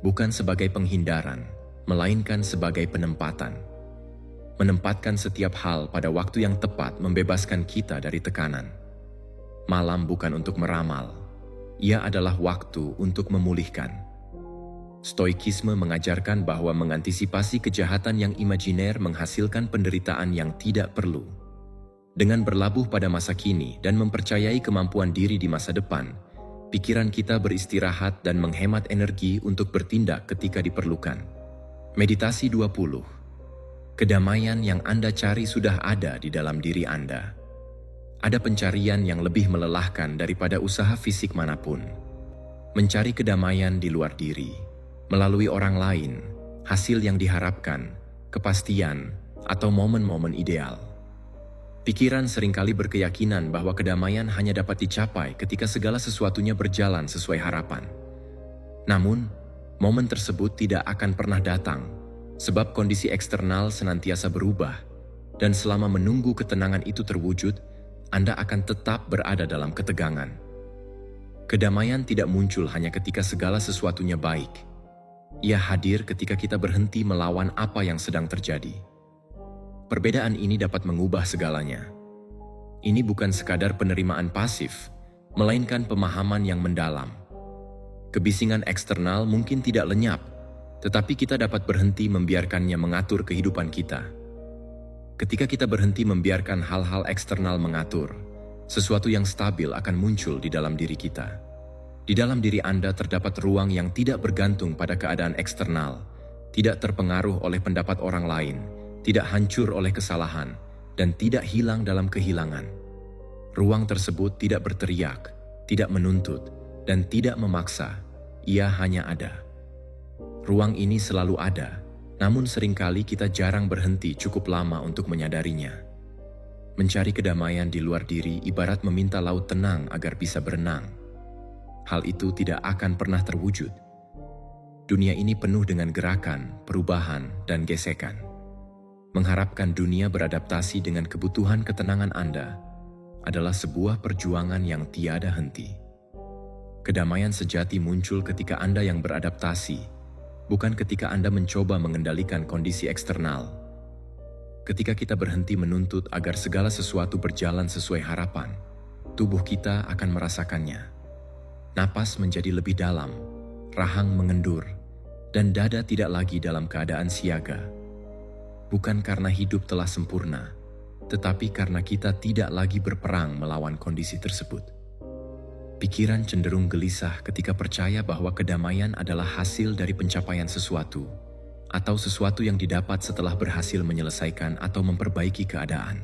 Bukan sebagai penghindaran, melainkan sebagai penempatan. Menempatkan setiap hal pada waktu yang tepat membebaskan kita dari tekanan. Malam bukan untuk meramal, ia adalah waktu untuk memulihkan. Stoikisme mengajarkan bahwa mengantisipasi kejahatan yang imajiner menghasilkan penderitaan yang tidak perlu. Dengan berlabuh pada masa kini dan mempercayai kemampuan diri di masa depan, pikiran kita beristirahat dan menghemat energi untuk bertindak ketika diperlukan. Meditasi 20. Kedamaian yang Anda cari sudah ada di dalam diri Anda. Ada pencarian yang lebih melelahkan daripada usaha fisik manapun. Mencari kedamaian di luar diri, melalui orang lain, hasil yang diharapkan, kepastian, atau momen-momen ideal. Pikiran seringkali berkeyakinan bahwa kedamaian hanya dapat dicapai ketika segala sesuatunya berjalan sesuai harapan. Namun, momen tersebut tidak akan pernah datang, sebab kondisi eksternal senantiasa berubah, dan selama menunggu ketenangan itu terwujud, Anda akan tetap berada dalam ketegangan. Kedamaian tidak muncul hanya ketika segala sesuatunya baik. Ia hadir ketika kita berhenti melawan apa yang sedang terjadi. Perbedaan ini dapat mengubah segalanya. Ini bukan sekadar penerimaan pasif, melainkan pemahaman yang mendalam. Kebisingan eksternal mungkin tidak lenyap, tetapi kita dapat berhenti membiarkannya mengatur kehidupan kita. Ketika kita berhenti membiarkan hal-hal eksternal mengatur, sesuatu yang stabil akan muncul di dalam diri kita. Di dalam diri Anda terdapat ruang yang tidak bergantung pada keadaan eksternal, tidak terpengaruh oleh pendapat orang lain, tidak hancur oleh kesalahan, dan tidak hilang dalam kehilangan. Ruang tersebut tidak berteriak, tidak menuntut, dan tidak memaksa. Ia hanya ada. Ruang ini selalu ada, namun seringkali kita jarang berhenti cukup lama untuk menyadarinya. Mencari kedamaian di luar diri ibarat meminta laut tenang agar bisa berenang. Hal itu tidak akan pernah terwujud. Dunia ini penuh dengan gerakan, perubahan, dan gesekan. Mengharapkan dunia beradaptasi dengan kebutuhan ketenangan Anda adalah sebuah perjuangan yang tiada henti. Kedamaian sejati muncul ketika Anda yang beradaptasi, bukan ketika Anda mencoba mengendalikan kondisi eksternal. Ketika kita berhenti menuntut agar segala sesuatu berjalan sesuai harapan, tubuh kita akan merasakannya. Napas menjadi lebih dalam, rahang mengendur, dan dada tidak lagi dalam keadaan siaga. Bukan karena hidup telah sempurna, tetapi karena kita tidak lagi berperang melawan kondisi tersebut. Pikiran cenderung gelisah ketika percaya bahwa kedamaian adalah hasil dari pencapaian sesuatu, atau sesuatu yang didapat setelah berhasil menyelesaikan atau memperbaiki keadaan.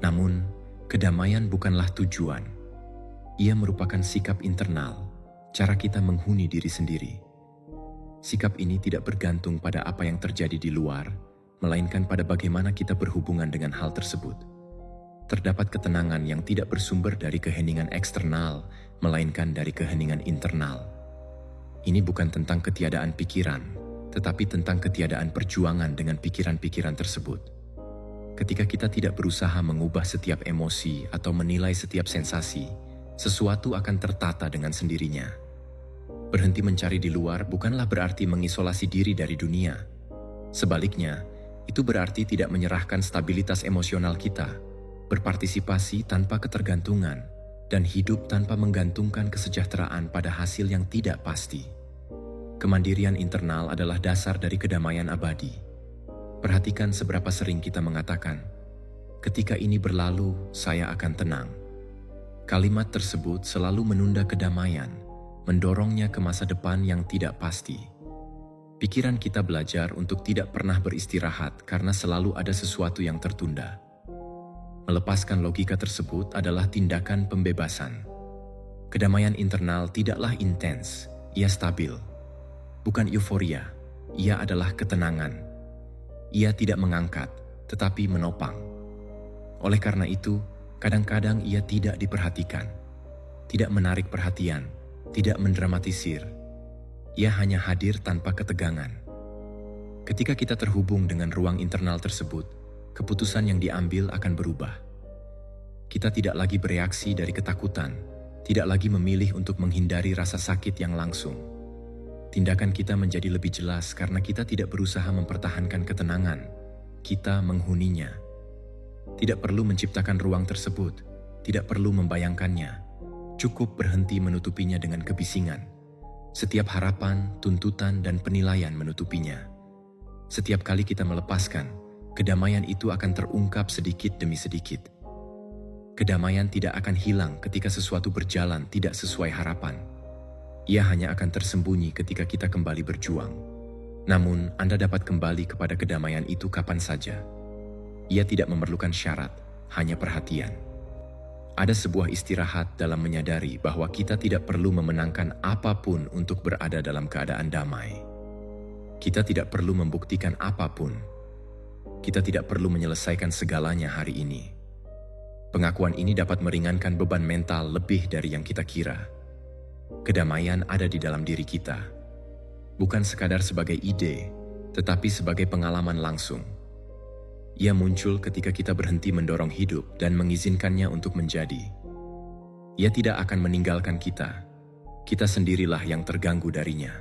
Namun, kedamaian bukanlah tujuan. Ia merupakan sikap internal, cara kita menghuni diri sendiri. Sikap ini tidak bergantung pada apa yang terjadi di luar, melainkan pada bagaimana kita berhubungan dengan hal tersebut. Terdapat ketenangan yang tidak bersumber dari keheningan eksternal, melainkan dari keheningan internal. Ini bukan tentang ketiadaan pikiran, tetapi tentang ketiadaan perjuangan dengan pikiran-pikiran tersebut. Ketika kita tidak berusaha mengubah setiap emosi atau menilai setiap sensasi, sesuatu akan tertata dengan sendirinya. Berhenti mencari di luar bukanlah berarti mengisolasi diri dari dunia. Sebaliknya, itu berarti tidak menyerahkan stabilitas emosional kita, berpartisipasi tanpa ketergantungan, dan hidup tanpa menggantungkan kesejahteraan pada hasil yang tidak pasti. Kemandirian internal adalah dasar dari kedamaian abadi. Perhatikan seberapa sering kita mengatakan, "Ketika ini berlalu, saya akan tenang." Kalimat tersebut selalu menunda kedamaian, mendorongnya ke masa depan yang tidak pasti. Pikiran kita belajar untuk tidak pernah beristirahat karena selalu ada sesuatu yang tertunda. Melepaskan logika tersebut adalah tindakan pembebasan. Kedamaian internal tidaklah intens, ia stabil. Bukan euforia, ia adalah ketenangan. Ia tidak mengangkat, tetapi menopang. Oleh karena itu, kadang-kadang ia tidak diperhatikan, tidak menarik perhatian, tidak mendramatisir. Ia hanya hadir tanpa ketegangan. Ketika kita terhubung dengan ruang internal tersebut, keputusan yang diambil akan berubah. Kita tidak lagi bereaksi dari ketakutan, tidak lagi memilih untuk menghindari rasa sakit yang langsung. Tindakan kita menjadi lebih jelas karena kita tidak berusaha mempertahankan ketenangan, kita menghuninya. Tidak perlu menciptakan ruang tersebut, tidak perlu membayangkannya, cukup berhenti menutupinya dengan kebisingan. Setiap harapan, tuntutan, dan penilaian menutupinya. Setiap kali kita melepaskan, kedamaian itu akan terungkap sedikit demi sedikit. Kedamaian tidak akan hilang ketika sesuatu berjalan tidak sesuai harapan. Ia hanya akan tersembunyi ketika kita kembali berjuang. Namun, Anda dapat kembali kepada kedamaian itu kapan saja. Ia tidak memerlukan syarat, hanya perhatian. Ada sebuah istirahat dalam menyadari bahwa kita tidak perlu memenangkan apapun untuk berada dalam keadaan damai. Kita tidak perlu membuktikan apapun. Kita tidak perlu menyelesaikan segalanya hari ini. Pengakuan ini dapat meringankan beban mental lebih dari yang kita kira. Kedamaian ada di dalam diri kita. Bukan sekadar sebagai ide, tetapi sebagai pengalaman langsung. Ia muncul ketika kita berhenti mendorong hidup dan mengizinkannya untuk menjadi. Ia tidak akan meninggalkan kita. Kita sendirilah yang terganggu darinya.